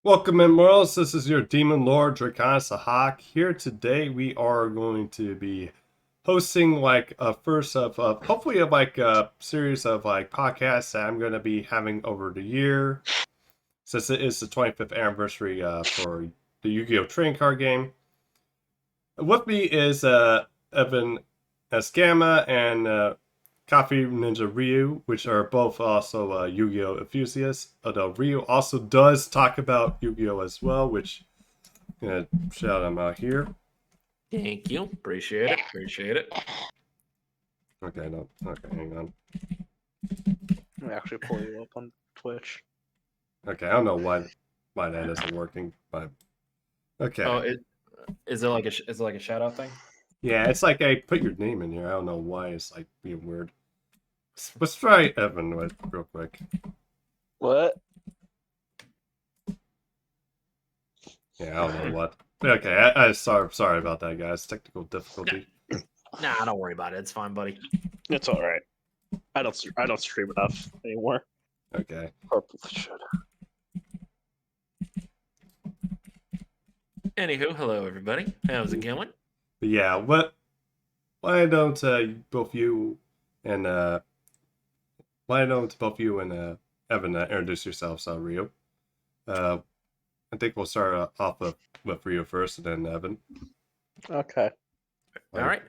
Welcome in, Morals. This is your Demon Lord, Draconis Hawk. Here today, we are going to be hosting like a first of hopefully like a series of like podcasts that I'm going to be having over the year, since it is the 25th anniversary for the Yu-Gi-Oh trading card game. With me is Evansgamma and CoffeeNinjaRyu, which are both also Yu-Gi-Oh enthusiasts. Although Ryu also does talk about Yu-Gi-Oh as well, which I'm gonna shout him out here. Thank you. Appreciate it. Appreciate it. Okay, no, okay, hang on. Let me actually pull you up on Twitch. Okay, I don't know why that isn't working, but okay. Oh, is it like a shout out thing? Yeah, it's like I put your name in here. I don't know why it's like being weird. Let's try Evan real quick. What? Yeah, I don't know what. Okay, I sorry about that, guys. Technical difficulty. Nah, don't worry about it. It's fine, buddy. It's all right. I don't stream enough anymore. Okay. Probably should. Anywho, hello everybody. How's it going? But yeah, why don't both you and Evan introduce yourselves, Rio? I think we'll start off with Rio first, and then Evan. Okay. All right.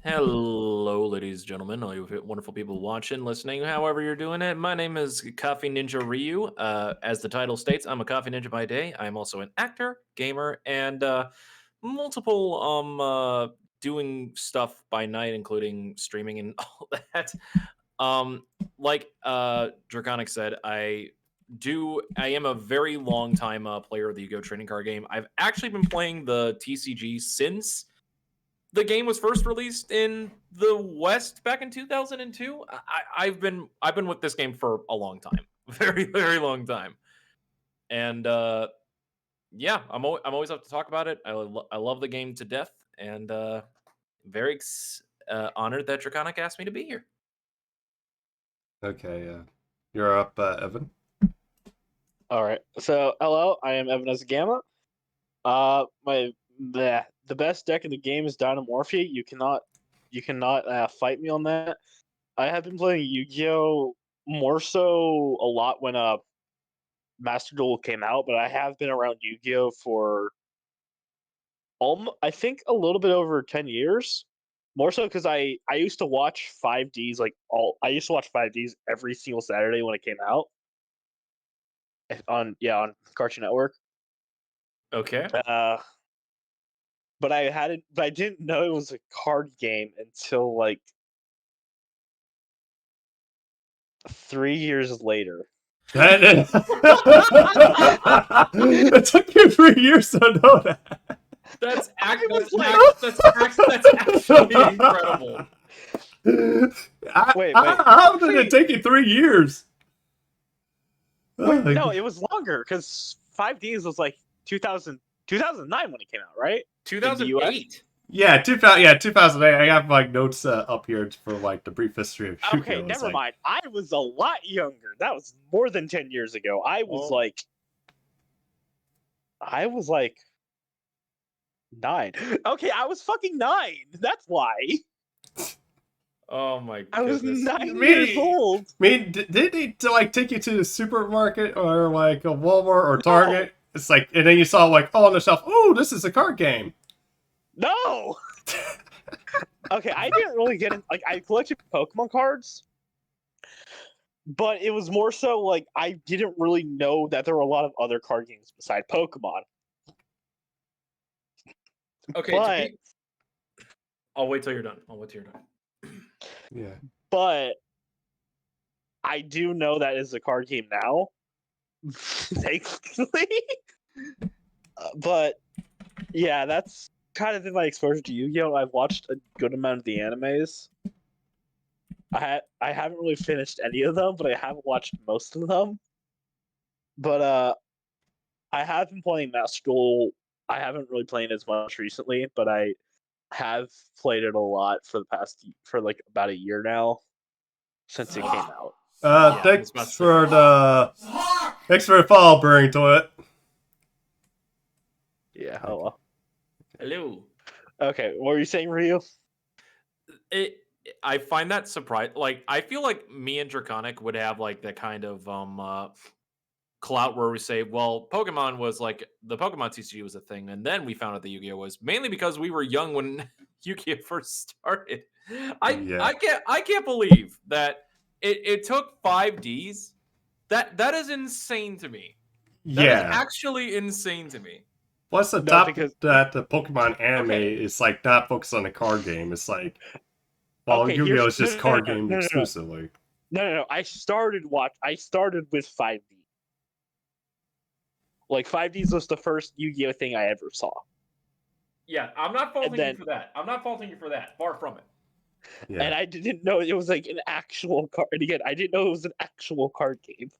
Hello, ladies and gentlemen, all you wonderful people watching, listening, however you're doing it. My name is CoffeeNinjaRyu. As the title states, I'm a coffee ninja by day. I'm also an actor, gamer, and multiple doing stuff by night, including streaming and all that. Like Draconic said, I am a very long time player of the Yu-Gi-Oh trading card game. I've actually been playing the TCG since the game was first released in the West back in 2002. I've been with this game for a long time, very long time, and yeah, I'm always up to talk about it. I love the game to death, and very honored that Draconic asked me to be here. Okay, you're up, Evan. All right. So, hello, I am Evansgamma. The best deck in the game is Dynamorphia. You cannot fight me on that. I have been playing Yu-Gi-Oh more so a lot when Master Duel came out, but I have been around Yu-Gi-Oh for I think a little bit over 10 years. More so because I used to watch 5Ds I used to watch 5Ds every single Saturday when it came out on Cartoon Network. Okay. But I didn't know it was a card game until like 3 years later. It took you 3 years to know that. That's actually incredible. Wait. How did it take you 3 years? Wait, no, it was longer because 5Ds was like 2009 when it came out, right? 2008. Yeah, 2008. I have like notes up here for like the brief history of Yu-Gi-Oh. Okay, never mind. I was a lot younger. That was more than 10 years ago. I was like 9. Okay, I was fucking 9. That's why. Oh my goodness. I was 9 years old. I mean, did they like take you to the supermarket or like a Walmart or Target? No. It's like, and then you saw like, oh, on the shelf, oh, this is a card game. No. Okay, I didn't really get it. Like, I collected Pokemon cards, but it was more so like I didn't really know that there were a lot of other card games besides Pokemon. Okay, but I'll wait till you're done. Yeah. But I do know that is a card game now, thankfully. But yeah, that's kind of been my exposure to Yu-Gi-Oh. I've watched a good amount of the animes. I haven't really finished any of them, but I have watched most of them. But I have been playing Master Duel. I haven't really played it as much recently, but I have played it a lot for like about a year now since it came out. Thanks for the Thanks for the follow, Burning Toilet. Yeah, hello. Hello. Okay, what were you saying, Ryu? I find that surprising. Like, I feel like me and Draconic would have like that kind of clout where we say, well, Pokemon was like the Pokemon TCG was a thing, and then we found out that Yu-Gi-Oh was mainly because we were young when Yu-Gi-Oh first started. Yeah. I can't believe that it took 5Ds. That is insane to me. That is Yeah. actually insane to me. Plus, the No, top because that the Pokemon anime okay. is like not focused on the card game. It's like, well, Okay, Yu-Gi-Oh here's is just card game no. exclusively. No. I started with 5D. Like 5Ds was the first Yu-Gi-Oh thing I ever saw. Yeah, I'm not faulting you for that. I'm not faulting you for that. Far from it. Yeah. And I didn't know it was like an actual card. And again, I didn't know it was an actual card game.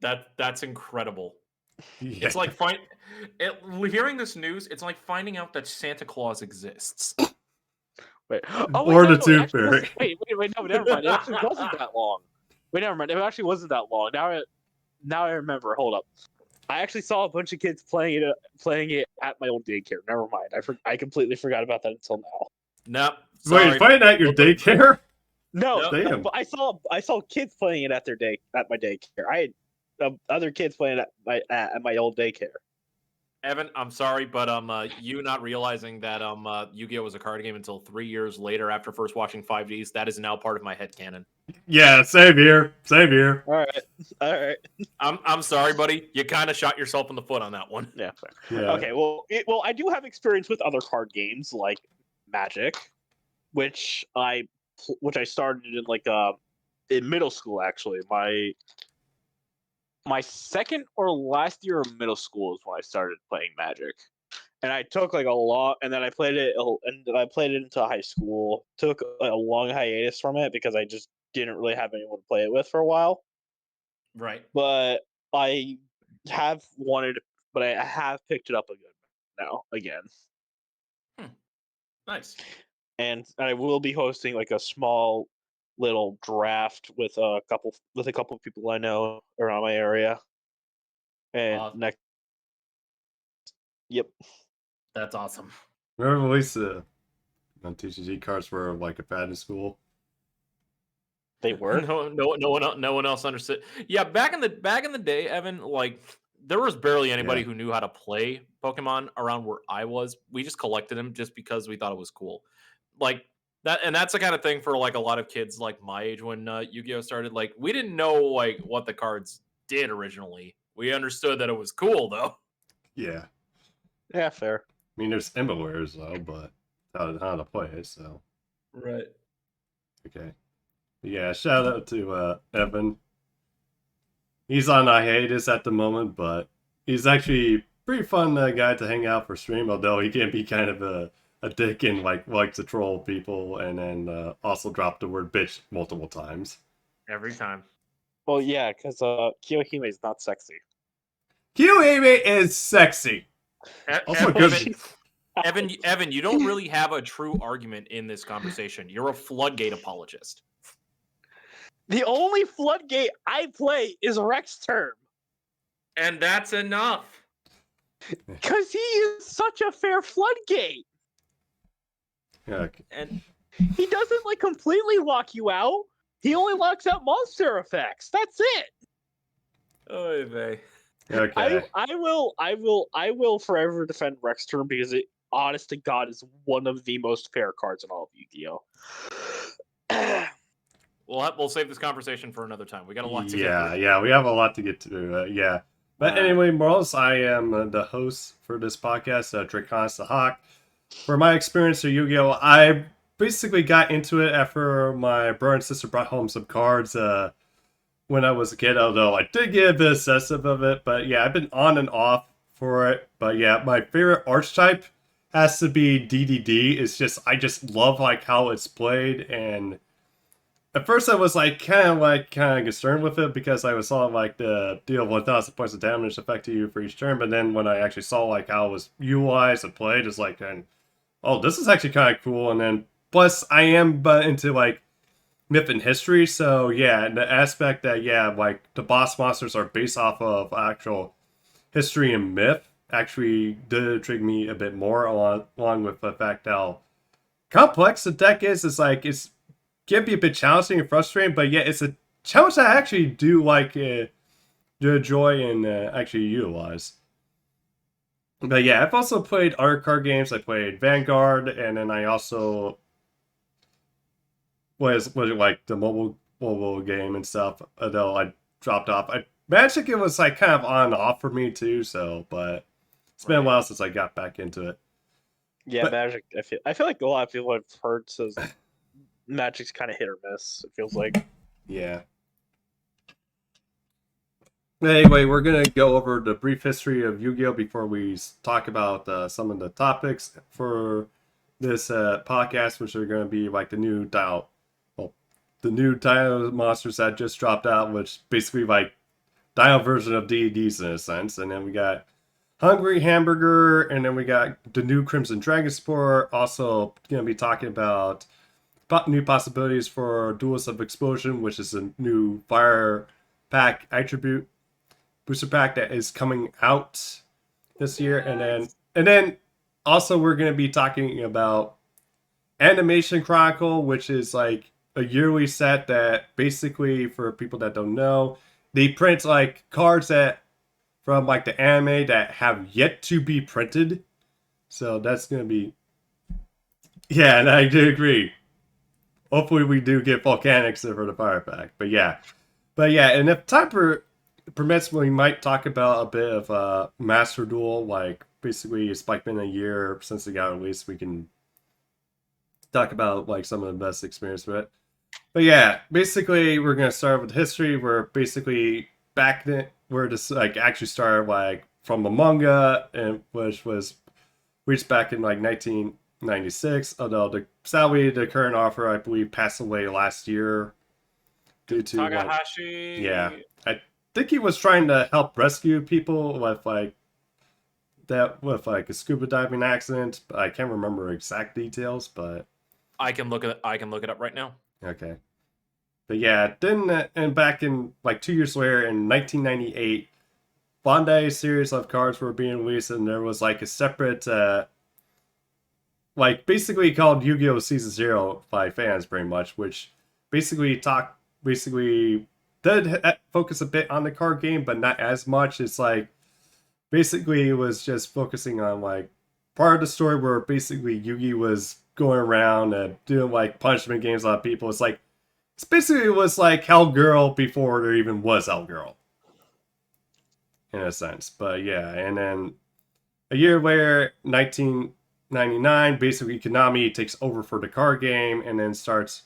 That's incredible. Yeah. It's like hearing this news. It's like finding out that Santa Claus exists. Wait, Or the Tooth Fairy. Wait, no, never mind. It actually wasn't that long. Wait, never mind. It actually wasn't that long. Now I remember. Hold up. I actually saw a bunch of kids playing it at my old daycare. Never mind. I completely forgot about that until now. Nope. Wait, Sorry. find out your daycare? No, Damn. but I saw kids playing it at my daycare. I had other kids playing it at my old daycare. Evan, I'm sorry, but you not realizing that Yu-Gi-Oh was a card game until 3 years later after first watching 5Ds, that is now part of my headcanon. Yeah, same here. Same here. All right. I'm sorry, buddy. You kind of shot yourself in the foot on that one. Yeah. Yeah. Okay. Well, I do have experience with other card games like Magic, which I started in in middle school. Actually, my second or last year of middle school is when I started playing Magic, and I took like a lot, and then I played it into high school. Took a long hiatus from it because I just didn't really have anyone to play it with for a while. Right. But I have picked it up again. Nice. And I will be hosting like a small little draft with a couple of people I know around my area. And next, yep, That's awesome. Remember, at least the TCG cards were like a fad in school. they were. No one else understood. Yeah, back in the day, Evan, like there was barely anybody Yeah. who knew how to play Pokemon around where I was. We just collected them just because we thought it was cool. Like that, and that's the kind of thing for like a lot of kids like my age when Yu-Gi-Oh started. Like we didn't know like what the cards did originally. We understood that it was cool though. Yeah. Yeah, fair. I mean, there's Emiwares though, but how to play it, so. Right. Okay. Yeah, shout out to Evan. He's on a hiatus at the moment, but he's actually pretty fun guy to hang out for stream, although he can be kind of a dick and likes to troll people and then also drop the word bitch multiple times. Every time. Well, yeah, because Kiyohime is not sexy. Kiyohime is sexy. Also good. Evan, you don't really have a true argument in this conversation. You're a floodgate apologist. The only floodgate I play is Rex Term. And that's enough. Because he is such a fair floodgate. Yeah, okay. And he doesn't like completely lock you out. He only locks out monster effects. That's it. Oy vey. Okay. I will forever defend Rex Term because it, honest to God, is one of the most fair cards in all of Yu-Gi-Oh. We'll save this conversation for another time. We got a lot to get through. Yeah, we have a lot to get to. Yeah. But anyway, Morals, I am the host for this podcast, Draconis the Hawk. For my experience of Yu-Gi-Oh, I basically got into it after my brother and sister brought home some cards when I was a kid, although I did get a bit obsessive of it. But yeah, I've been on and off for it. But yeah, my favorite archetype has to be DDD. It's just, I just love like how it's played, and at first I was like kind of concerned with it because I saw like the deal 1,000 points of damage affect you for each turn, but then when I actually saw like how it was utilized and played, it's like, oh, this is actually kind of cool. And then plus I am into like myth and history. So yeah, and the aspect that like the boss monsters are based off of actual history and myth actually did intrigue me a bit more, along with the fact how complex the deck is. It's like it's can be a bit challenging and frustrating, but yeah, it's a challenge that I actually do like to enjoy and actually utilize. But yeah, I've also played other card games. I played Vanguard, and then I also was it like the mobile game and stuff. Although I dropped off. Magic it was like kind of on and off for me too. So, but it's been a while since I got back into it. Yeah, But Magic. I feel like a lot of people I've heard says Magic's kind of hit or miss. It feels like. yeah. Anyway, we're gonna go over the brief history of Yu-Gi-Oh before we talk about some of the topics for this podcast, which are going to be like the new Dino monsters that just dropped out, which basically like Dino version of DEDs in a sense. And then we got Hungry Hamburger, and then we got the new Crimson Dragon Spore. Also, going to be talking about new possibilities for Duels of Explosion, which is a new fire pack attribute booster pack that is coming out this year. And then also we're going to be talking about Animation Chronicle, which is like a yearly set that basically, for people that don't know, they print like cards that from like the anime that have yet to be printed. So that's going to be, yeah, and I do agree. Hopefully we do get Volcanics for the fire pack. But yeah, and if time permits, we might talk about a bit of Master Duel. Like basically, it's like been a year since it got released. We can talk about like some of the best experience with it. But yeah, basically, we're gonna start with history. We're basically back then. We're just like actually started like from a manga, and which was reached back in like 1996. Although sadly the current author, I believe, passed away last year due to Takahashi. yeah, I think he was trying to help rescue people with like a scuba diving accident. But I can't remember exact details, but I can look it up right now. okay. But yeah, then and back in like 2 years later in 1998, Bandai series of cards were being released, and there was like a separate like basically called Yu-Gi-Oh! Season Zero by fans, pretty much, which basically did focus a bit on the card game, but not as much. It's like basically it was just focusing on like part of the story where basically Yugi was going around and doing like punishment games on people. It's basically it was like Hellgirl before there even was Hellgirl, in a sense. But yeah, and then a year later, 1999, basically Konami takes over for the card game and then starts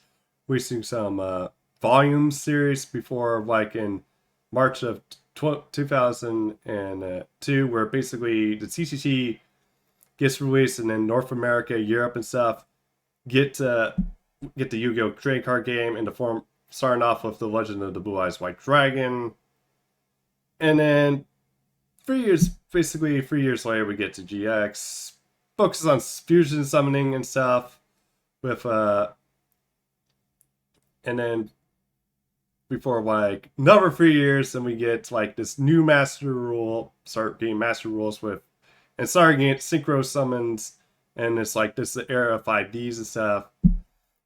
releasing some volume series before like in March of 2002, where basically the CCC gets released, and then North America, Europe, and stuff get the Yu-Gi-Oh! Trading card game in the form starting off with the Legend of the Blue Eyes White Dragon, and then 3 years later, we get to GX, focuses on fusion summoning and stuff, with and then before like another 3 years, and we get like this new master rule, start getting master rules with, and start getting synchro summons, and it's like this era of 5Ds and stuff,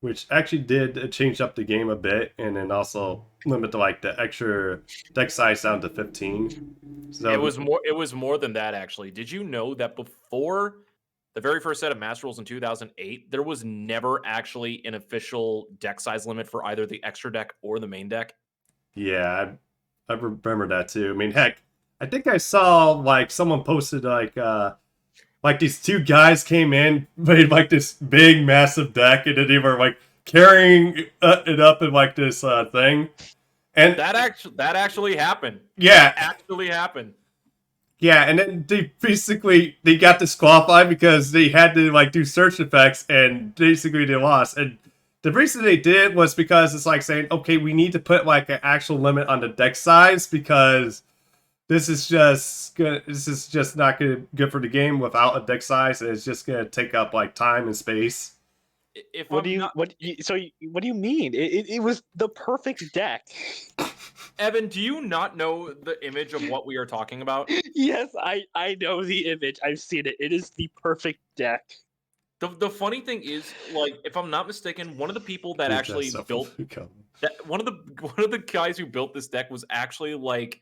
which actually did change up the game a bit, and then also limit like the extra deck size down to 15. So It was more than that, actually. Did you know that before the very first set of Master Rules in 2008, there was never actually an official deck size limit for either the extra deck or the main deck? yeah, I remember that too. I mean, heck, I think I saw like someone posted like these two guys came in, made like this big massive deck, and then they were like carrying it up in like this thing, and that actually happened. Yeah, that actually happened. Yeah, and then they got disqualified because they had to like do search effects, and basically they lost. And the reason they did was because it's like saying, okay, we need to put like an actual limit on the deck size, because this is just not good for the game without a deck size, and it's just gonna take up like time and space If What I'm do you not, what you, so you, what do you mean? It was the perfect deck. Evan, do you not know the image of what we are talking about? Yes, I know the image. I've seen it. It is the perfect deck. The funny thing is, like, if I'm not mistaken, one of the people that Dude, actually that's so built fucking- that one of the guys who built this deck was actually like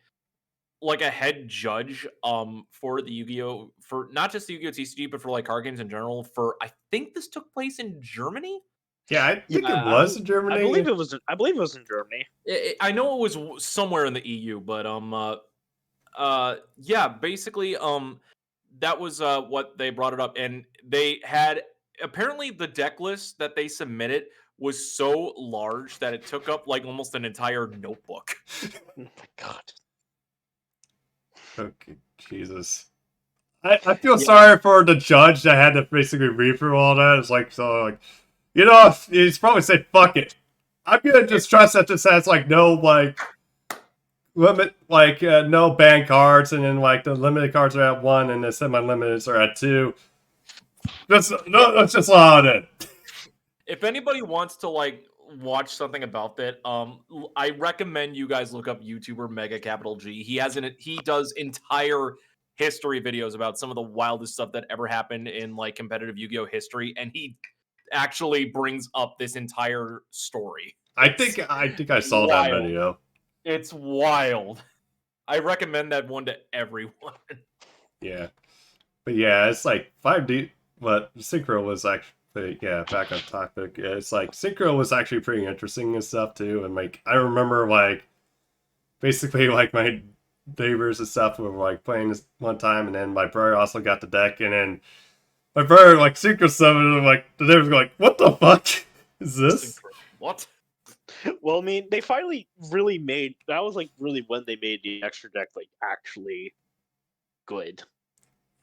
a head judge for the Yu-Gi-Oh, for not just the Yu-Gi-Oh TCG but for like card games in general. For I think this took place in Germany. Yeah, I think Yeah, it was in I Germany. believe it was. I believe it was in Germany. I know it was somewhere in the EU, but yeah, basically that was what they brought it up, and they had apparently the deck list that they submitted was so large that it took up like almost an entire notebook. Oh my god. Okay, Jesus. I feel Yeah. sorry for the judge that had to basically read through all that. It's like, so, like, you know, he's probably say, fuck it. I'm gonna just trust that this has, like, no, like, limit, like, no ban cards, and then, like, the limited cards are at 1, and the semi-limiteds are at 2. Let's just allow it in. If anybody wants to like watch something about that, I recommend you guys look up YouTuber Mega Capital G. He does entire history videos about some of the wildest stuff that ever happened in like competitive Yu-Gi-Oh history, and he actually brings up this entire story. I think I saw that wild. video. It's wild. I recommend that one to everyone. Yeah. But yeah, it's like 5D, but Synchro was actually, yeah, back on topic. Yeah, it's like Synchro was actually pretty interesting and stuff too. And like, I remember like, basically like my neighbors and stuff were like playing this one time, and then my brother also got the deck, and then my brother like Synchro summoned, and like, the neighbors were like, what the fuck is this? What? Well, I mean, they finally really made that was like really when they made the extra deck like actually good,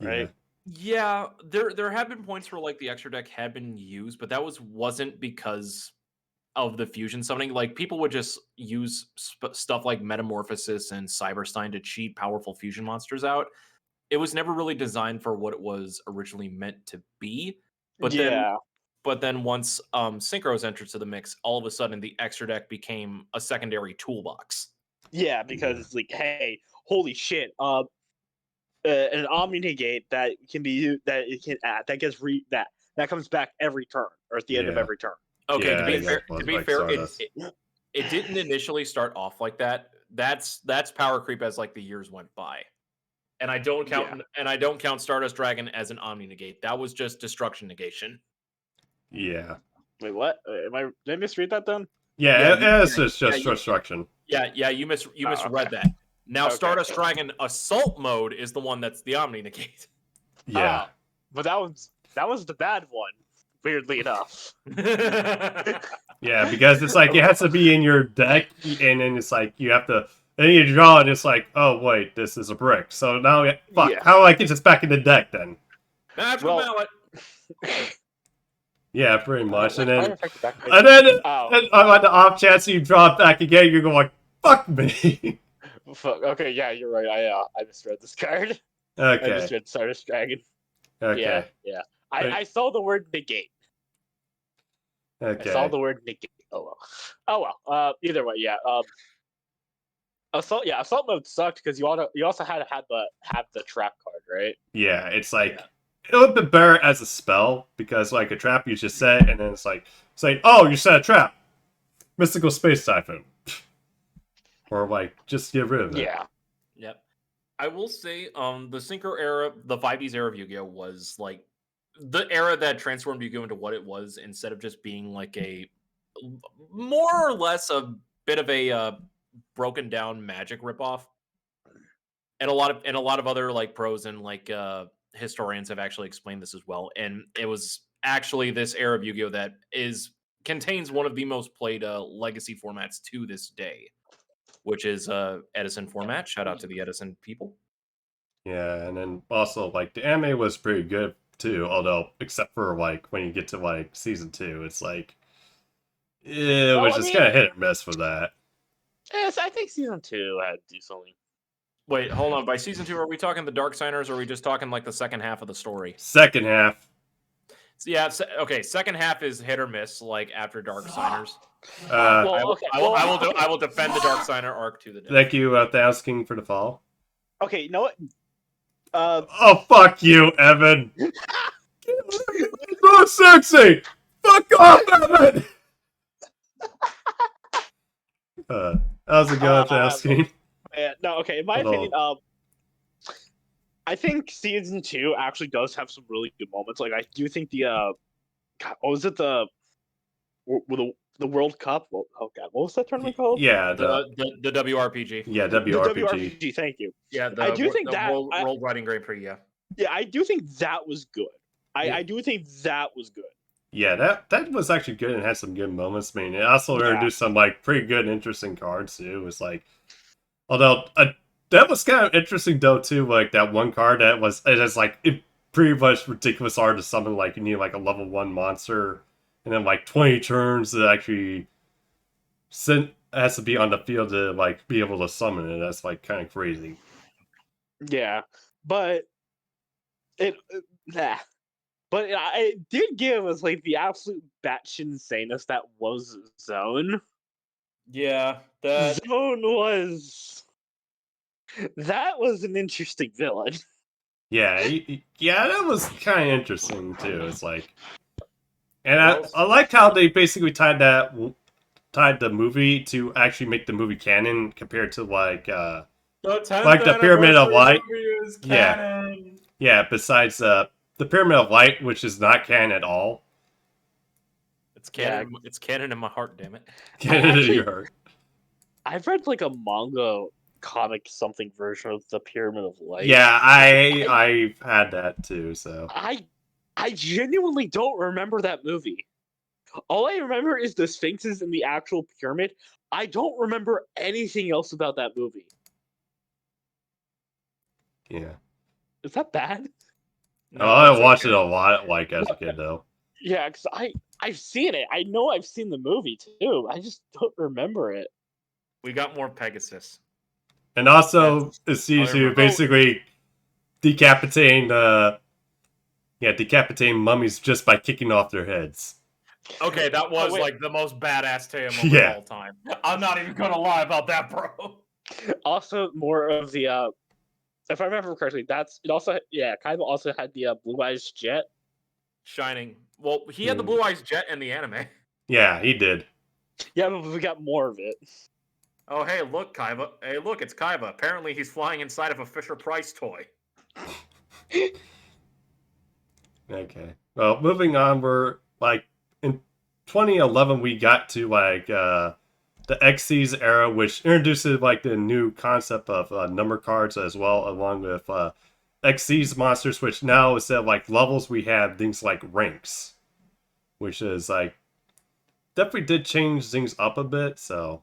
right? Yeah, there have been points where like the extra deck had been used, but that wasn't because of the fusion summoning. Like people would just use stuff like Metamorphosis and Cyberstein to cheat powerful fusion monsters out. It was never really designed for what it was originally meant to be. But Yeah. then once Synchros entered to the mix, all of a sudden the extra deck became a secondary toolbox. Yeah, because it's like, hey, holy shit, an Omni Negate that can be used, that it can add that gets that comes back every turn or at the end of Yeah. every turn. Okay, Yeah, to be yeah, fair, it was like Stardust. it didn't initially start off like that. That's power creep as like the years went by. And I don't count Stardust Dragon as an Omni Negate. That was just destruction negation. Yeah. Wait, what? Did I misread that then? Yeah, it's just destruction. Yeah, you misread okay. that. Now Okay. Stardust Dragon Assault mode is the one that's the Omni Negate. Yeah. But that was the bad one, weirdly enough. Yeah, because it's like it has to be in your deck, and then it's like you have to. Then you draw, and it's like, oh wait, this is a brick. So now, fuck, Yeah. how do I get this back in the deck then? Magical Mallet. Yeah, pretty much. And then, Oh. and on the off chance you draw it back again, you're going like, fuck me. Fuck. Okay, yeah, you're right. I misread this card. I Okay. misread Stardust Dragon. Okay. Yeah. I saw the word negate. Okay. I saw the word negate. Oh well. Either way, yeah. Assault mode sucked because you also had to have the trap card, right? Yeah, it's like it would be better as a spell because like a trap you just set, and then it's like saying, "Oh, you set a trap, mystical space typhoon," or like just get rid of it. Yeah. Yep. I will say, the Synchro era, the 5Ds era of Yu-Gi-Oh was like the era that transformed Yu-Gi-Oh into what it was, instead of just being like a more or less a bit of a broken down Magic ripoff. And a lot of other like pros and like historians have actually explained this as well. And it was actually this era of Yu-Gi-Oh that contains one of the most played legacy formats to this day, which is Edison format. Shout out to the Edison people. Yeah, and then also like the anime was pretty good too, although except for like when you get to like season 2, it's like it was just kind of hit or miss with that. Yes, I think season 2 had decently. Wait, hold on. By season 2, are we talking the Dark Signers, or are we just talking like the second half of the story? Second half. So yeah, okay. Second half is hit or miss, like after Dark Signers. Well, okay. I will defend the Dark Signer arc to the death. Thank you, Thanos King, for the fall. Okay, you know what? Oh, fuck you, Evan. So sexy. Fuck off, Evan. How's it going, Thanos King? No, okay. In my opinion, I think season 2 actually does have some really good moments. Like I do think the God, what was it the World Cup? Oh God, what was that tournament called? Yeah, The WRPG. Yeah, The WRPG. WRPG. Thank you. Yeah, I do think that World Riding Grand Prix. Yeah. Yeah, I do think that was good. Yeah. I do think that was good. Yeah, that was actually good and had some good moments. I mean, it also introduced some like pretty good, interesting cards too. It was like, although that was kind of interesting though too. Like that one card that was it has like it pretty much ridiculous art to summon. Like you need like a level 1 monster, and then like 20 turns to actually has to be on the field to like be able to summon it. That's like kind of crazy. Yeah, but it did give us like the absolute batshit insaneness that was Zone. Yeah, Zone was an interesting villain. Yeah, that was kind of interesting too. It's like, and I liked how they basically tied the movie to actually make the movie canon compared to like the Pyramid of Light. Yeah. Besides the Pyramid of Light, which is not canon at all. It's canon. Yeah. It's canon in my heart. Damn it. Canon in your heart. I've read like a manga comic something version of the Pyramid of Light. Yeah, I've had that too. So I genuinely don't remember that movie. All I remember is the sphinxes in the actual pyramid. I don't remember anything else about that movie. Yeah. Is that bad? No, I watched it a lot, like as a kid, though. Yeah, because I've seen it. I know I've seen the movie too. I just don't remember it. We got more Pegasus. And also, it seems to basically decapitating mummies just by kicking off their heads. Okay, that was like the most badass Taya moment of all time. I'm not even gonna lie about that, bro. Also, more of the if I remember correctly, Kaiba also had the Blue Eyes Jet. Shining. Well, he had the Blue Eyes Jet in the anime. Yeah, he did. Yeah, but we got more of it. Oh, hey, look, Kaiba. Hey, look, it's Kaiba. Apparently, he's flying inside of a Fisher-Price toy. Okay. Well, moving on, we're like in 2011 we got to like the XC's era, which introduces like the new concept of number cards as well, along with XC's monsters, which now instead of like levels we have things like ranks, which is like definitely did change things up a bit. So,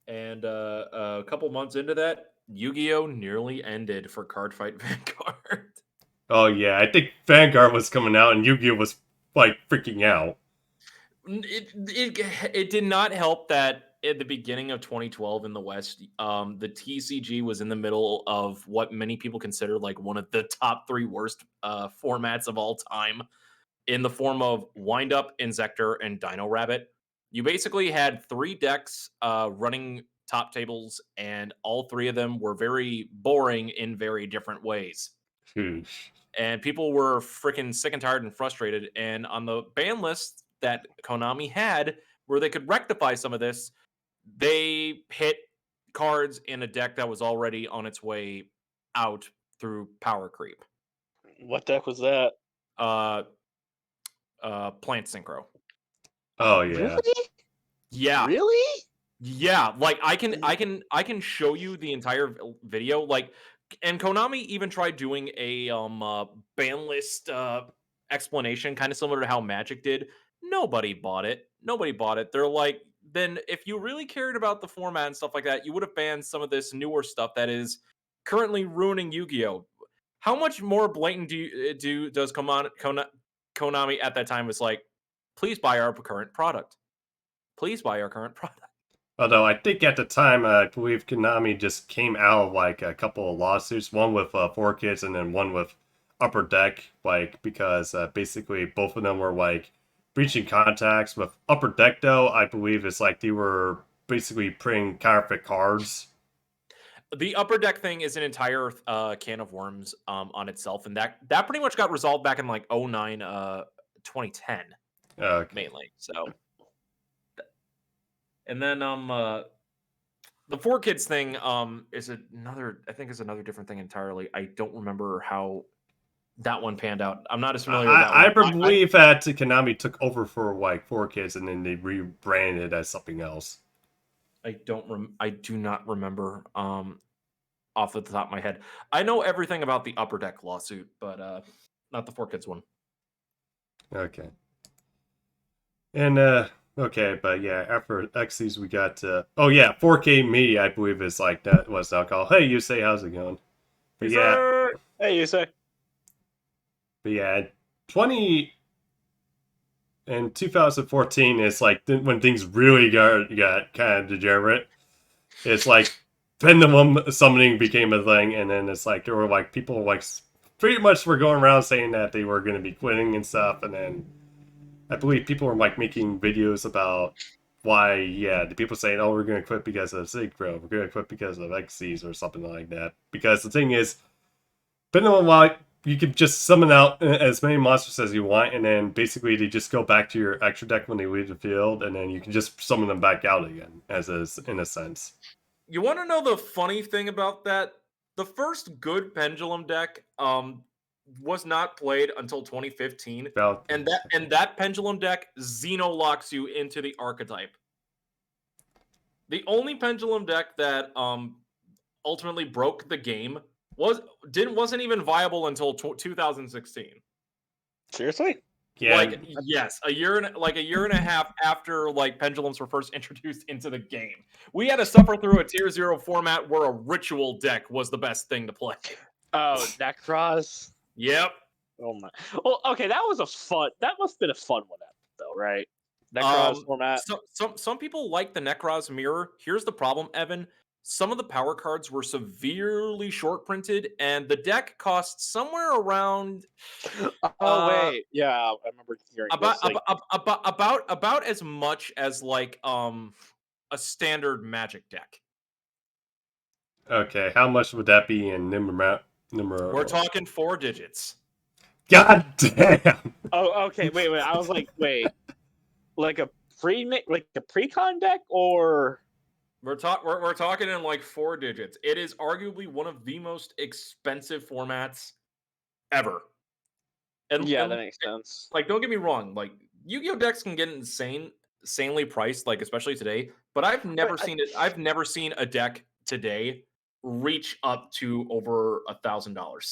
and a couple months into that, Yu-Gi-Oh nearly ended for Cardfight Vanguard. Oh yeah, I think Vanguard was coming out and Yu-Gi-Oh was like freaking out. It did not help that at the beginning of 2012 in the West, the TCG was in the middle of what many people consider like one of the top 3 worst formats of all time, in the form of Wind Up, Insector, and Dino Rabbit. You basically had 3 decks running top tables, and all 3 of them were very boring in very different ways. And people were freaking sick and tired and frustrated. And on the ban list that Konami had, where they could rectify some of this, they hit cards in a deck that was already on its way out through power creep. What deck was that? Plant Synchro. Oh yeah. Really? Yeah. Really? Yeah. Like I can show you the entire video. Like, and Konami even tried doing a ban list explanation, kind of similar to how Magic did. Nobody bought it. They're like, then if you really cared about the format and stuff like that, you would have banned some of this newer stuff that is currently ruining Yu-Gi-Oh. How much more blatant does Konami at that time was like, please buy our current product. Please buy our current product. Although I think at the time, I believe Konami just came out of like a couple of lawsuits, one with 4Kids and then one with Upper Deck, like because basically both of them were like breaching contacts. With Upper Deck, though, I believe it's like they were basically printing counterfeit cards. The upper deck thing is an entire can of worms on itself, and that pretty much got resolved back in like 09, 2010 Okay. mainly. So, and then the four kids thing is another, I think is another different thing entirely. I don't remember how that one panned out. I'm not as familiar with that I one. believe that Konami took over for like 4Kids and then they rebranded it as something else. I do not remember off the top of my head. I know everything about the upper deck lawsuit, but not the four kids one. Okay. And okay, but yeah, after Xyz we got oh yeah, 4K Media I believe is like that was now called. Hey, you say how's it going? But yeah, Hey, you say. but yeah, 20 in 2014 is like when things really got kind of degenerate. It's like pendulum summoning became a thing, and then it's like there were like people like pretty much were going around saying that they were going to be quitting and stuff, and then I believe people were like making videos about why, yeah, the people saying, oh, we're going to quit because of Synchro, we're going to quit because of XCs or something like that. Because the thing is, pendulum like you could just summon out as many monsters as you want, and then basically they just go back to your extra deck when they leave the field, and then you can just summon them back out again, as is in a sense. You want to know the funny thing about that? The first good pendulum deck was not played until 2015, About and that pendulum deck Xeno locks you into the archetype. The only pendulum deck that ultimately broke the game wasn't even viable until 2016. Seriously? yeah, Like, yes, a year and a half after like pendulums were first introduced into the game. We had to suffer through a tier 0 format where a ritual deck was the best thing to play. Oh, Necros. Yep. Oh my. Well, okay, that was a fun. That must have been a fun one, though, right? Necros format. Some people like the Necros mirror. Here's the problem, Evan. Some of the power cards were severely short printed, and the deck cost somewhere around Oh wait, yeah, I remember hearing about this. Like, about as much as like a standard Magic deck. okay, how much would that be in number? We're talking 4 digits. God damn! oh, okay, wait. I was like, wait, like a pre-con deck, or We're talking in like 4 digits. It is arguably one of the most expensive formats ever. And yeah, that makes sense. like, don't get me wrong, like Yu-Gi-Oh decks can get insanely priced, like especially today. But I've never seen it. I've never seen a deck today reach up to over $1,000.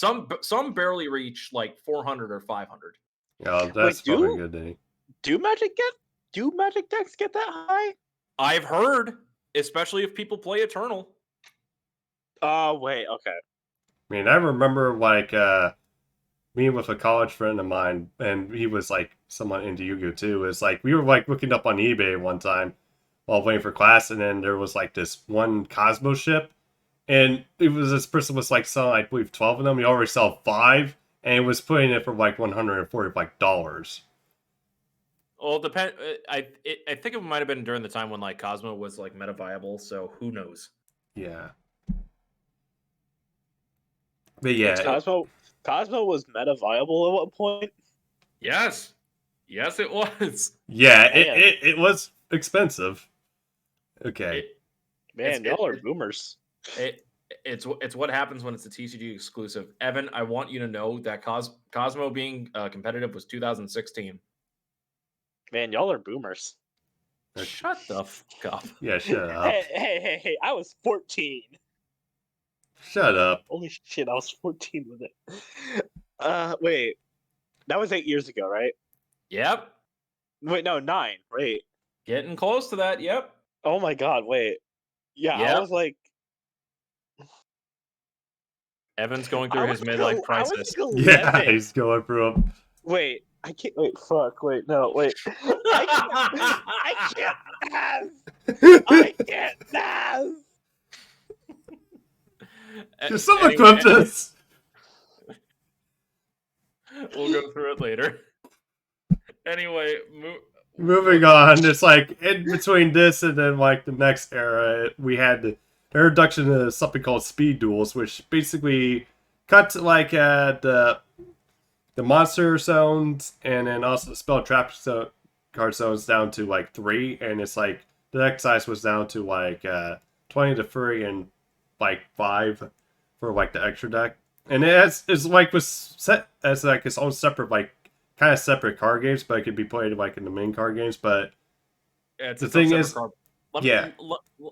Some barely reach like 400 or 500. Oh, that's probably a good day. Do Magic decks get that high? I've heard, especially if people play Eternal. Wait, okay. I mean, I remember like me with a college friend of mine, and he was like somewhat into Yu-Gi-Oh too. Is like we were like looking up on eBay one time while waiting for class, and then there was like this one Cosmo ship, and it was this person was like selling, I believe, 12 of them. He already sold 5, and it was putting it for like $145. Well, depend. I think it might have been during the time when like Cosmo was like meta viable. So who knows? Yeah. But yeah, Cosmo was meta viable at one point. Yes, it was. yeah, Man. it was expensive. Okay. Man, y'all are boomers. It's what happens when it's a TCG exclusive. Evan, I want you to know that Cosmo being competitive was 2016. Man, y'all are boomers. Okay. Shut the fuck up. Yeah, shut up. Hey, I was 14. Shut up. Holy shit, I was 14 with it. Wait. That was 8 years ago, right? Yep. Wait, no, 9. Wait. Getting close to that. Yep. Oh my god, wait. Yeah, Yep. I was like... Evan's going through his midlife crisis. Yeah, he's going through a... Wait, I can't... Wait, fuck. Wait, no, wait. I can't pass! Can someone clip this? We'll go through it later. Anyway, Moving on, it's like in between this and then like the next era, we had the introduction of something called speed duels, which basically cut to like the monster zones and then also the spell trap card zones down to like 3, and it's like the deck size was down to like 20 to 3 and like 5 for like the extra deck, and it's like was set as like its own separate like kind of separate card games, but it could be played like in the main card games. But it's the its thing own is, separate card. yeah.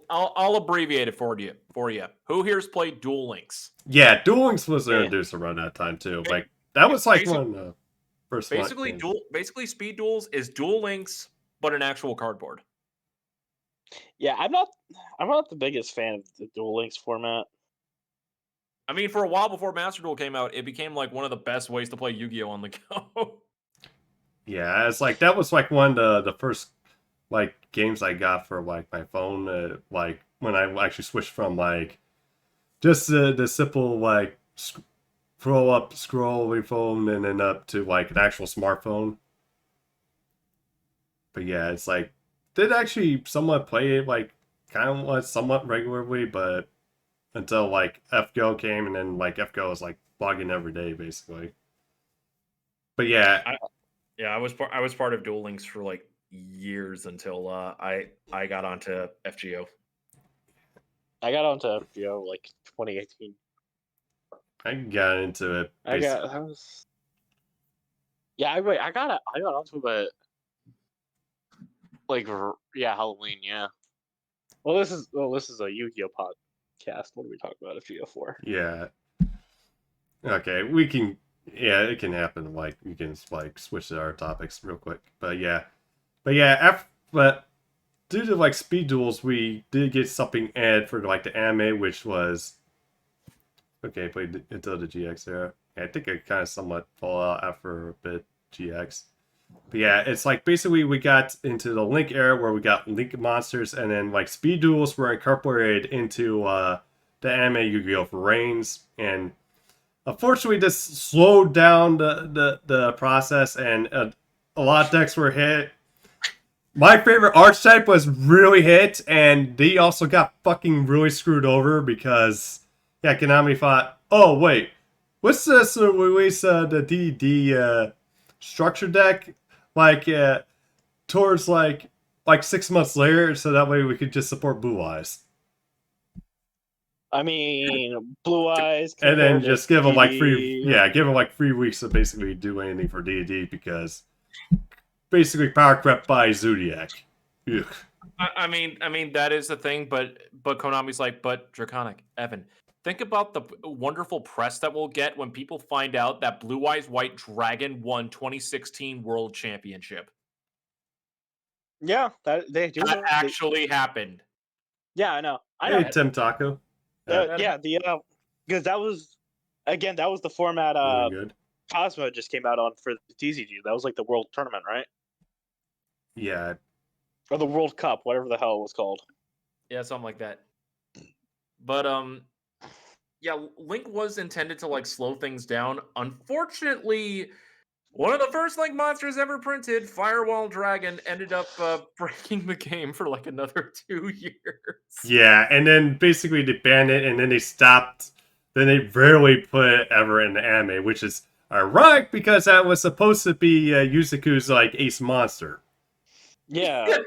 I'll abbreviate it for you. Who here's played Duel Links? Yeah, Duel Links was Yeah. introduced around that time too. Like that was like Basic- one of the first one. Basically Speed Duels is Duel Links, but an actual cardboard. Yeah, I'm not the biggest fan of the Duel Links format. I mean, for a while before Master Duel came out, it became like one of the best ways to play Yu-Gi-Oh on the go. Yeah, it's like that was like one of the first like games I got for like my phone. Like when I actually switched from like just the simple like scroll up, scroll phone, and then up to like an actual smartphone. But yeah, it's like did actually somewhat play it like kind of like somewhat regularly, but until like FGO came, and then like FGO was like logging every day basically. But yeah, I was part of Duel Links for like years until I got onto FGO. I got onto FGO like 2018. I got into it. I got onto it like Halloween, yeah. Well, this is a Yu-Gi-Oh podcast. What are we talking about FGO for? Yeah. Okay, we can. Yeah, it can happen. Like you can like switch to our topics real quick. But yeah, but due to like speed duels, we did get something added for like the anime, which was okay. Played until the GX era. Yeah, I think it kind of somewhat fall out after a bit GX. But yeah, it's like basically we got into the Link era where we got Link monsters, and then like speed duels were incorporated into the anime Yu-Gi-Oh! For Reigns, and unfortunately this slowed down the process, and a lot of decks were hit. My favorite archetype was really hit, and they also got fucking really screwed over because yeah, Konami thought, oh wait, what's this release the D&D structure deck like towards like 6 months later, so that way we could just support Blue Eyes. I mean, Blue Eyes, And then compared to just give them like free, DD. yeah, give them like 3 weeks to basically do anything for D&D because basically power crept by Zodiac. Ugh. I mean that is the thing, but Konami's like, but Draconic, Evan, think about the wonderful press that we'll get when people find out that Blue Eyes White Dragon won 2016 World Championship. Yeah, that they do. That actually happened. Yeah, I know. Hey, Tim Taco. Because that was the format Really good. Cosmo just came out on for the TCG. That was like the World Tournament, right? Yeah. Or the World Cup, whatever the hell it was called. Yeah, something like that. But yeah, Link was intended to like slow things down. Unfortunately, one of the first Link monsters ever printed, Firewall Dragon, ended up breaking the game for like another 2 years. Yeah, and then basically they banned it, and then they stopped. Then they rarely put it ever in the anime, which is ironic because that was supposed to be Yuzuku's like ace monster. Yeah.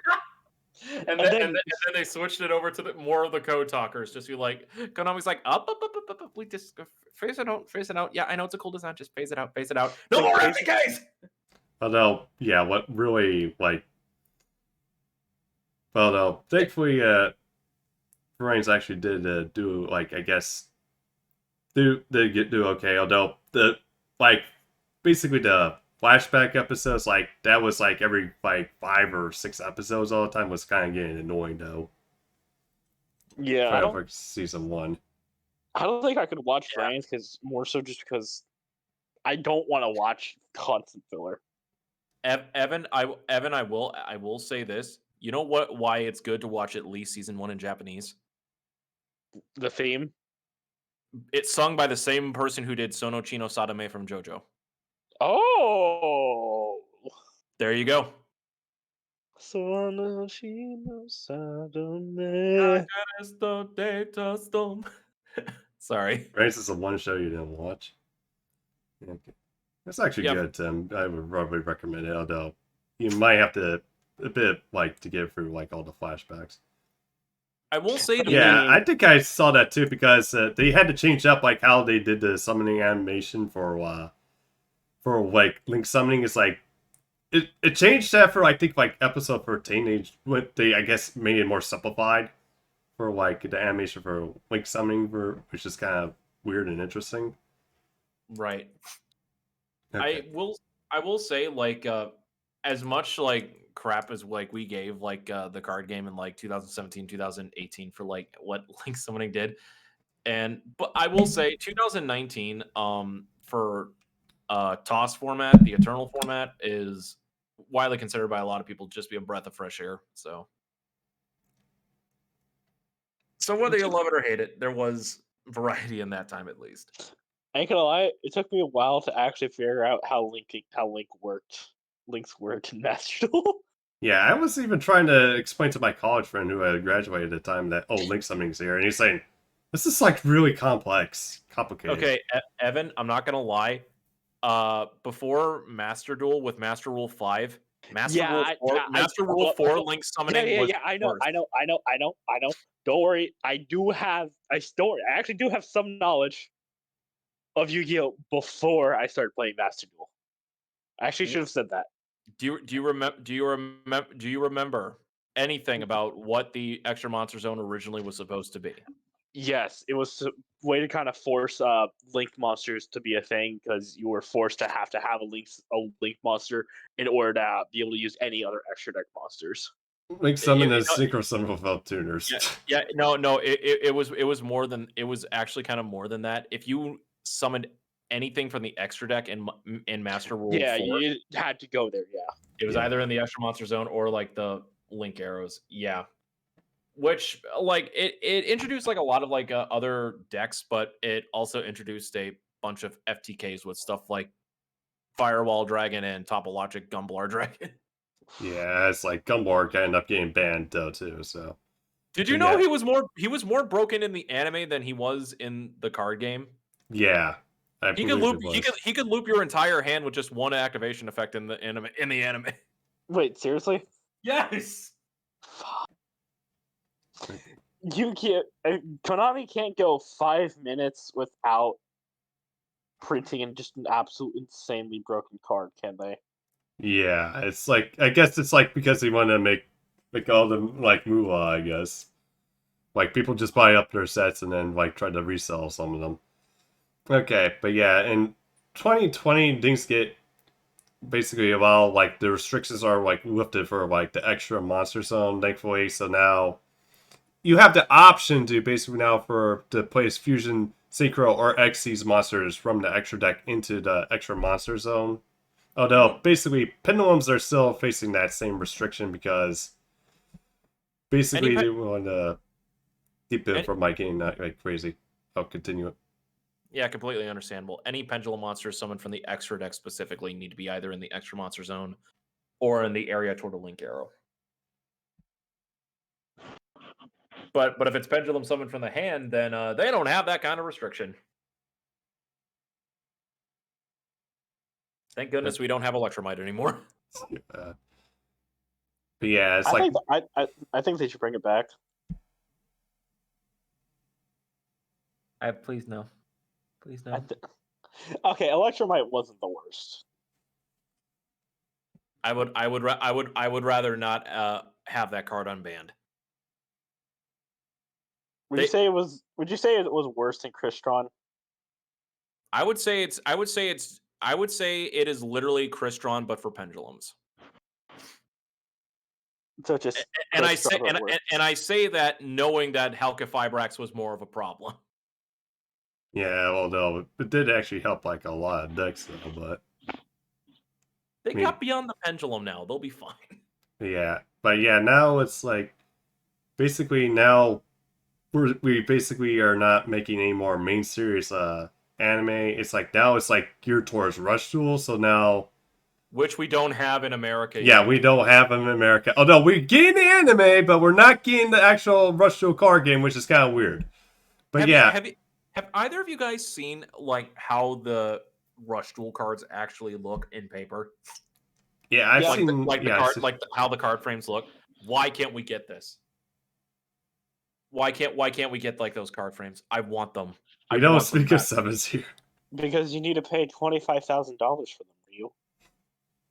And then they switched it over to more of the code talkers. Just be like, Konami's like, up. We just phase it out. Yeah, I know it's a cool design. Just phase it out. No more FTKs! Although, yeah, what really like, well, no, thankfully, Reigns actually did do like I guess do okay. Although the like basically the flashback episodes like that was like every like 5 or 6 episodes all the time was kind of getting annoying though. Yeah, for season 1. I don't think I could watch Reigns because more so just because I don't want to watch constant filler. Evan, I will say this. You know what? Why it's good to watch at least season 1 in Japanese? The theme. It's sung by the same person who did Sono Chino Sadame from JoJo. Oh. There you go. Sorry. Right, this is the one show you didn't watch. Okay. That's actually Yeah. good, Tim. I would probably recommend it, although you might have to a bit like to get through like all the flashbacks. I will say the Yeah, I think I saw that too because they had to change up like how they did the summoning animation for like Link summoning. Is like it changed that for I think like episode 13. They I guess made it more simplified for like the animation for Link summoning, which is kind of weird and interesting. right. Okay. I will say like as much like crap as like we gave like the card game in like 2017 2018 for like what Link Summoning did, but I will say 2019 for toss format, the eternal format is widely considered by a lot of people just be a breath of fresh air. So whether you love it or hate it, there was variety in that time at least. I ain't gonna lie, it took me a while to actually figure out how Link's worked in Master Duel. Yeah, I was even trying to explain to my college friend who had graduated at the time that Link summoning's here, and he's saying this is like really complicated. Okay, Evan, I'm not gonna lie. Before Master Duel with Master Rule 5, Master Rule 4 Link Summoning was I know, worse. I know. Don't worry, I actually do have some knowledge of Yu-Gi-Oh before I started playing Master Duel. I actually should have said that. Do you remember anything about what the Extra Monster Zone originally was supposed to be? Yes, it was a way to kind of force link monsters to be a thing because you were forced to have a link monster in order to be able to use any other extra deck monsters. Link You, summon you is know, synchro summon without tuners. no. It was more than it was actually kind of more than that. If you summoned anything from the extra deck in Master Rule 4, you had to go there. Yeah, it was either in the Extra Monster Zone or like the Link arrows. Yeah, which like it introduced like a lot of like other decks, but it also introduced a bunch of FTKs with stuff like Firewall Dragon and Topologic Gumblar Dragon. Yeah, it's like Gumblar can end up getting banned though too. So Did you know he was more broken in the anime than he was in the card game? Yeah, He could loop your entire hand with just one activation effect in the anime. Wait, seriously? Yes. Konami can't go 5 minutes without printing in just an absolute insanely broken card, can they? Yeah, it's like I guess it's like because they want to make all them like moolah. I guess like people just buy up their sets and then like try to resell some of them. Okay, but yeah, in 2020 things get basically while like the restrictions are like lifted for like the extra monster zone, thankfully. So now you have the option to basically now to place fusion synchro or xyz monsters from the extra deck into the extra monster zone. Although basically pendulums are still facing that same restriction because basically they want to keep it from like getting that like crazy. I'll continue it. Yeah, completely understandable. Any pendulum monsters summoned from the extra deck specifically need to be either in the extra monster zone or in the area toward a link arrow. But if it's pendulum summoned from the hand, then they don't have that kind of restriction. Thank goodness we don't have Electromite anymore. But yeah, it's I think they should bring it back. Please no. Please no. Okay, Electromite wasn't the worst. I would rather not have that card unbanned. Would you say it was worse than Crystron? I would say it is literally Crystron, but for pendulums. So just and I say that knowing that Halka-Fibrax was more of a problem. Yeah, although it did actually help like a lot of decks though, but they got beyond the pendulum now. They'll be fine. Yeah, but yeah, now it's like basically now we basically are not making any more main series anime, it's like now it's like geared towards Rush Duel. So now, which we don't have in America yeah, yet. we don't have them in America. Although we're getting the anime, but we're not getting the actual Rush Duel card game, which is kind of weird. But Have either of you guys seen like how the Rush Duel cards actually look in paper? yeah, I've Yeah. seen How the card frames look. Why can't we get this? Why can't we get like those card frames? I want them. we I don't want them speak of back. sevens here. Because you need to pay $25,000 for them, Ryu.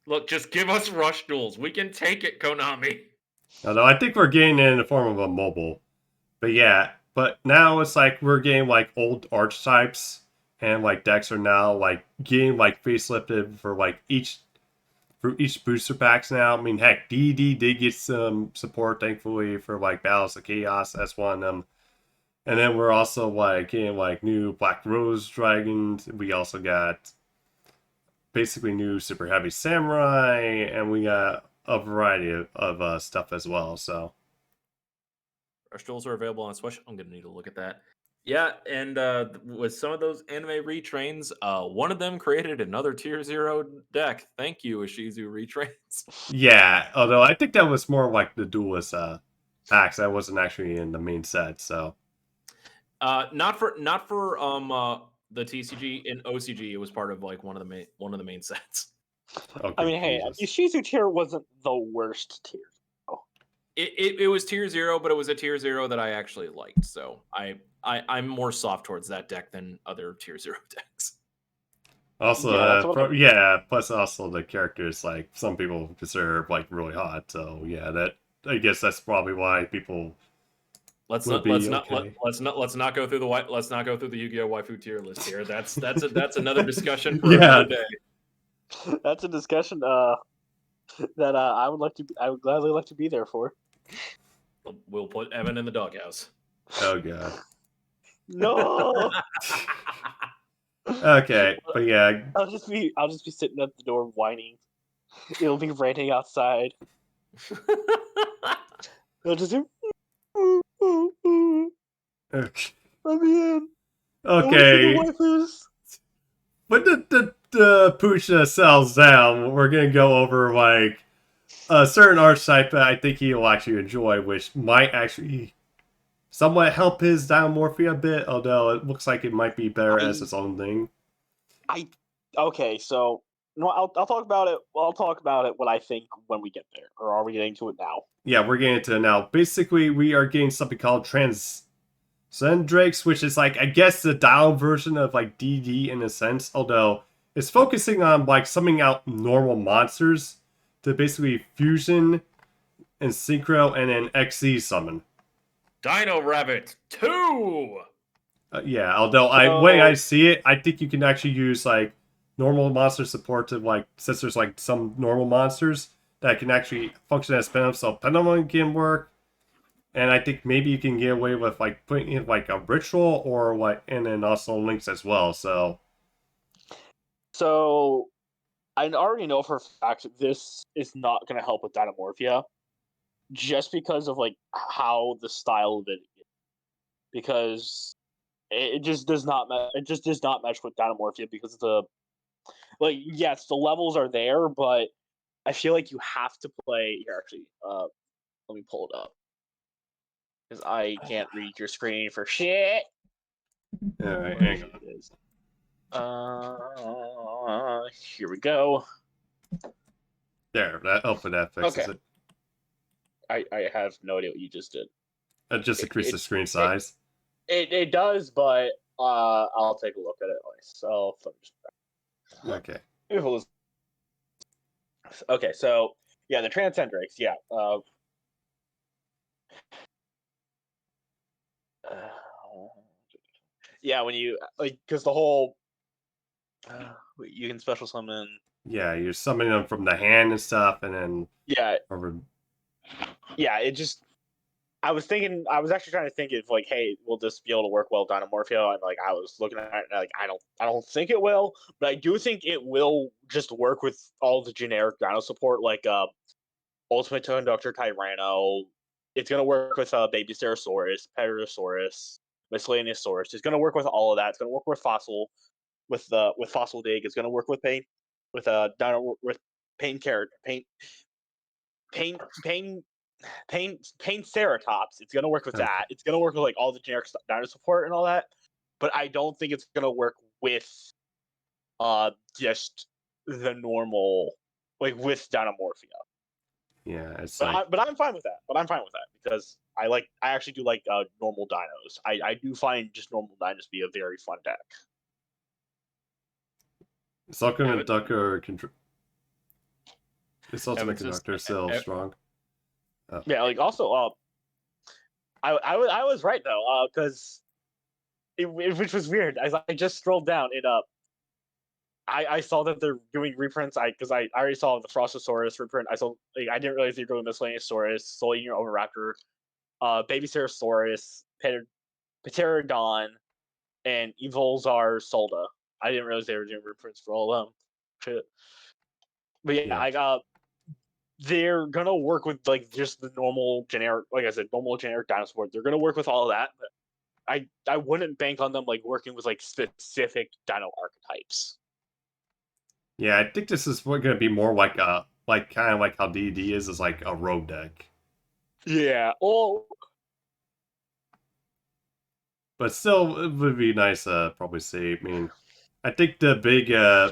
Look, just give us Rush Duels. We can take it, Konami. Although I think we're getting it in the form of a mobile. But yeah, but now it's like we're getting like old archetypes and like decks are now like getting like facelifted for like each booster packs now. I mean, heck, DD did get some support thankfully for like Battles of Chaos. That's one of them. And then we're also like getting like new Black Rose Dragons. We also got basically new Super Heavy Samurai, and we got a variety of stuff as well. So Rush Duels are available on Switch. I'm gonna need to look at that. Yeah, and with some of those anime retrains, one of them created another Tier 0 deck. Thank you, Ishizu Retrains. yeah, although I think that was more like the duelist packs. That wasn't actually in the main set. So Not for the TCG. In OCG, it was part of like one of the main sets. okay, I mean, hey, Jesus. Ishizu tier wasn't the worst tier. It was Tier 0, but it was a Tier 0 that I actually liked. So I'm more soft towards that deck than other Tier 0 decks. Also, Yeah, that's what yeah, plus also the characters like some people consider like really hot. So yeah, that I guess that's probably why people Let's would not be let's not okay. let's not go through the let's not go through the Yu-Gi-Oh waifu tier list here. That's another discussion for Yeah. another day. That's a discussion that I would gladly like to be there for. We'll put Evan in the doghouse. Oh god. No. Okay, but yeah, I'll just be sitting at the door whining. It'll be raining outside. It'll just be, okay. let me in. Okay. I wait for the waifus. When the Pusha sells down, we're gonna go over like a certain archetype that I think he'll actually enjoy, which might actually somewhat help his Diamorphia a bit, although it looks like it might be better as its own thing. Okay, so no, I'll talk about it. Well, I'll talk about it what I think when we get there, or are we getting to it now? Yeah, we're getting into it now. Basically, we are getting something called Transcendrakes, which is like I guess the dial version of like DD in a sense, although it's focusing on like summoning out normal monsters to basically fusion and synchro and then XZ summon. Dino Rabbit 2. Yeah, although way I see it, I think you can actually use like normal monster support to like since there's like some normal monsters that can actually function as Venom, so Venom can work. And I think maybe you can get away with like putting in like a ritual or what, and then also links as well. So I already know for a fact that this is not going to help with Dynamorphia, just because of like how the style of it is. Because it just does not it just does not match with Dynamorphia because yes, the levels are there, but I feel like you have to play here. Actually, let me pull it up because I can't read your screen for shit. all right, hang on. Here we go. There, hopefully that fixes it. I have no idea what you just did. That just increased the screen size. It does, but I'll take a look at it. So Okay. Okay, so yeah, the Transcendrakes, yeah. Yeah, when you like, because the whole you can special summon. Yeah, you're summoning them from the hand and stuff, and then yeah, it just. I was actually trying to think of like, hey, will this be able to work well with Dynamorphia? And like, I was looking at it, and like, I don't think it will, but I do think it will just work with all the generic Dino support, like Ultimate Conductor Tyranno. It's gonna work with Baby Stegosaurus, Pterosaurus, Miscellaneous Saurus. It's gonna work with all of that. It's gonna work with Fossil. Fossil Dig. It's gonna work with Pain Dino with Pain character Pain Ceratops. It's gonna work with Okay. that. It's gonna work with like all the generic dino support and all that. But I don't think it's gonna work with just the normal with Dynamorphia. Yeah, it's But like I'm fine with that. Because I actually do like normal dinos. I do find just normal dinos to be a very fun deck. Sucker and Evan- Ducker It's Ultimate Evan's just Conductor still E- strong. Oh. Yeah, like also I was right though, because which was weird. As I just scrolled down, I saw that they're doing reprints. Because I already saw the Frostosaurus reprint. I didn't realize they were doing Miscellaneousaurus, Solar Overraptor, Babycerosaurus, Pterodon, and Evolzar Solda. I didn't realize they were doing reprints for all of them. Shit. But yeah, Yeah. they're gonna work with like just the normal generic, like I said, normal generic dinosaur. They're gonna work with all of that, but I wouldn't bank on them like working with like specific dino archetypes. Yeah, I think this is going to be more like kind of like how D&D is like a rogue deck. Yeah. Oh, But still, it would be nice probably see. I mean, I think the big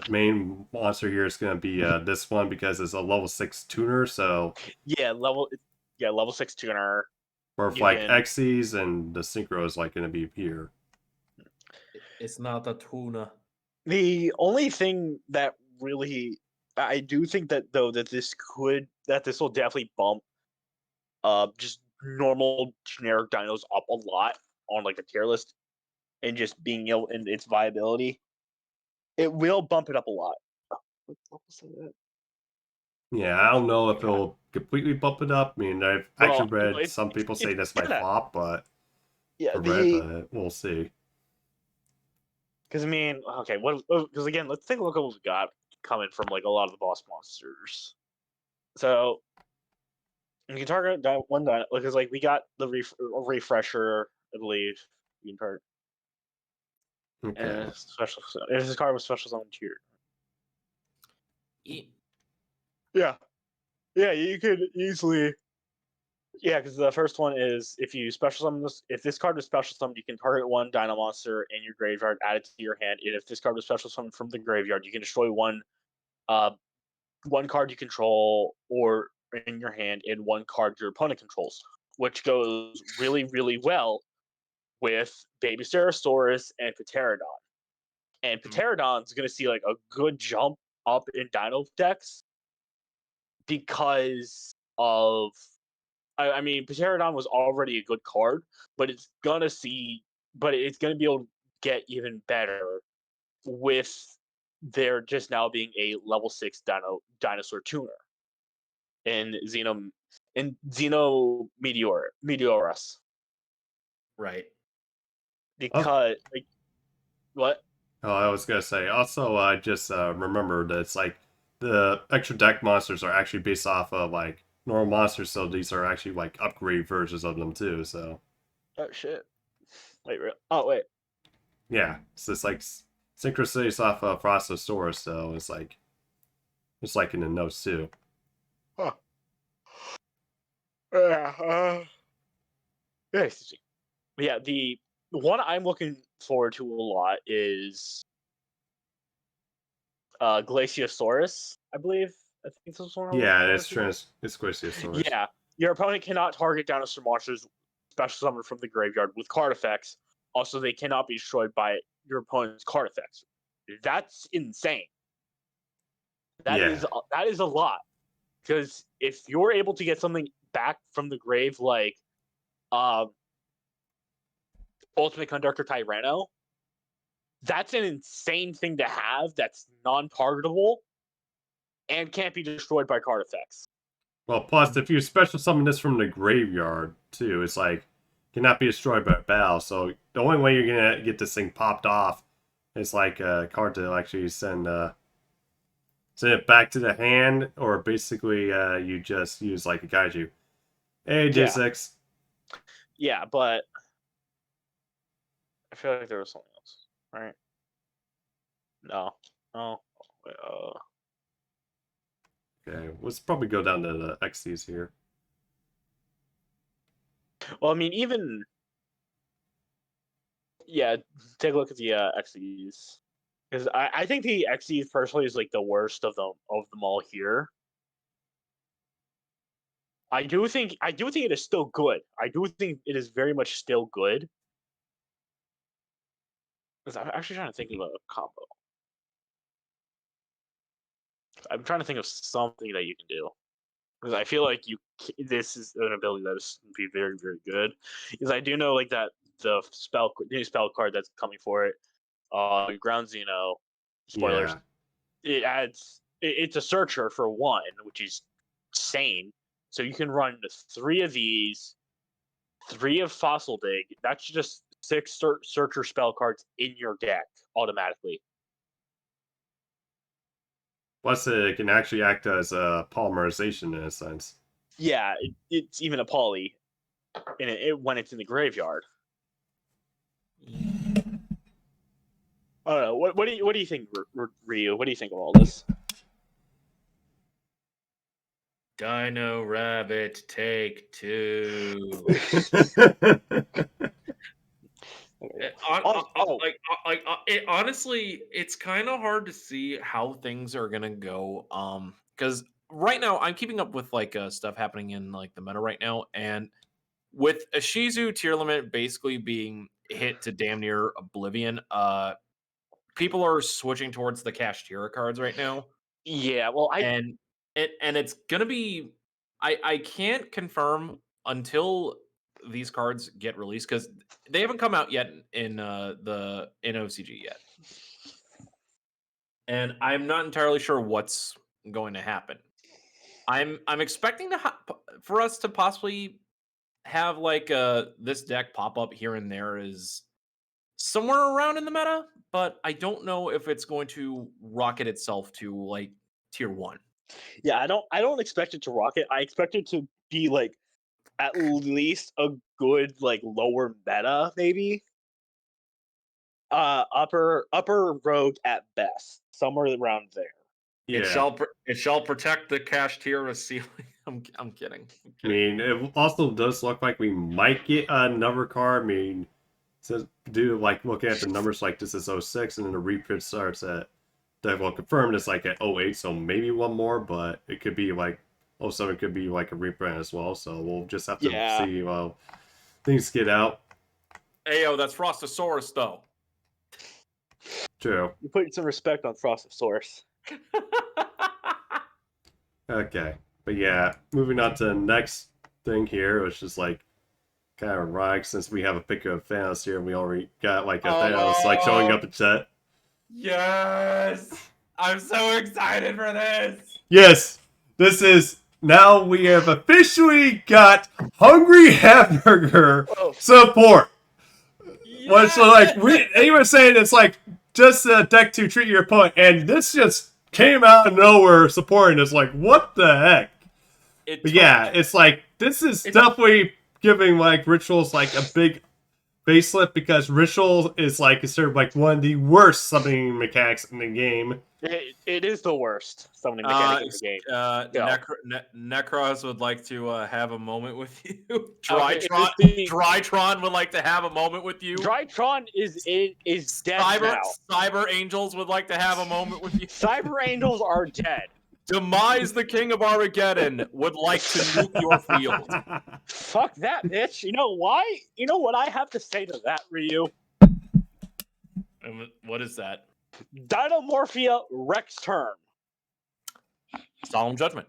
main monster here is going to be this one because it's a level 6 tuner, so yeah. Level 6 tuner. or if You like can. Xyz and the synchro is like going to be here. It's not a tuna. The only thing that really I do think that though that this will definitely bump just normal generic dinos up a lot on like a tier list, and just being able and its viability. It will bump it up a lot. What was that? Yeah, I don't know if God. it'll completely bump it up. I mean, I've Well, actually read it's some people say this might gonna. flop, but Yeah, or read, but we'll see. because I mean, okay, because again, let's take a look at what we got coming from like a lot of the boss monsters. So you can target one dino because like we got the refresher, I believe. You can target Okay. and special. If this card was special summon tier. Yeah, yeah, you could easily. Yeah, because the first one is if you special summon this. If this card is special summoned, you can target one dino monster in your graveyard, add it to your hand. And if this card is special summoned from the graveyard, you can destroy one card you control or in your hand and one card your opponent controls, which goes really, really well with Baby Stegosaurus and Pterodon. And Pterodon's going to see like a good jump up in Dino decks because of. I mean, Pterodon was already a good card, but it's going to be able to get even better with there just now being a level 6 dinosaur tuner in Xeno Meteorus. Right. Because like what? Oh, I was gonna say. Also, I just remembered that it's like the extra deck monsters are actually based off of like normal monsters, so these are actually like upgrade versions of them too. So Oh shit! Wait, oh wait. yeah, it's just like Synchronicity's off of Frostosaurus, so it's like in the notes too. Huh. Yeah. Yeah. Yeah. The one I'm looking forward to a lot is Glaciosaurus. I believe. I think this is one I'm looking Yeah, forward to. it's Glaciosaurus. Yeah. Your opponent cannot target dinosaur monsters special summoned from the graveyard with card effects. Also, they cannot be destroyed by your opponent's card effects. That's insane. That Yeah, is a lot. Because if you're able to get something back from the grave like Ultimate Conductor Tyranno, that's an insane thing to have that's non-targetable and can't be destroyed by card effects. well, plus if you special summon this from the graveyard too, it's like cannot be destroyed by battle. So the only way you're gonna get this thing popped off is like a card to actually send it back to the hand, or basically you just use like a kaiju. Hey, Yeah. J6. Yeah, but I feel like there was something else, right? No. Oh. Okay, let's probably go down to the XCs here. Well, I mean, even take a look at the XEs, because I think the XEs personally is like the worst of them all here. I do think it is still good. I do think it is very much still good. Because I'm actually trying to think of a combo. I'm trying to think of something that you can do. Because I feel like this is an ability that is be very, very good. Because I do know like that the new spell card that's coming for it, Ground Xeno, spoilers. Yeah. It adds it's a searcher for one, which is insane. So you can run 3 of these, 3 of Fossil Dig. That's just 6 searcher spell cards in your deck automatically. Plus, it can actually act as a polymerization in a sense. Yeah, it's even a poly, when it's in the graveyard. I don't know. What do you think, Ryu? What do you think of all this? Dino Rabbit, take 2. Honestly, it's kind of hard to see how things are gonna go. Because right now I'm keeping up with like stuff happening in like the meta right now, and with a Shizu tier limit basically being hit to damn near oblivion, people are switching towards the Kashtira cards right now. Yeah, well, and it's gonna be. I can't confirm until these cards get released because they haven't come out yet in OCG yet, and I'm not entirely sure what's going to happen. I'm expecting for us to possibly have like this deck pop up here and there is somewhere around in the meta, but I don't know if it's going to rocket itself to like tier 1. Yeah, I don't expect it to rocket. I expect it to be like at least a good like lower meta, maybe. Upper rogue at best, somewhere around there. Yeah. It shall protect the Kashtira ceiling. I'm kidding. I mean, it also does look like we might get another card. I mean, says like looking at the numbers, like this is 06, and then the reprint starts at that. Well, confirmed it's like at 08, so maybe one more, but it could be like 07 could be like a reprint as well. So we'll just have to see while things get out. Ayo, that's Frostosaurus though. True. You put some respect on Frostosaurus. Okay, but yeah, moving on to the next thing here, which is like kind of ironic since we have a picture of Thanos here, and we already got like a Thanos like showing up in chat. Yes, I'm so excited for this. Yes, this is now we have officially got Hungry Hamburger support. Yes! Which like they were saying it's like just a deck to treat your opponent, and this just came out of nowhere supporting. It's like what the heck? It's like this is definitely giving like Rituals like a big facelift because Ritual is like considered like one of the worst summoning mechanics in the game. It is the worst summoning mechanic in the game. Necros would like to have a moment with you. Drytron would like to have a moment with you. Drytron is dead now. Cyber Angels would like to have a moment with you. Cyber Angels are dead. Demise the King of Armageddon would like to nuke your field. Fuck that, bitch. You know why? You know what I have to say to that, Ryu? What is that? Dinomorphia Rex Term. Solemn Judgment.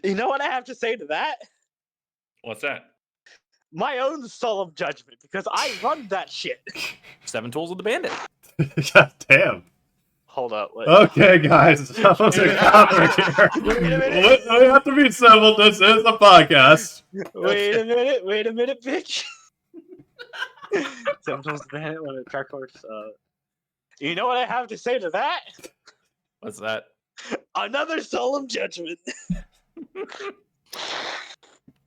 You know what I have to say to that? What's that? My own Solemn Judgment, because I run that shit. 7 Tools of the Bandit. God damn. Hold up. Okay, guys. That was a comment here. We have to be civil. This is a podcast. Wait a minute, bitch. 7 Tools of the Bandit, one of the track cards. You know what I have to say to that? What's that? Another Solemn Judgment.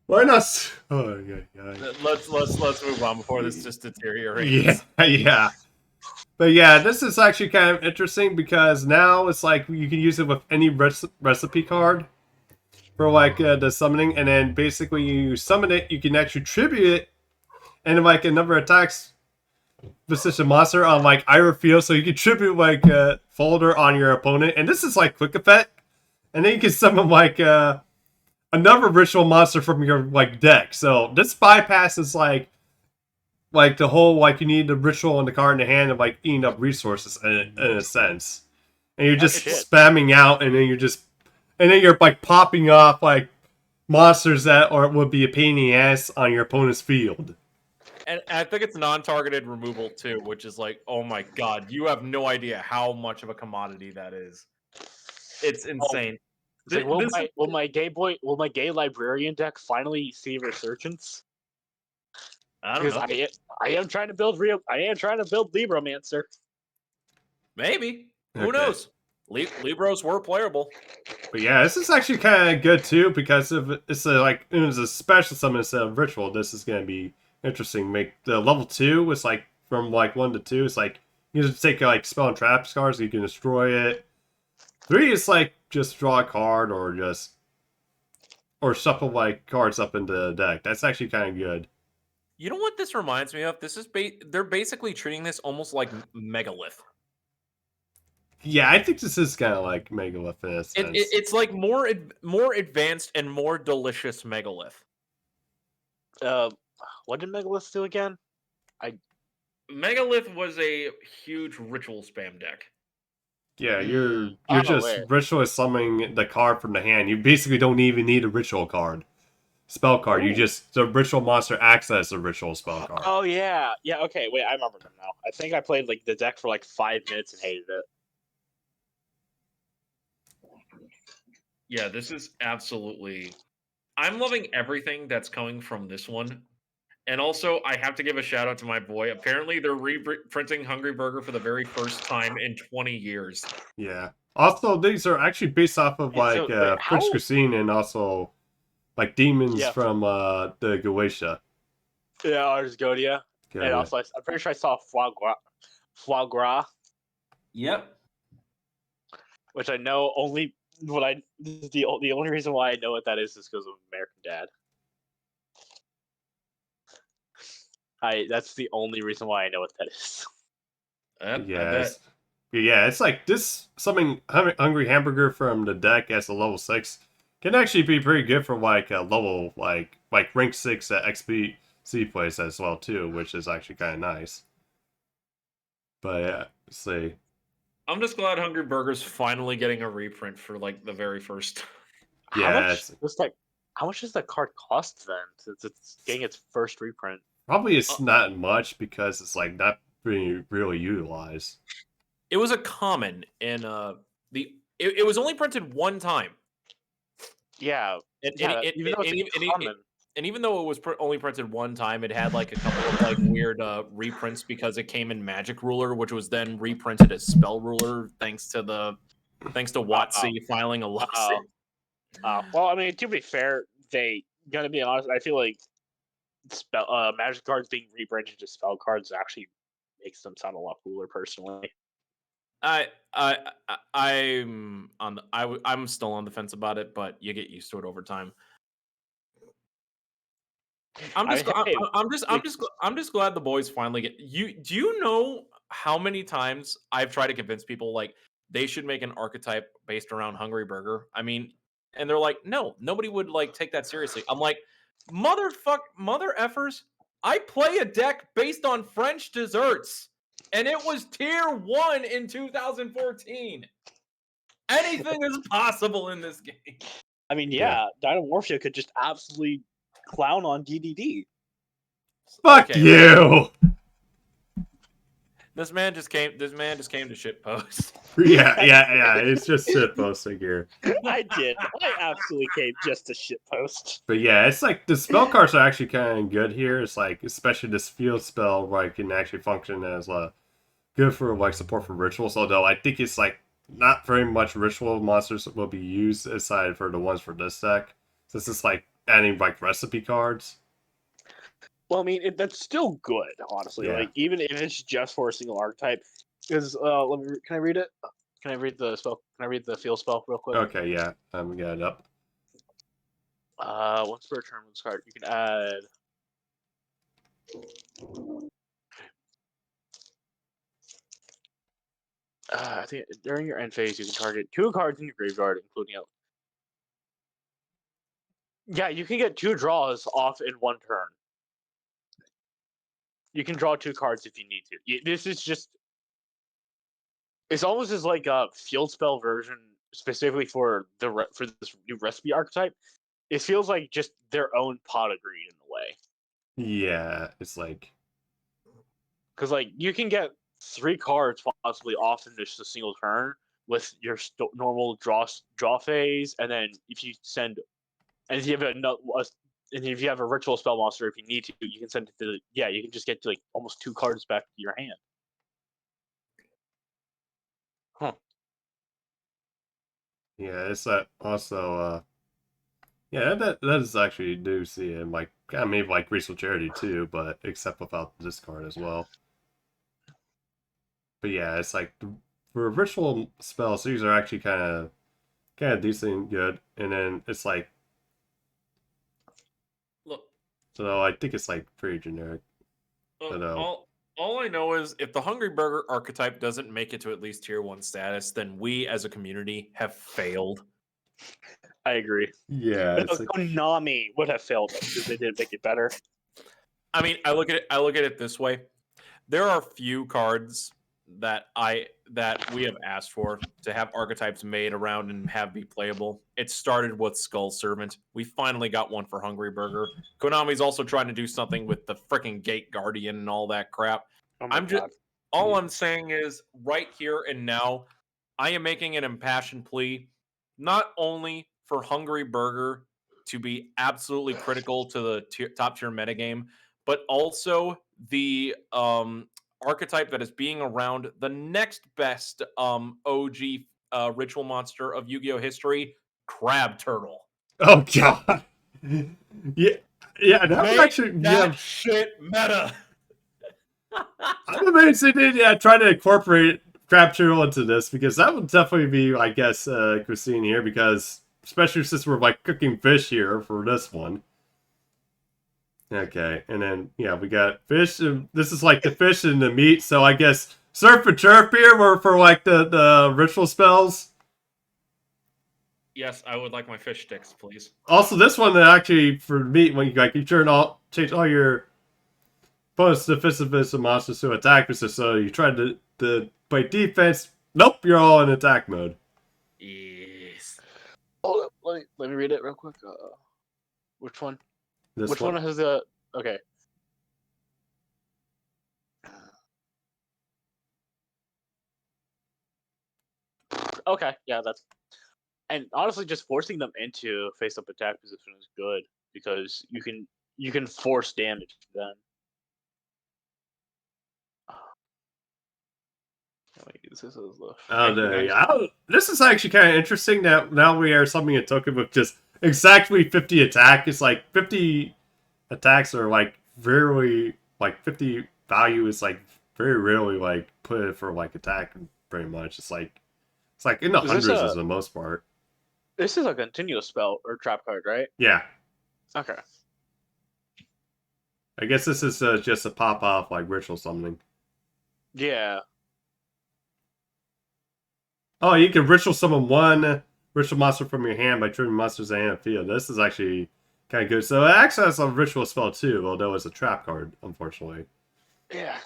Why not? Oh, yeah. Let's move on before this just deteriorates. Yeah. But yeah, this is actually kind of interesting because now it's like you can use it with any recipe card for like the summoning, and then basically you summon it, you can actually tribute it, and like a number of attacks position monster on like Ira field, so you can tribute like a folder on your opponent, and this is like quick effect, and then you can summon like another ritual monster from your like deck. So this bypasses like the whole like you need the ritual and the card in the hand of like eating up resources in a sense, and you're just Shit. spamming out, and then you're like popping off like monsters that would be a pain in the ass on your opponent's field. And I think it's non-targeted removal too, which is like, oh my god, you have no idea how much of a commodity that is. It's insane. It's like, will my gay librarian deck finally see resurgence? I don't know. Because I am trying to build Libromancer. Maybe. Who Okay. knows? Libros were playable. But yeah, this is actually kind of good too because if it's like it was a special summon instead of ritual. This is gonna be interesting. Make the level 2 is like from like 1 to 2. It's like you just take like spell and trap cards, so you can destroy it. 3 is like just draw a card or shuffle like cards up into the deck. That's actually kind of good. You know what this reminds me of? This is they're basically treating this almost like Megalith. Yeah, I think this is kind of like Megalith in a sense. It's like more advanced and more delicious Megalith. What did Megalith do again? Megalith was a huge ritual spam deck. Yeah, you're I'm just aware. ritual summoning the card from the hand. You basically don't even need a ritual card. Spell card. You just the ritual monster acts as a ritual spell card. Oh yeah, yeah. Okay, wait, I remember them now. I think I played like the deck for like 5 minutes and hated it. Yeah, this is absolutely. I'm loving everything that's coming from this one. And also, I have to give a shout out to my boy. Apparently, they're reprinting Hungry Burger for the very first time in 20 years. Yeah. Also, these are actually based off of like wait, Prince how- Cuisine and also like demons Yeah. from the Goetia. Yeah, Ars Godia. And also, I'm pretty sure I saw Foie Gras, Yep. which I know only the only reason why I know what that is because of American Dad. That's the only reason why I know what that is. Yes. Yeah, it's like this something hungry hamburger from the deck as a level 6 can actually be pretty good for like a level like rank 6 XP plays as well too, which is actually kind of nice. But yeah, let's see. I'm just glad Hungry Burger's finally getting a reprint for like the very first. Yeah, How much does that card cost then? Since it's getting its first reprint. probably it's not much because it's like not being really utilized. It was a common in it was only printed one time. Yeah, And even though it was only printed one time, it had like a couple of like weird reprints because it came in Magic Ruler, which was then reprinted as Spell Ruler thanks to WotC filing a lawsuit. Well, I mean, to be fair, gonna be honest, I feel like Magic cards being reprinted to spell cards actually makes them sound a lot cooler, personally. I'm still on the fence about it, but you get used to it over time. I'm just glad the boys finally get you. Do you know how many times I've tried to convince people like they should make an archetype based around Hungry Burger? I mean, and they're like, no, nobody would like take that seriously. I'm like, mother effers, I play a deck based on French desserts, and it was tier 1 in 2014. Anything is possible in this game. I mean, yeah. Dynamorphia could just absolutely clown on DDD. Fuck you! This man just came to shitpost. Yeah. It's just shitposting here. I did. I absolutely came just to shitpost. But yeah, it's like the spell cards are actually kind of good here. It's like especially this field spell where it can actually function as good for like support for rituals. Although I think it's like not very much ritual monsters will be used aside for the ones for this deck. Since it's like adding like recipe cards. Well, I mean, that's still good, honestly. Yeah. Like, even if it's just for a single archetype, because can I read it? Can I read the spell? Can I read the field spell real quick? Okay, yeah. We got it up. Once per turn with this card, you can add. I think during your end phase, you can target 2 cards in your graveyard, including a. Yeah, you can get 2 draws off in 1 turn. You can draw 2 cards if you need to. This is just. It's almost as like a field spell version specifically for for this new recipe archetype. It feels like just their own pot of greed in a way. Yeah, it's like. Because like you can get 3 cards possibly off in just a single turn with your normal draw phase, and then if you send, and if you have and if you have a ritual spell monster, if you need to, you can send it to you can just get to like almost 2 cards back to your hand. Huh. Yeah, it's that also. Yeah, that is actually do see him like kind of maybe like Graceful Charity too, but except without the discard as well. But yeah, it's like for ritual spells, these are actually kind of decent and good, and then it's like Look, so I think it's like pretty generic. I know. all I know is if the Hungry Burger archetype doesn't make it to at least tier 1 status, then we as a community have failed. I agree. Yeah, it's like, Konami would have failed us because they didn't make it better. I mean, I look at it this way. There are few cards that we have asked for to have archetypes made around and have be playable. It started with Skull Servant. We finally got one for Hungry Burger. Konami's also trying to do something with the freaking Gate Guardian and all that crap. Oh my God. All I'm saying is right here and now, I am making an impassioned plea, not only for Hungry Burger to be absolutely critical to the top tier metagame, but also the archetype that is being around the next best OG ritual monster of Yu-Gi-Oh history, Crab Turtle. oh god. Yeah, yeah, that was actually shit meta. I'm amazed they did try to incorporate Crab Turtle into this because that would definitely be, I guess, Christine here because especially since we're like cooking fish here for this one. Okay, and then yeah, we got fish. And this is like the fish and the meat. So I guess surf and turf here were for like the ritual spells. Yes, I would like my fish sticks, please. Also, this one that actually for meat when you change all your opponents to defensive monsters to attack position. So you try to play defense. Nope, you're all in attack mode. Yes. Hold up, let me read it real quick. Which one? Which one has the okay? Okay, yeah, that's and honestly, just forcing them into face-up attack position is good because you can force damage then. This is actually kind of interesting that now we are something a token with just exactly 50 attack. It's like 50 attacks are like very like 50 value is like very rarely like put for like attack pretty much. It's like in the hundreds for the most part. This is a continuous spell or trap card, right? Yeah. Okay. I guess this is just a pop off like ritual summoning. Yeah. Oh, you can ritual summon one ritual monster from your hand by triggering monsters in the field. This is actually kind of good. So it actually has a ritual spell too, although it's a trap card, unfortunately. Yeah,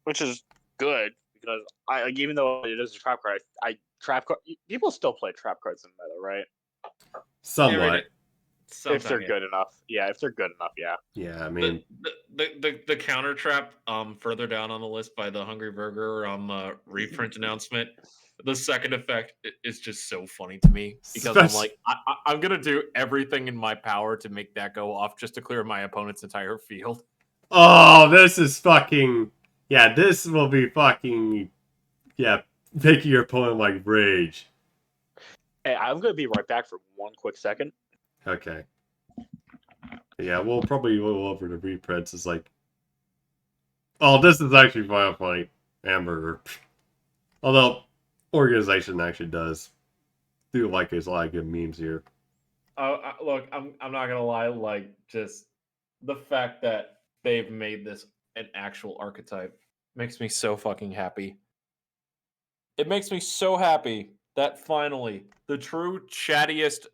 which is good because I like, even though it is a trap card, people still play trap cards in meta, right? Somewhat. If they're good enough, yeah. If they're good enough, yeah. Yeah, I mean the counter trap further down on the list by the Hungry Burger reprint announcement. The second effect is just so funny to me because I'm like I'm gonna do everything in my power to make that go off just to clear my opponent's entire field. Oh, this is fucking yeah. This will be fucking making your opponent like rage. Hey, I'm gonna be right back for one quick second. Okay. Yeah, we'll probably go over the reprints. It's like Oh, this is actually funny. Hamburger. Although, organization actually does do like there's a lot of good memes here. Look, I'm not gonna lie. Like, just the fact that they've made this an actual archetype makes me so fucking happy. It makes me so happy that finally the true chattiest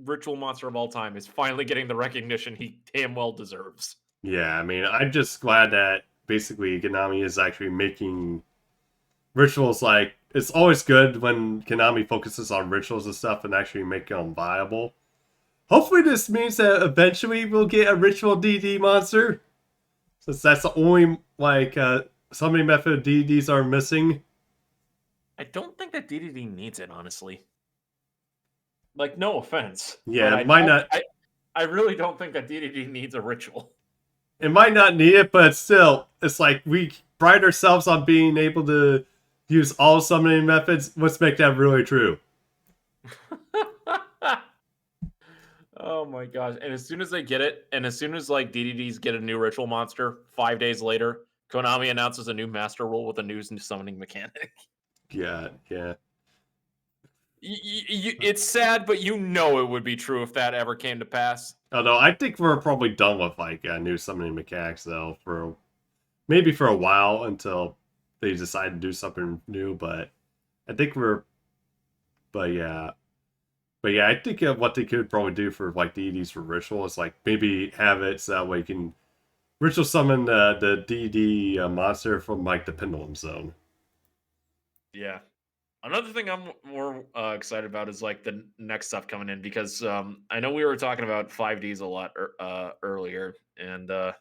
ritual monster of all time is finally getting the recognition he damn well deserves. Yeah, I mean, I'm just glad that basically Konami is actually making rituals like it's always good when Konami focuses on rituals and stuff and actually make them viable. Hopefully, this means that eventually we'll get a ritual DD monster, since that's the only like summoning method DDs are missing. I don't think that DDD needs it, honestly. Like, no offense, Yeah, but it might not. I really don't think that DDD needs a ritual. It might not need it, but still, it's like we pride ourselves on being able to use all summoning methods. Let's make that really true. Oh my gosh. And as soon as they get it, and as soon as like DDDs get a new ritual monster, 5 days later, Konami announces a new master rule with a new summoning mechanic. Yeah, yeah. It's sad, but you know it would be true if that ever came to pass. Although I think we're probably done with like new summoning mechanics though, for maybe for a while until they decide to do something new. But I think but yeah, I think what they could probably do for like DDs for ritual is like maybe have it so that way you can ritual summon the DD monster from like the Pendulum Zone. Yeah. Another thing I'm more excited about is like the next stuff coming in because I know we were talking about 5Ds a lot earlier, and oh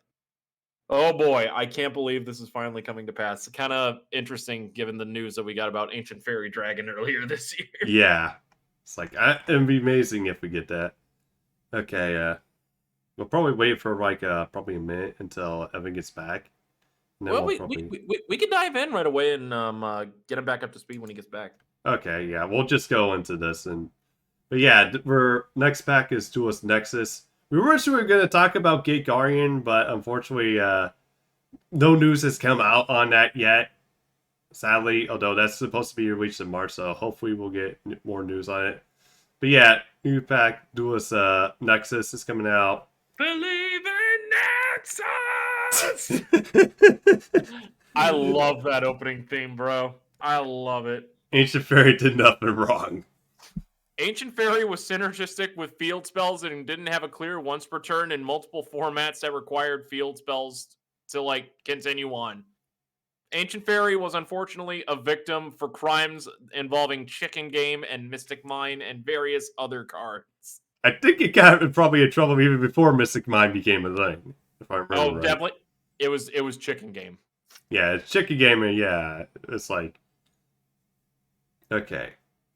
boy, I can't believe this is finally coming to pass. Kind of interesting given the news that we got about Ancient Fairy Dragon earlier this year. Yeah, it's like it'd be amazing if we get that. Okay, we'll probably wait for like probably a minute until Evan gets back. And then Well, we'll probably we could dive in right away and get him back up to speed when he gets back. okay, yeah, we'll just go into this but yeah, we're next pack is Duelist Nexus. We were sure we were gonna talk about Gate Guardian, but unfortunately, no news has come out on that yet. Sadly, although that's supposed to be released in March, so hopefully we'll get more news on it. But yeah, new pack Duelist Nexus is coming out. Believe in Nexus! I love that opening theme, bro. I love it. Ancient Fairy did nothing wrong. Ancient Fairy was synergistic with field spells and didn't have a clear once per turn in multiple formats that required field spells to like continue on. Ancient Fairy was unfortunately a victim for crimes involving Chicken Game and Mystic Mine and various other cards. I think it got probably in trouble even before Mystic Mind became a thing, if I remember right. Definitely. It was Chicken Game. Yeah, it's Chicken Game, and yeah, it's like okay.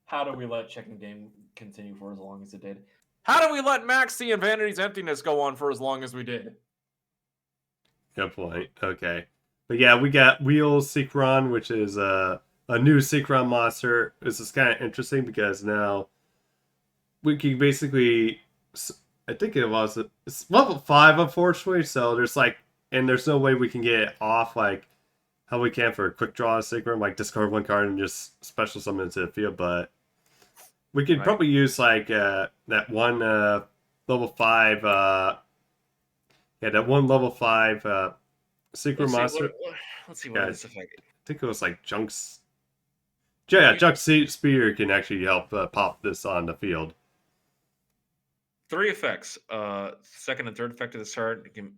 How do we let Chicken Game continue for as long as it did? How do we let Maxi and Vanity's Emptiness go on for as long as we did? Good point. Okay. But yeah, we got Wheel Synchron, which is a new Synchron monster. This is kind of interesting because now we can basically, I think it's level 5, unfortunately, so there's like, and there's no way we can get it off like how we can for a quick draw Synchron, like discard one card and just special summon into the field, but we could probably use like that one level 5 that one level 5 Synchron monster. Let's see what this effect. I think it was like Junk's. Yeah, Junk's Spear can actually help pop this on the field. 3 effects. Second and third effect of this card you can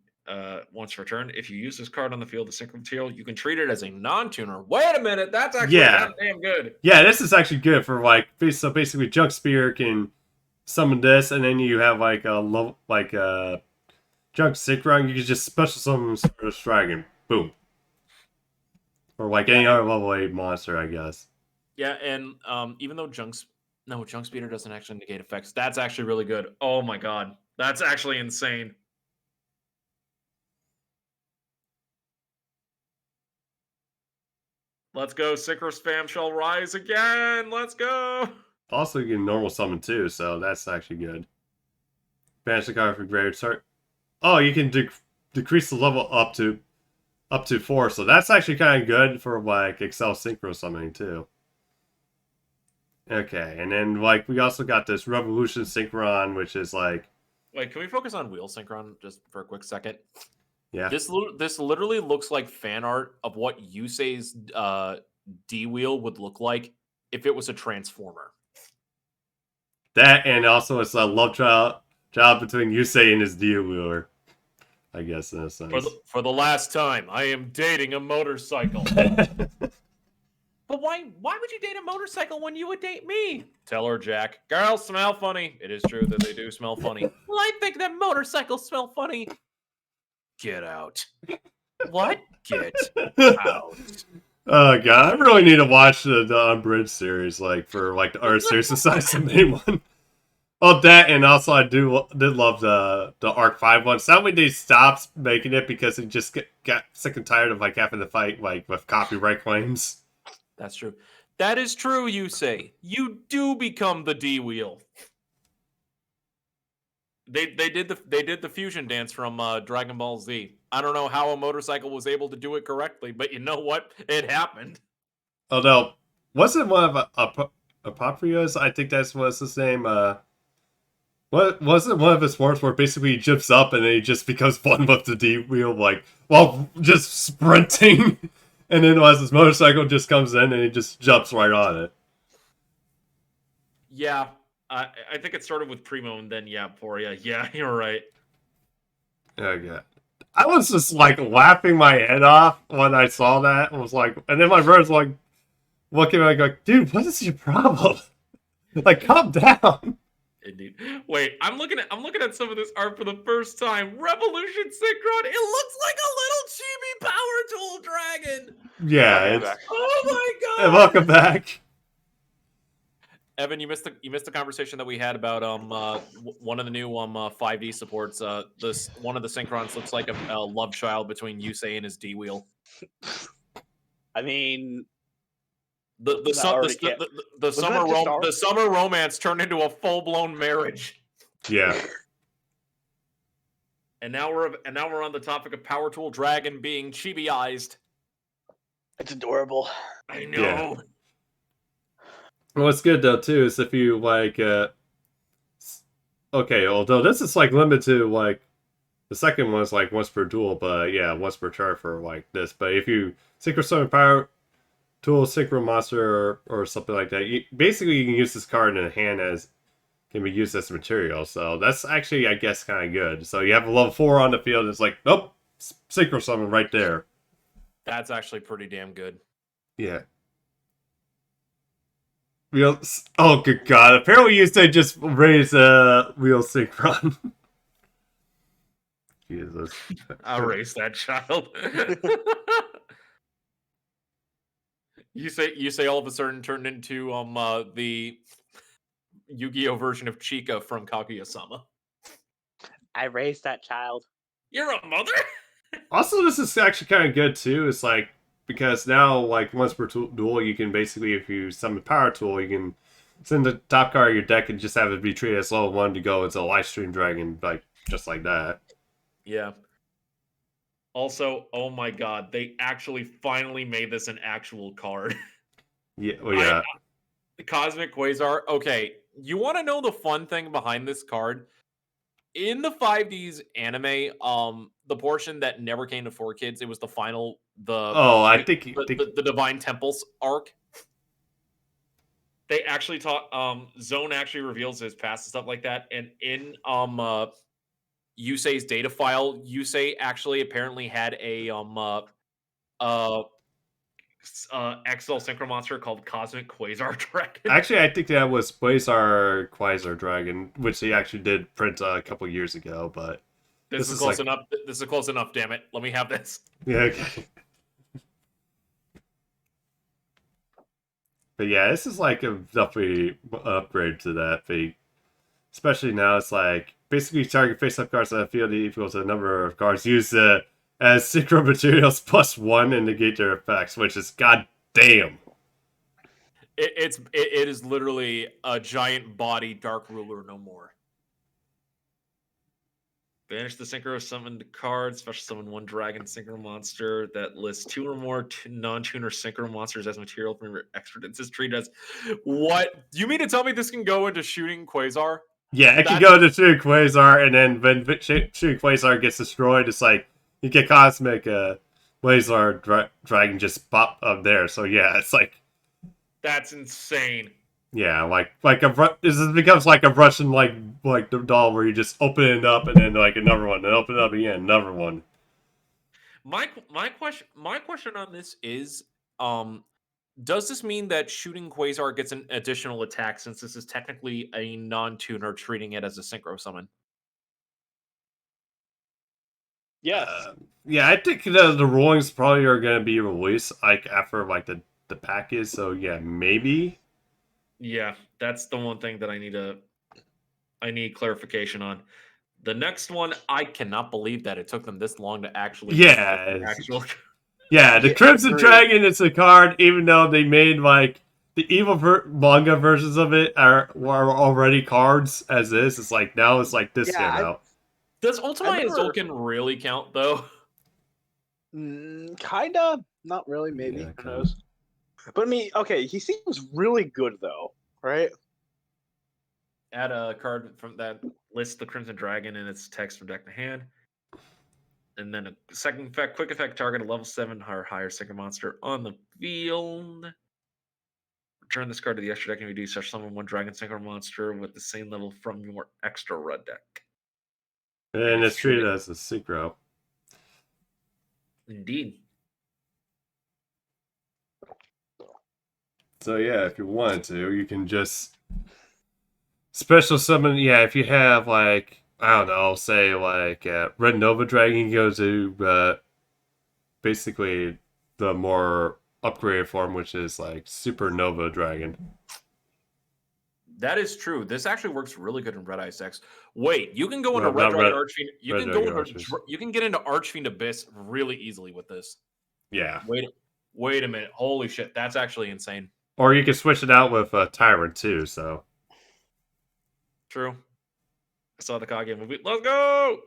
once per turn. If you use this card on the field, the synchro material, you can treat it as a non-tuner. Wait a minute, that's actually damn good. Yeah, this is actually good for like so basically Junk Spear can summon this, and then you have like a level Junk Synchron. You can just special summon this dragon. Boom. Or like any other level 8 monster, I guess. Yeah, and even though Junk Speeder doesn't actually negate effects, that's actually really good. Oh my god, that's actually insane. Let's go, Synchro Spam shall rise again. Let's go. Also, you can normal summon too, so that's actually good. Banish the card from graveyard. Start. Oh, you can decrease the level up to up to 4. So that's actually kind of good for like Excel Synchro summoning too. Okay, and then like we also got this Revolution Synchron, which is like, Wait, can we focus on wheel synchron just for a quick second? yeah, This literally looks like fan art of what Yusei's D wheel would look like if it was a transformer. that, and also it's a love child between Yusei and his deal wheeler, I guess in a sense. For the last time, I am dating a motorcycle. But why would you date a motorcycle when you would date me? Tell her, Jack. Girls smell funny. It is true that they do smell funny. Well, I think that motorcycles smell funny. Get out. What? Get out. Oh god, I really need to watch the Unbridged series, like for like the art series besides the main one. Oh, that, and also I did love the Arc 5 one. Sadly, they stopped making it because they just got sick and tired of like having to fight like with copyright claims. That's true. That is true, you say. You do become the D wheel. They did the fusion dance from Dragon Ball Z. I don't know how a motorcycle was able to do it correctly, but you know what? It happened. Although, wasn't one of Apophria's? I think that's what's his name. What wasn't one of his forms where basically he jumps up and then he just becomes one with the D wheel, like while just sprinting, and then as his motorcycle just comes in and he just jumps right on it. Yeah, I think it started with Primo and then Poria. Yeah, you're right. Okay. I was just like laughing my head off when I saw that. I was like, and then my brother's like looking at me like, dude, what is your problem? Like, calm down. Indeed. Wait, I'm looking at some of this art for the first time. Revolution Synchron. It looks like a little chibi power tool dragon. Yeah, Okay, it's. back. Oh my god! And welcome back. Evan, you missed the conversation that we had about one of the new 5D supports. This one of the synchrons looks like a love child between Yusei and his D wheel. I mean, The Wasn't that just art? the summer romance turned into a full blown marriage. Yeah. And now we're on the topic of Power Tool Dragon being chibiized. it's adorable. I know. Yeah. What's good though too is if you like, okay, although this is like limited to like the second one's like once per duel, but yeah, once per chart for like this. But if you Synchro Summon Power Tool, Synchro Monster, or something like that, basically you can use this card in a hand as can be used as material. So that's actually, I guess, kind of good. So you have a level 4 on the field, and it's like, nope, Synchro Summon right there. That's actually pretty damn good. Yeah. Real. Oh, good God. Apparently, you said just raise Real Synchron. Jesus. I'll raise that child. You say all of a sudden turned into the Yu-Gi-Oh version of Chica from Kaguya-sama. I raised that child. You're a mother? Also, this is actually kind of good, too. It's like, because now, like, once per duel, you can basically, if you summon Power Tool, you can send the top card of your deck and just have it be treated as level 1 to go into a Live Stream Dragon, like, just like that. Yeah. Also, oh my god, they actually finally made this an actual card. Yeah, well, yeah. The Cosmic Quasar. Okay, you want to know the fun thing behind this card? In the 5D's anime, the portion that never came to 4Kids, it was the final, I think the Divine Temples arc. They actually taught Zone actually reveals his past and stuff like that, and in Yusei's data file, Yusei actually apparently had a XL Synchro Monster called Cosmic Quasar Dragon. Actually, I think that was Quasar Dragon, which he actually did print a couple years ago, but this is close enough. This is close enough, damn it. Let me have this. Yeah, okay. But yeah, this is like a definitely upgrade to that thing. Especially now, it's like basically target face-up cards on the field equal to the number of cards used as synchro materials +1 and negate their effects, which is goddamn. It is literally a giant body Dark Ruler no more. Banish the synchro summoned card. Special summon 1 dragon synchro monster that lists 2 or more non-tuner synchro monsters as material from your extra tree. Does what? You mean to tell me this can go into shooting Quasar? Yeah, it can go to Shooting Quasar, and then when Shooting Quasar gets destroyed, it's like you get Cosmic Quasar Dragon just pop up there. So yeah, it's like that's insane. Yeah, this becomes like a Russian like the doll where you just open it up and then like another one, and open it up again, another one. My question on this is, does this mean that shooting Quasar gets an additional attack since this is technically a non-tuner treating it as a synchro summon? Yes. Yeah, I think the rulings probably are going to be released like after like the package. So yeah, maybe. Yeah, that's the one thing that I need clarification on. The next one, I cannot believe that it took them this long to actually Yeah, the Crimson Dragon is a card, even though they made like the evil manga versions of it were already cards as is. It's like now it's like this came out. Does Ultima Azulkin really count though? Kinda, not really. Maybe who knows? But I mean, okay, he seems really good though, right? Add a card from that lists the Crimson Dragon and its text from deck to hand. And then a second effect, quick effect, target a level 7 or higher synchro monster on the field. Return this card to the extra deck and you do such summon 1 dragon synchro monster with the same level from your extra red deck. And it's treated as a synchro. Indeed. So yeah, if you wanted to, you can just special summon. Yeah, if you have like I don't know, say like Red Nova Dragon, you go to basically the more upgraded form, which is like Supernova Dragon. That is true. This actually works really good in Red Ice X. Wait, you can go into Red Dragon Archfiend. You can get into Archfiend Abyss really easily with this. Yeah. Wait a minute. Holy shit, that's actually insane. Or you can switch it out with Tyrant too. So. True. I saw the Kage movie. Let's go.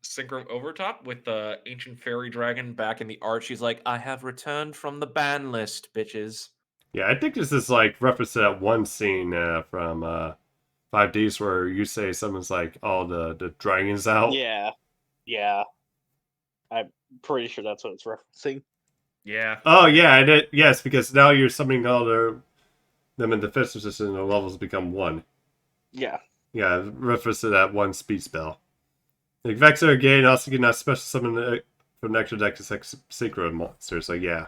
Synchro Overtop with the Ancient Fairy Dragon back in the art. She's like, I have returned from the ban list, bitches. Yeah, I think this is like reference to that one scene from 5Ds where you say someone's like, "Oh, the dragon's out." Yeah. I'm pretty sure that's what it's referencing. Yeah. Oh yeah, yes, because now you're summoning all them in the fifth position, and the levels become 1. Yeah. Yeah, reference to that one speed spell. The Vexor again also can special summon from an extra deck to synchro monsters. So yeah.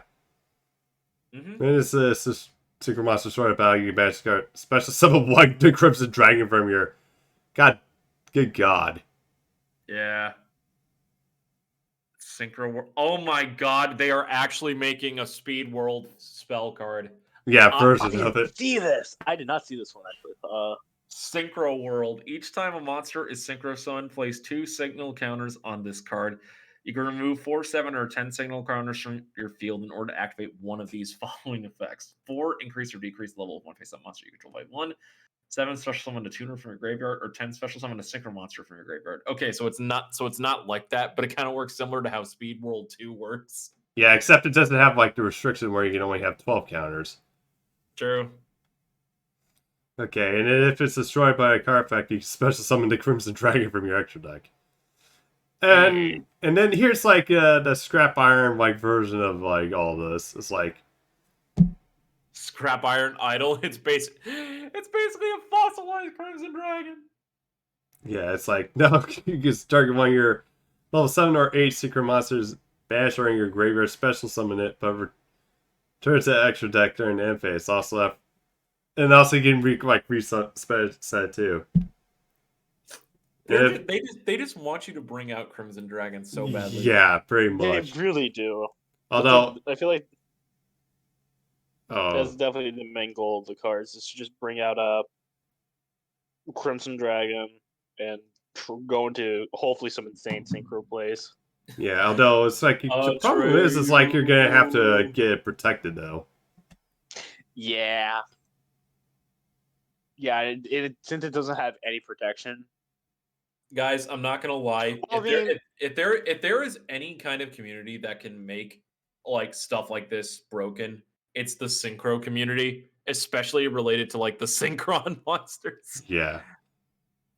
Mm-hmm. And it's this synchro monster sort of battle. You can special summon 1 the Crimson Dragon from your. Good God. Yeah. Synchro. Oh my God! They are actually making a Speed World spell card. Yeah, version of it. See this? I did not see this one actually. Synchro World. Each time a monster is synchro summoned, place 2 signal counters on this card. You can remove 4, 7, or 10 signal counters from your field in order to activate one of these following effects: 4, increase or decrease the level of one face-up monster you control by 1. 7, special summon a tuner from your graveyard, or 10, special summon a synchro monster from your graveyard. Okay, so it's not like that, but it kind of works similar to how Speed World 2 works. Yeah, except it doesn't have like the restriction where you can only have 12 counters. True. Okay, and if it's destroyed by a card effect, you special summon the Crimson Dragon from your extra deck. And then here's like the Scrap Iron like version of like all this. It's like Scrap Iron Idol. It's basically a fossilized Crimson Dragon. Yeah, it's like no, you can target one of your level 7 or 8 secret monsters, banish or in your graveyard, special summon it, but return to the extra deck during the end phase. Also have, and also you can reset too. They just want you to bring out Crimson Dragon so badly. Yeah, pretty much. They really do. Although I feel like that's definitely the main goal of the cards, is to just bring out a Crimson Dragon and go into hopefully some insane synchro plays. Yeah, although it's like the problem is like you're gonna have to get it protected though. Yeah. Yeah, since it doesn't have any protection, Guys, I'm not gonna lie. Well, If there is any kind of community that can make like stuff like this broken, it's the synchro community, especially related to like the synchron monsters. Yeah.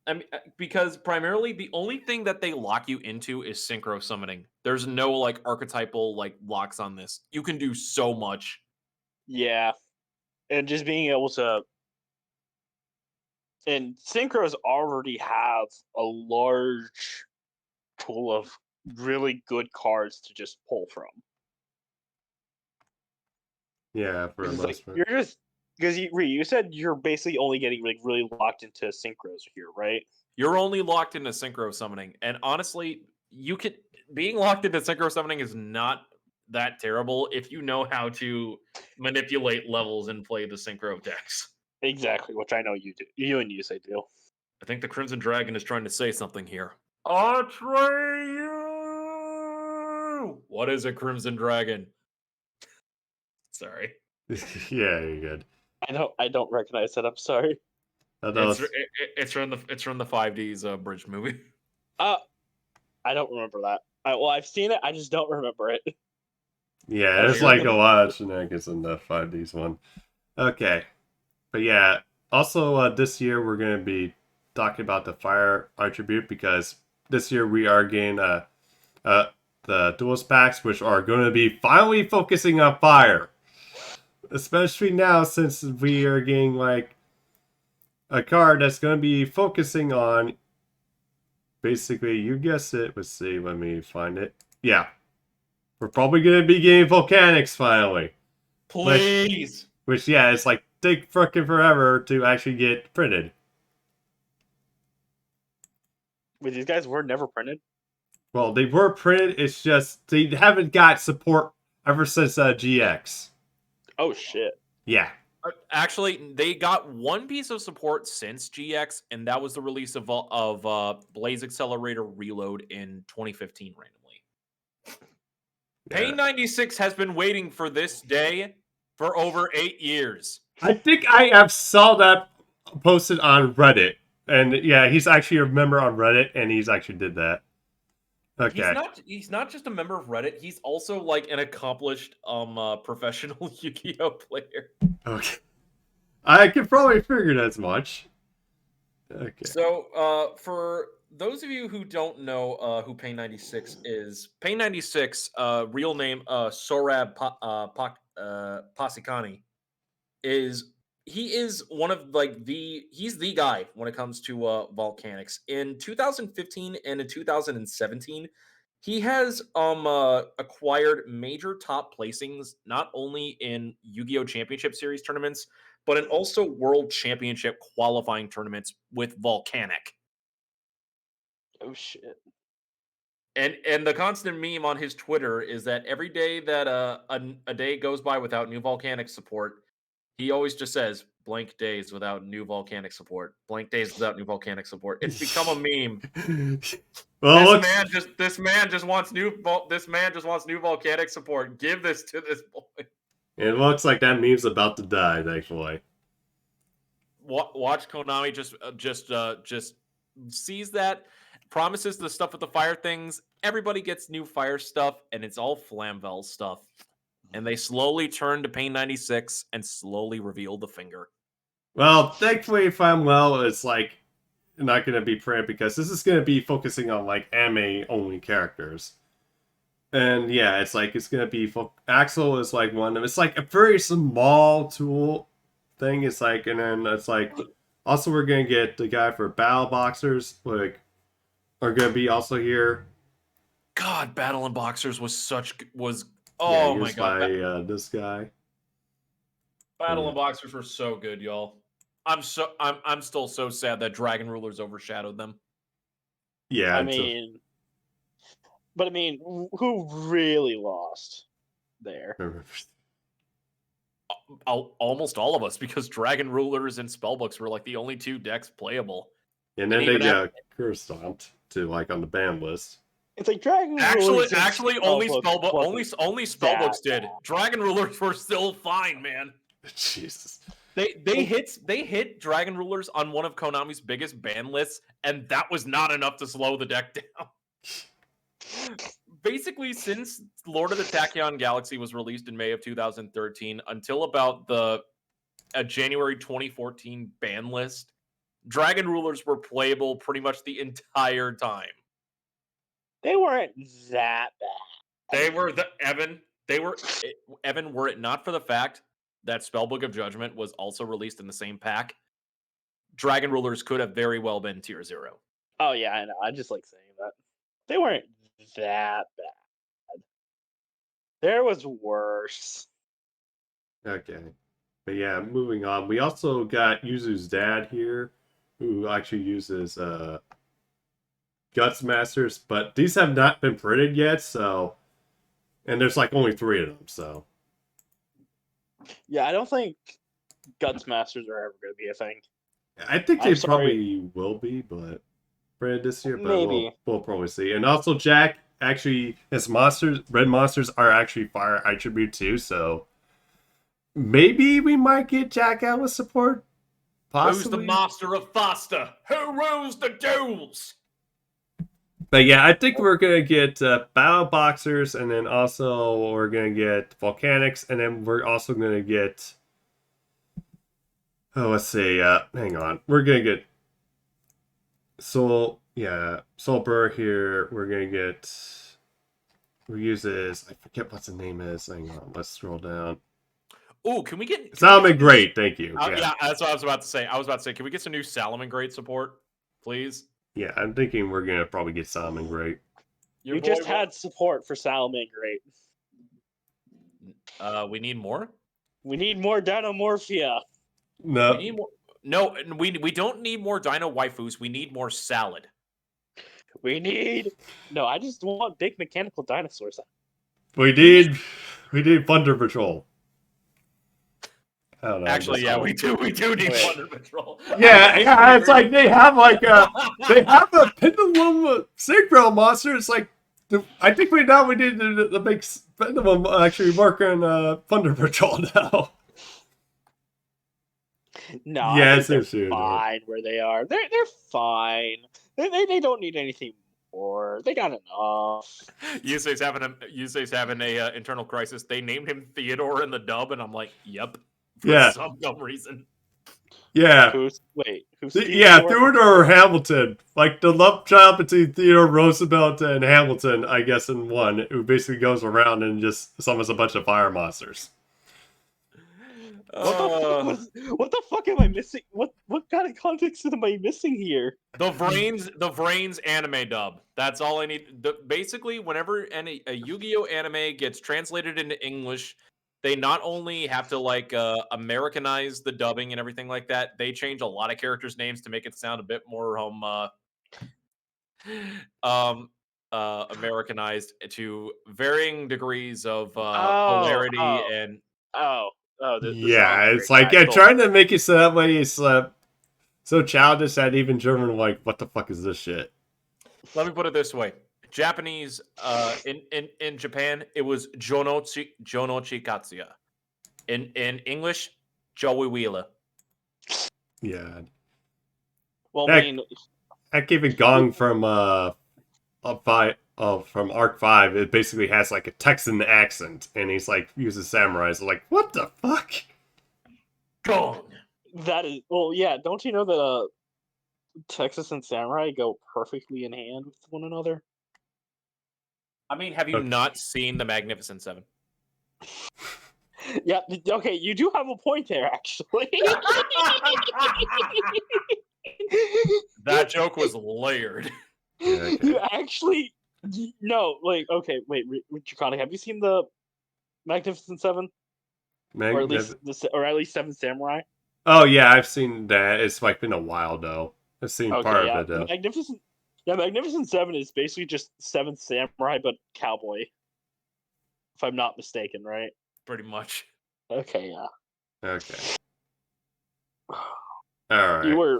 I mean, because primarily the only thing that they lock you into is synchro summoning. There's no like archetypal like locks on this. You can do so much. yeah, and just being able to, and synchros already have a large pool of really good cards to just pull from. Yeah, for the Because most part. you're just because you said you're basically only getting like really locked into synchros here, right? You're only locked into synchro summoning, and honestly, you could being locked into synchro summoning is not that terrible if you know how to manipulate levels and play the synchro decks. Exactly, which I know you do. You and Yusei do. I think the Crimson Dragon is trying to say something here. Atreyu! What is a Crimson Dragon? Sorry. Yeah, you're good. I don't recognize that. I'm sorry. It's from the 5D's bridge movie. I don't remember that. Well, I've seen it. I just don't remember it. Yeah, there's like a lot of shenanigans in the 5Ds one. Okay. But yeah, also this year we're going to be talking about the fire attribute because this year we are getting the duelist packs, which are going to be finally focusing on fire. Especially now since we are getting like a card that's going to be focusing on basically, you guessed it. Let's see, let me find it. Yeah. We're probably going to be getting volcanics finally. Please! Which yeah, it's like take frickin' forever to actually get printed. Wait, these guys were never printed? Well, they were printed, it's just they haven't got support ever since GX. Oh shit. Yeah. Actually, they got one piece of support since GX, and that was the release of Blaze Accelerator Reload in 2015 randomly. Pain 96 has been waiting for this day for over 8 years. I think I have saw that posted on Reddit. And yeah, he's actually a member on Reddit, and he's actually did that. Okay. He's not just a member of Reddit, he's also like an accomplished professional Yu-Gi-Oh player. Okay. I could probably figure as much. Okay. So, for those of you who don't know who Pain 96 is, Pain 96, real name Sorab Pasikani, he is one of he's the guy when it comes to volcanics. In 2015 and in 2017, he has acquired major top placings not only in Yu-Gi-Oh! Championship Series tournaments, but in also World Championship qualifying tournaments with Volcanic. Oh shit. And the constant meme on his Twitter is that every day that a day goes by without new Volcanic support, he always just says blank days without new Volcanic support. Blank days without new Volcanic support. It's become a meme. Well, this man just wants new Volcanic support. Give this to this boy. it looks like that meme's about to die, thankfully. Watch Konami just sees that, promises the stuff with the fire things. Everybody gets new fire stuff, and it's all Flamvel stuff. And they slowly turn to Pain 96 and slowly reveal the finger. Well, thankfully, if I'm well, it's like not going to be printed because this is going to be focusing on like anime only characters. And yeah, it's like it's going to be Axel is like one of it's like a very small tool thing. It's like, and then it's like also we're going to get the guy for Battle Boxers like are going to be also here. God, Battle and Boxers was Yeah, oh my god. By this guy. Battle and Boxers were so good, y'all. I'm still so sad that Dragon Rulers overshadowed them. Yeah, I mean, who really lost there? Almost all of us, because Dragon Rulers and Spellbooks were like the only two decks playable. And then they got curse stomped to like on the ban list. It's like Dragon Rulers. Rulers. Actually, only Spellbooks did. Dragon Rulers were still fine, man. Jesus. They hit Dragon Rulers on one of Konami's biggest ban lists, and that was not enough to slow the deck down. Basically, since Lord of the Tachyon Galaxy was released in May of 2013 until about the January 2014 ban list, Dragon Rulers were playable pretty much the entire time. They weren't that bad. They were Evan, were it not for the fact that Spellbook of Judgment was also released in the same pack, Dragon Rulers could have very well been tier 0. Oh yeah, I know. I just like saying that. They weren't that bad. There was worse. Okay. But yeah, moving on. We also got Yuzu's dad here, who actually uses Guts Masters, but these have not been printed yet, so... And there's like only 3 of them, so... Yeah, I don't think Guts Masters are ever going to be a thing. I think they I'm sorry. probably will be, but... Printed this year, but Maybe. we'll probably see. And also, Jack, actually, his monsters, red monsters, are actually fire attribute too, so... Maybe we might get Jack out with support? Possibly. Who's the master of faster? Who rules the duels? But yeah, I think we're going to get Battle Boxers, and then also we're going to get Volcanics, and then we're also going to get... Oh, let's see. Hang on. We're going to get Soul Burr here. We're going to get... We use this... I forget what the name is. Hang on. Let's scroll down. Oh, can we get... Salmon Great, thank you. Yeah, that's what I was about to say. Can we get some new Salmon Great support, please? Yeah, I'm thinking we're going to probably get Salmon Great. You just had support for Salamander Great. We need more? We need more Dinomorphia. No. We need more... No, we don't need more Dino waifus. We need more salad. No, I just want big mechanical dinosaurs. We need Thunder Patrol. I don't know. Actually, yeah, we do need Thunder Patrol. Yeah, it's like they have a Pendulum Synchro monster. It's like I think we need the big Pendulum actually work on Thunder Patrol now. No, yeah, they're fine where they are. They're fine. They don't need anything more. They got enough. Yusei's having a internal crisis. They named him Theodore in the dub, and I'm like, yep. For some dumb reason. Yeah. Who's Theodore or Hamilton. Like the love child between Theodore Roosevelt and Hamilton, I guess, in one, who basically goes around and just summons a bunch of fire monsters. What the fuck am I missing? What kind of context am I missing here? The Vrains anime dub. That's all I need. Basically, whenever a Yu-Gi-Oh anime gets translated into English, they not only have to Americanize the dubbing and everything like that, they change a lot of characters' names to make it sound a bit more Americanized to varying degrees of hilarity and it's like trying to make it so that way it's so childish that even German are like, what the fuck is this shit? Let me put it this way. Japanese, in Japan, it was Jonochi Katsuya. In English, Joey Wheeler. Yeah. Well, I mean, heck, even Gong from from Arc 5, it basically has like a Texan accent, and he's like uses samurais. Like, what the fuck? Gong. That is yeah. Don't you know that Texas and samurai go perfectly in hand with one another? I mean, have you not seen The Magnificent Seven? Yeah, okay, you do have a point there, actually. That joke was layered. You actually... No, okay, wait, Draconic, have you seen The Magnificent Seven? Or at least Seven Samurai? Oh, yeah, I've seen that. It's been a while, though. I've seen part of it, though. Magnificent Seven is basically just Seven Samurai, but cowboy. If I'm not mistaken, right? Pretty much. Okay, yeah. Okay. All right.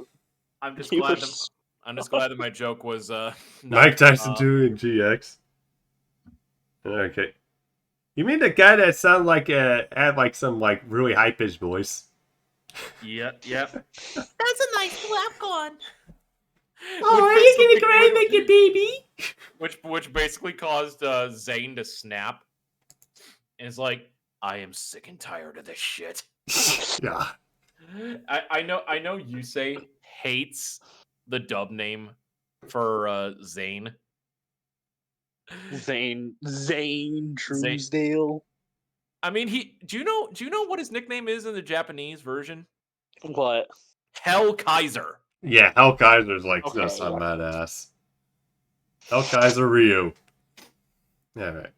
I'm just glad that my joke was Mike Tyson 2 and GX. Okay. You mean the guy that sounded like had some really high pitched voice? Yep. That's a nice Lapcon. Oh, are you gonna cry like a baby? Which basically caused Zane to snap. And it's like, I am sick and tired of this shit. Yeah. I know Yusei hates the dub name for Zane. Zane Truesdale. I mean, do you know what his nickname is in the Japanese version? What? Hell Kaiser. Yeah, Hell Kaiser's like Okay, just a yeah. badass. Hell Kaiser Ryu. Yeah, right.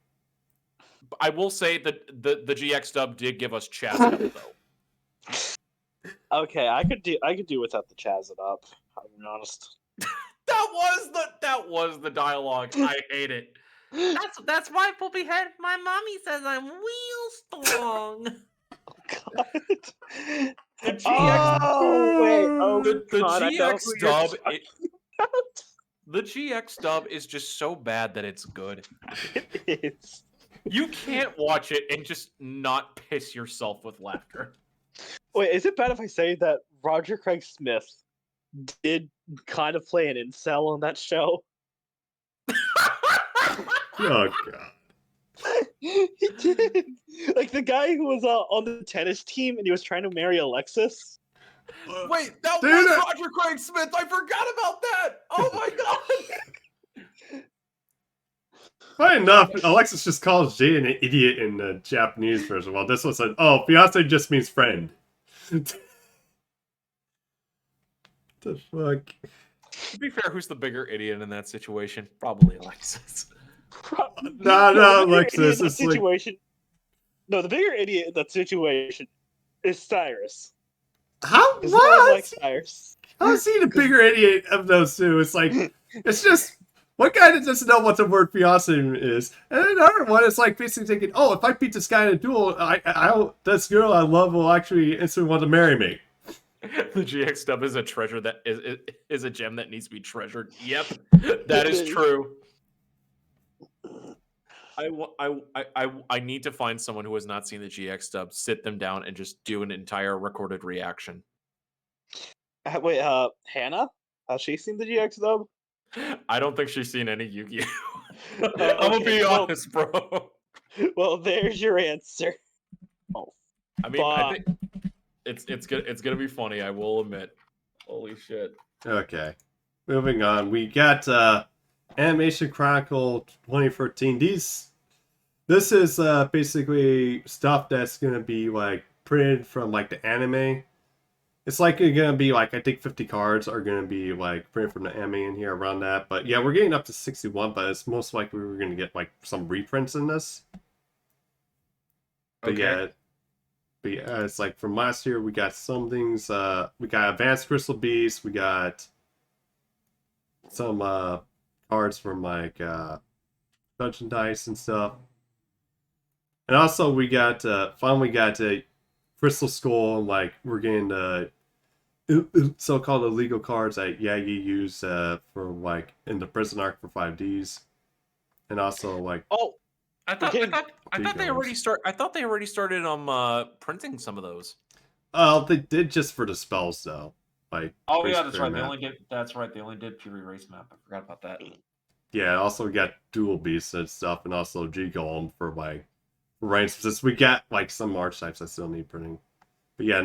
I will say that the GX dub did give us Chaz Up, though. Okay, I could do without the Chaz It Up. I'll be honest. That was the dialogue. I hate it. That's my poopy head. My mommy says I'm real strong. God. The GX, Oh wait. Oh the God, I know GX who you're dub. talking about. The GX dub is just so bad that it's good. It is. You can't watch it and just not piss yourself with laughter. Wait, is it bad if I say that Roger Craig Smith did kind of play an incel on that show? Oh god. He did. Like the guy who was on the tennis team and he was trying to marry Alexis. Wait, that Dude, was Roger Craig Smith. I forgot about that. Oh my god. Funny enough, Alexis just calls Jay an idiot in the Japanese version. Well, this one said, "Oh, fiance just means friend." The fuck? To be fair, who's the bigger idiot in that situation? Probably Alexis. No, the bigger Alexis. idiot in that It's like, situation. No, the bigger idiot in that situation is Cyrus. how? Because no one What? likes Cyrus. How is he the bigger idiot of those two? It's like, it's just one guy that doesn't know what the word fiance is, and another one is like basically thinking, "Oh, if I beat this guy in a duel, this girl I love will actually instantly want to marry me." The GX dub is a treasure that is a gem that needs to be treasured. Yep, that is true. I need to find someone who has not seen the GX dub, sit them down, and just do an entire recorded reaction. Wait, Hannah? Has she seen the GX dub? I don't think she's seen any Yu-Gi-Oh. Oh, I'm gonna okay, be well- honest, bro. Well, there's your answer. Oh, I mean, I fuck. think it's gonna be funny. I will admit. Holy shit. Okay, moving on. We got Animation Chronicle 2013. This is basically stuff that's gonna be like printed from like the anime. It's like gonna be like, I think 50 cards are gonna be like printed from the anime in here around that. But yeah, we're getting up to 61, but it's most likely we're gonna get like some reprints in this. But Okay. yeah, it's like from last year we got some things. We got Advanced Crystal Beast. We got some cards from like Dungeon Dice and stuff. And also we got finally got a Crystal Skull. Like we're getting so-called illegal cards that Yagi use for like in the prison arc for 5Ds, and also like Oh, I thought they already Beacons. started printing some of those. They did just for the spells though. Like Oh Race yeah, that's right. Fair They Map. only did. That's right. They only did Fury Race Map. I forgot about that. Yeah, also we got Dual Beasts and stuff, and also G Golem for like range. Since we got like some archetypes I still need printing. But yeah,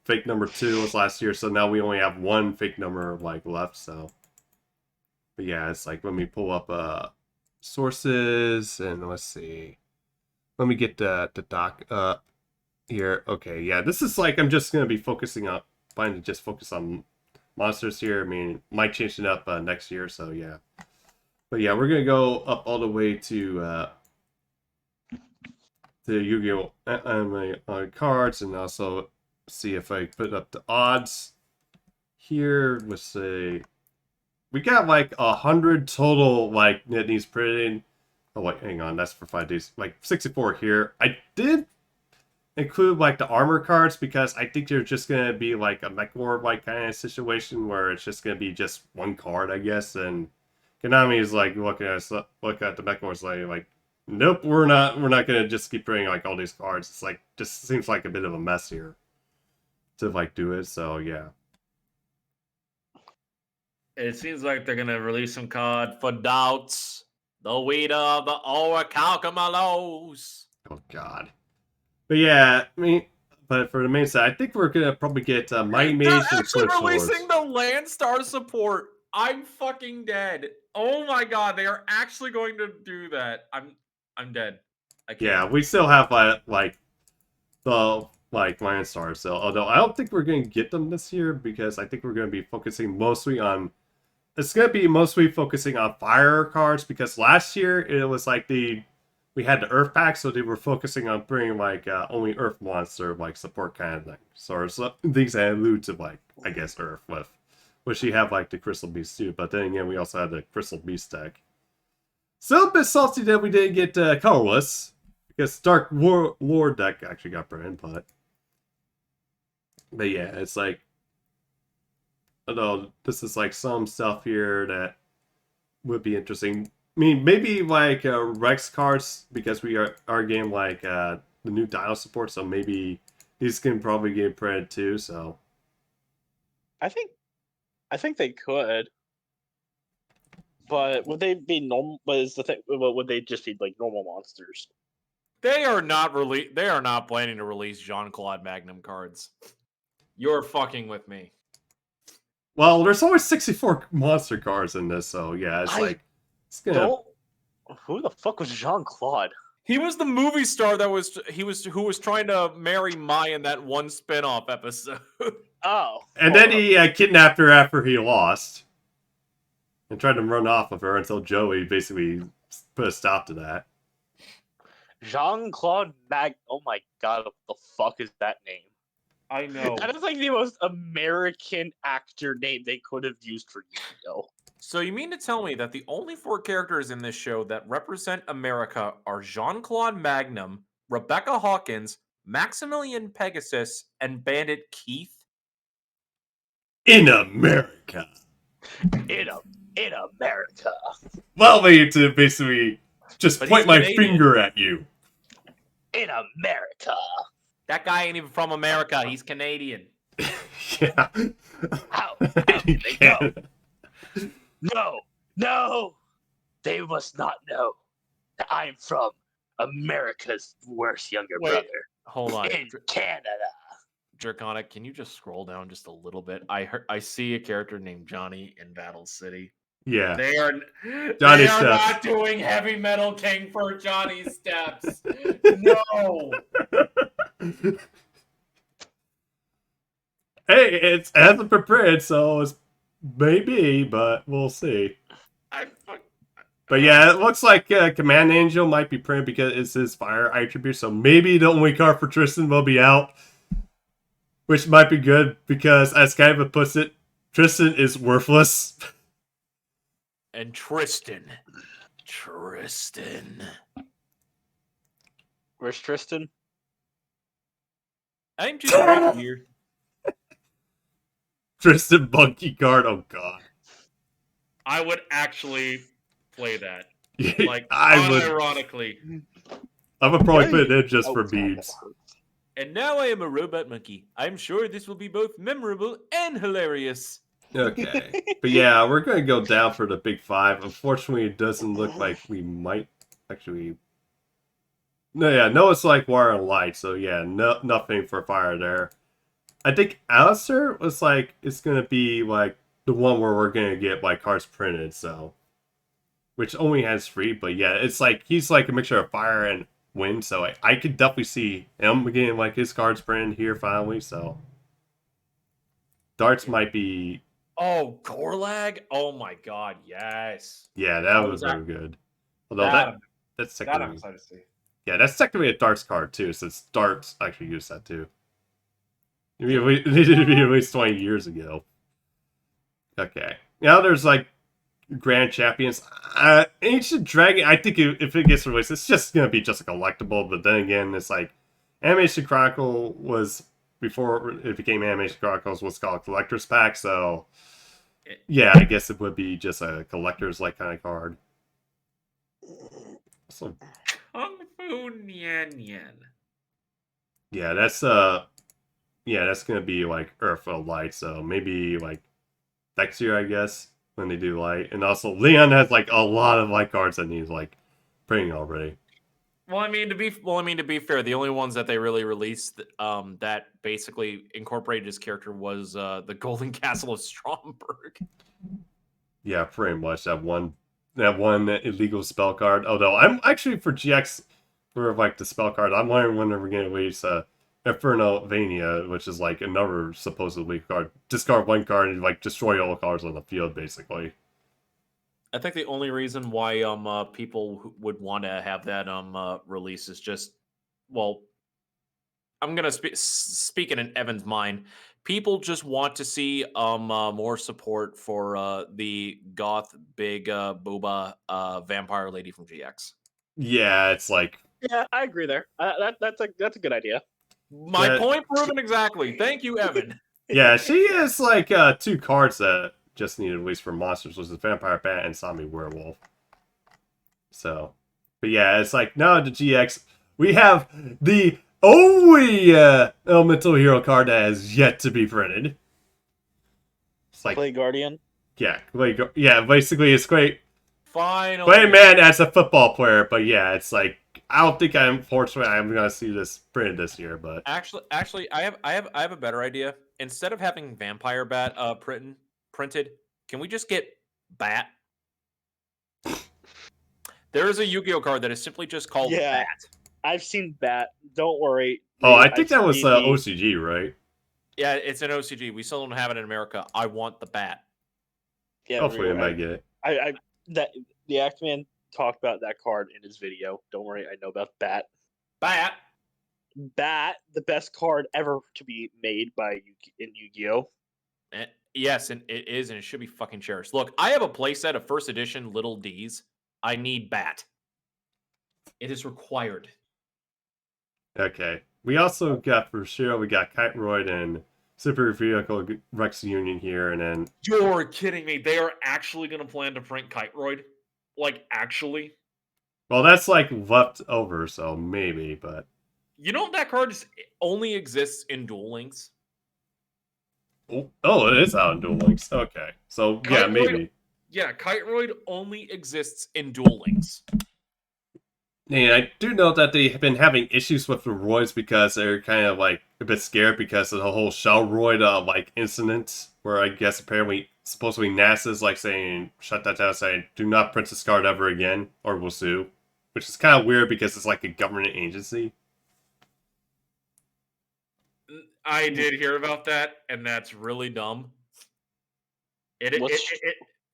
fake number 2 was last year, so now we only have one fake number like left. So, but yeah, it's like when we pull up sources and let's see, let me get the doc up here. Okay, yeah, this is like I'm just gonna be focusing on trying to just focus on monsters here. I mean, might change it up next year, so yeah. But yeah, we're gonna go up all the way to Yu-Gi-Oh! Cards, and also see if I put up the odds here. Let's say we got like 100 total like that needs printing. Oh wait, hang on, that's for 5 days. Like 64 here. I did include like the armor cards because I think they're just gonna be like a mech war like kind of situation where it's just gonna be just one card, I guess. And Konami is like looking at the mech wars like, nope, we're not gonna just keep printing like all these cards. It's like just seems like a bit of a mess here. to like do it. So yeah. It seems like they're gonna release some card for doubts. The Weed of the Orichalcomalos. Oh God. But yeah, I mean, but for the main side, I think we're gonna probably get Mighty They're Mage and actually Switch Lords. releasing the Landstar support. I'm fucking dead. Oh my god, they are actually going to do that. I'm dead. I can't. Yeah, we still have like the like Landstar. So although I don't think we're gonna get them this year because I think we're gonna be focusing mostly on. It's gonna be mostly focusing on fire cards because last year it was like we had the Earth pack, so they were focusing on bringing like only Earth monster like support kind of thing. So things that allude to like I guess Earth with, which you have like the Crystal Beast too. But then again, we also had the Crystal Beast deck. Still a bit salty that we didn't get colorless because Dark Lord deck actually got burned, but yeah, it's like. Although this is like some stuff here that would be interesting. I mean, maybe like Rex cards because we are getting like the new Dino support, so maybe these can probably get printed too. So I think they could, but would they be normal? But is the thing? Would they just be like normal monsters? They are not They are not planning to release Jean-Claude Magnum cards. You're fucking with me. well, there's only 64 monster cards in this, so yeah, it's like it's gonna. Who the fuck was Jean Claude? He was the movie star who was trying to marry Mai in that one spin-off episode. Oh, And then he kidnapped her after he lost, and tried to run off with her until Joey basically put a stop to that. Jean-Claude Mag. Oh my god, what the fuck is that name? I know. That is like the most American actor name they could have used for Yugioh. So you mean to tell me that the only 4 characters in this show that represent America are Jean-Claude Magnum, Rebecca Hawkins, Maximilian Pegasus, and Bandit Keith? In America. In America. Well, me to basically just But point he's my Canadian. finger at you. In America. That guy ain't even from America. He's Canadian. Yeah. How You they go? can't. No. They must not know that I'm from America's worst younger Wait. brother Hold on. in Canada. Draconic, can you just scroll down just a little bit? I see a character named Johnny in Battle City. Yeah. They are Johnny they are Steps. not doing Heavy Metal King for Johnny Steps. No. Hey, it hasn't been printed, so it's maybe, but we'll see. But yeah, it looks like Command Angel might be printed because it's his fire attribute, so maybe the only card for Tristan will be out. Which might be good because, as Kaiba puts it, Tristan is worthless. And Tristan. Where's Tristan? I'm just right here. Tristan Monkey card, oh god. I would actually play that. Like, I unironically. would probably put it in just for beads. And now I am a robot monkey. I'm sure this will be both memorable and hilarious. Okay. But yeah, we're going to go down for the big 5. Unfortunately, it doesn't look like we might actually... No, it's like Wire and Light, so yeah, nothing for fire there. I think Alistair was like, it's going to be like the one where we're going to get like cards printed, so... Which only has 3, but yeah, it's like, he's like a mixture of fire and wind, so I could definitely see him getting like his cards printed here finally, so... Darts might be... Oh, Gorlag? Oh my god, yes. Yeah, that was very good. Although that's That I'm technically... excited to see. Yeah, that's technically a darts card too, since darts actually used that too. It needed to be at least 20 years ago. Okay. Now there's like Grand Champions. Ancient Dragon, I think if it gets released, it's just going to be just a collectible, but then again, it's like Animation Chronicle was, before it became Animation Chronicles, was called Collector's Pack, so yeah, I guess it would be just a collector's like kind of card. So, Kung Fu Nian Nian. yeah, that's yeah, that's gonna be like Earth of Light, so maybe like next year, I guess, when they do Light. And also, Leon has like a lot of Light cards that he's like printing already. Well, I mean to be fair, the only ones that they really released that basically incorporated his character was the Golden Castle of Stromberg. Yeah, pretty much that one illegal spell card. Although I'm actually for GX for like the spell card, I'm wondering when we're gonna release Infernovania, which is like another supposedly card. Discard one card and like destroy all the cards on the field, basically. I think the only reason why people would want to have that release is just, well, I'm gonna speak in Evan's mind. People just want to see more support for the goth big booba vampire lady from GX. Yeah, it's like Yeah, I agree there. That's a good idea. My Yeah. point proven exactly. Thank you, Evan. yeah, she is like two cards that just needed release for monsters, which is Vampire Bat and Zombie Werewolf. So, but yeah, it's like now the GX we have the only elemental hero card that has yet to be printed. It's like Play Guardian. yeah, basically it's great. Finally, Great man as a football player, but yeah, it's like I don't think unfortunately I'm gonna see this printed this year, but actually, I have a better idea. Instead of having Vampire Bat printed, can we just get Bat? There is a Yu-Gi-Oh card that is simply just called Yeah. Bat. I've seen Bat. Don't worry. oh, I think I've that was seen the- OCG, right? Yeah, it's an OCG. We still don't have it in America. I want the Bat. Yeah, Hopefully, I I, might get it. I that the Actman talked about that card in his video. Don't worry, I know about Bat. Bat. Bat, the best card ever to be made in Yu-Gi-Oh. Yes, and it is, and it should be fucking cherished. Look, I have a playset of first edition Little D's. I need Bat. It is required. Okay. We also got for sure we got Kiteroid and Super Vehicle Rex Union here, and then You're kidding me. They are actually going to plan to print Kiteroid? Like, actually? well, that's like left over, so maybe, but You know that card only exists in Duel Links? oh, it is out in Duel Links. Okay, so yeah, Kiteroid- maybe. Yeah, Kiteroid only exists in Duel Links. And I do know that they've been having issues with the Roids because they're kind of like a bit scared because of the whole Shell Roid like incident, where I guess apparently supposedly NASA's like saying shut that down, saying do not print this card ever again or we'll sue, which is kind of weird because it's like a government agency. I did hear about that, and that's really dumb.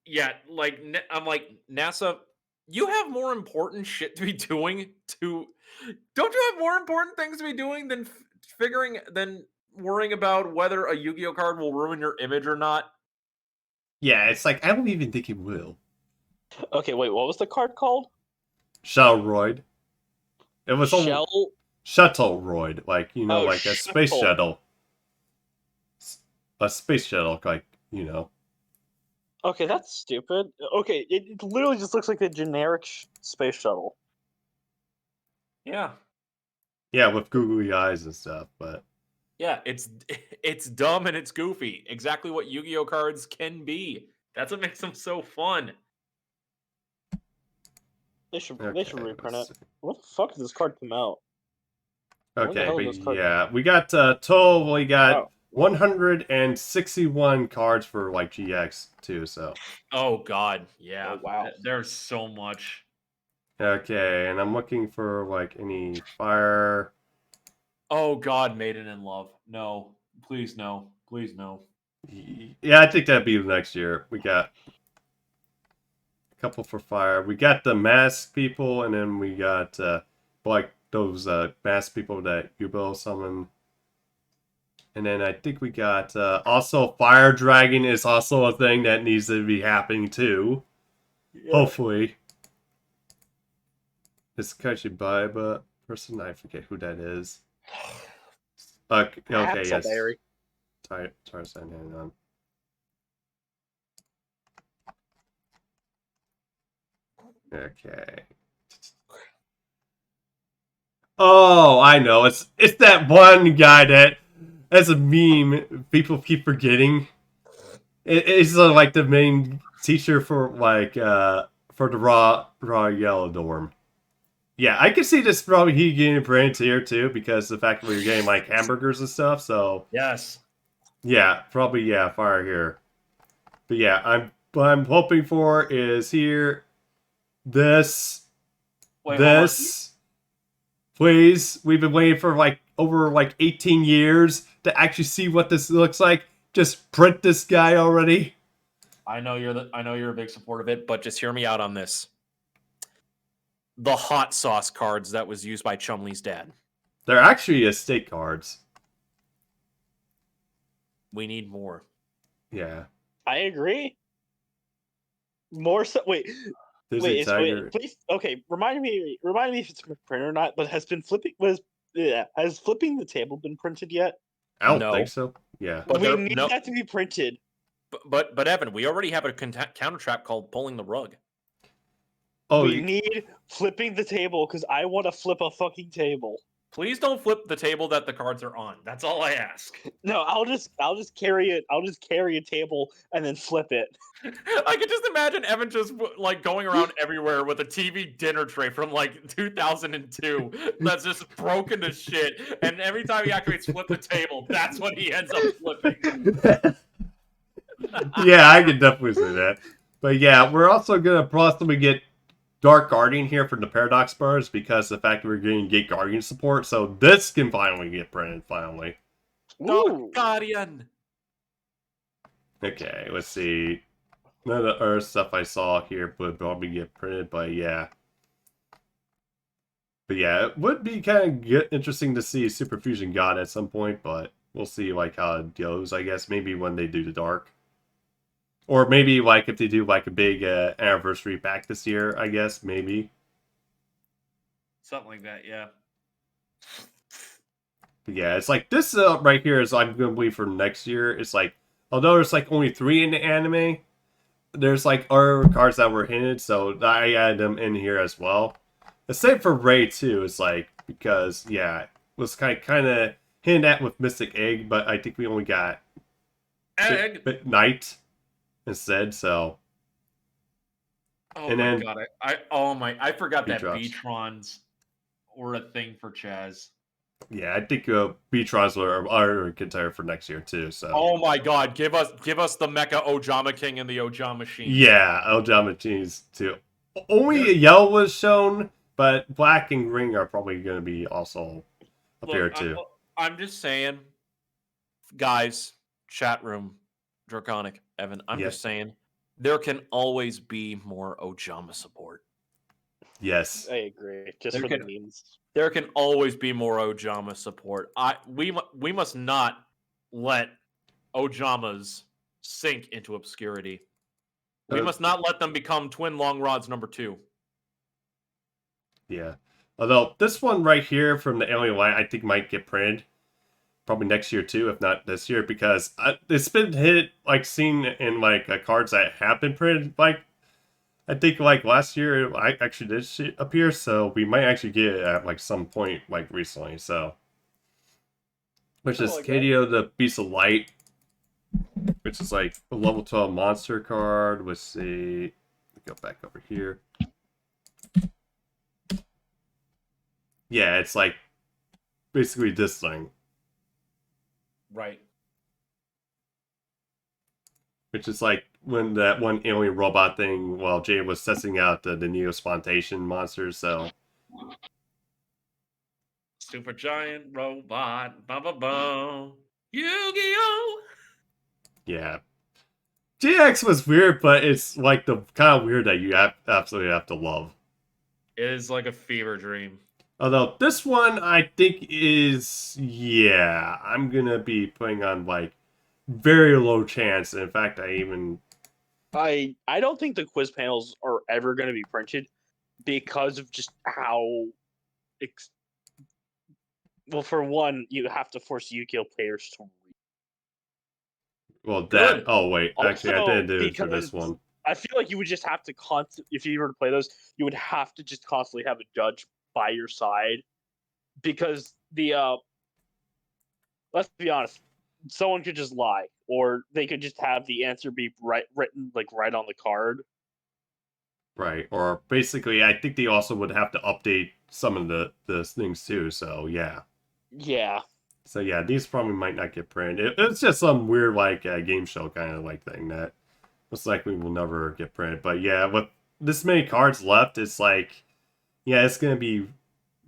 Yeah, like I'm like NASA. You have more important shit to be doing. Don't you have more important things to be doing than worrying about whether a Yu-Gi-Oh card will ruin your image or not? Yeah, it's like I don't even think it will. Okay, wait, what was the card called? Shell Roid. It was Shell. Shuttle Roid, like Oh, like a space shuttle. shuttle. A space shuttle, like Okay, that's stupid. Okay, it literally just looks like a generic space shuttle. Yeah, Yeah, with googly eyes and stuff, but yeah. It's dumb and it's goofy. Exactly what Yu-Gi-Oh cards can be. That's what makes them so fun. They should okay, reprint it. let's see. What the fuck did this card come out? When the Okay, hell but did this card yeah, we got total. We got Wow. 161 cards for like GX too. So Oh God, yeah. Oh, wow. There's so much. okay, and I'm looking for like any fire. Oh God, Maiden in Love. No, please no, please no. Yeah, I think that'd be next year. We got a couple for fire. We got the mask people, and then we got like those mask people that Yugioh summon. And then I think we got also Fire Dragon is also a thing that needs to be happening too. Yeah. Hopefully. It's Kaichibiba person. I forget who that is. Okay, yes. Haxelberry. Tarzan, hang on. Okay. Oh, I know. It's that one guy that as a meme, people keep forgetting. It's like the main teacher for for the raw yellow dorm. Yeah, I can see this probably he getting printed here too because the fact that we're getting like hamburgers and stuff. So Yes. yeah, probably yeah, fire here. But yeah, what I'm hoping for is here this Wait, hold on. this please. We've been waiting for like over like 18 years to actually see what this looks like. Just print this guy already. I know you're a big supporter of it, but just hear me out on this. The hot sauce cards that was used by Chumley's dad. They're actually estate cards. We need more. Yeah. I agree. More so. Wait, Disney wait, Tiger. please. Okay, remind me if it's printed or not. But has flipping the table been printed yet? I don't No. think so. Yeah. But we there- need no- that to be printed. But Evan, we already have a counter trap called pulling the rug. Oh, We need flipping the table because I want to flip a fucking table. Please don't flip the table that the cards are on. That's all I ask. No, I'll just carry it. I'll just carry a table and then flip it. I could just imagine Evan just like going around everywhere with a TV dinner tray from like 2002 that's just broken to shit. And every time he activates flip the table, that's what he ends up flipping. yeah, I can definitely see that. But yeah, we're also gonna possibly get Dark Guardian here for the Paradox Bars because the fact that we're getting Gate Guardian support, so this can finally get printed finally. Ooh. Guardian. Okay, let's see. None of the Earth stuff I saw here would probably get printed, but yeah. But yeah, it would be kind of interesting to see Super Fusion God at some point, but we'll see like how it goes. I guess maybe when they do the Dark, or maybe like if they do like a big anniversary pack this year. I guess maybe. Something like that, yeah. But yeah, it's like this right here is I'm gonna believe for next year. It's like although there's like only 3 in the anime, there's like other cards that were hinted, so I added them in here as well. The same for Ray too. It's like because yeah, it was kind of hinted at with Mystic Egg, but I think we only got Egg. Night instead. So Oh and my then- god! I forgot that V-Drops. V-Trons were a thing for Chaz. yeah, I think B-Trons are contender for next year too. So Oh my god! Give us the Mecha Ojama King and the Ojama Machine. yeah, Ojama Teens too. Only yellow was shown, but black and green are probably going to be also up here too. I'm just saying, guys, chat room, Draconic, Evan. I'm Yes. just saying, there can always be more Ojama support. Yes. I agree. Just There for the can- memes. There can always be more Ojama support. We must not let Ojamas sink into obscurity. We must not let them become twin long rods number 2. Yeah. Although this one right here from the Alien Light, I think might get printed probably next year too, if not this year, because it's been hit like seen in like cards that have been printed. Like I think like last year, I actually did see it appear, so we might actually get it at like some point like recently. So, which is like that. KDO the Beast of Light, which is like a level 12 monster card. Let's see, go back over here. Yeah, it's like basically this thing, Right. which is like when that one alien robot thing while Jay was testing out the Neo-Spontation monsters. So Super giant robot. Ba ba ba. Yu-Gi-Oh! yeah, GX was weird, but it's like the kind of weird that you absolutely have to love. It is like a fever dream. Although this one I think is, yeah, I'm gonna be putting on like very low chance. In fact, I don't think the quiz panels are ever going to be printed because of just how. Well, for one, you have to force Yugioh players to read. well that. Good. Oh wait, actually I Also, didn't do it for this because- one. I feel like you would just have to if you were to play those, you would have to just constantly have a judge by your side because the let's be honest. Someone could just lie, or they could just have the answer be written right on the card. Right. Or basically, I think they also would have to update some of the things too. So yeah. Yeah. So yeah, these probably might not get printed. It's just some weird like game show kind of like thing that most likely will never get printed. But yeah, with this many cards left, it's like yeah, it's gonna be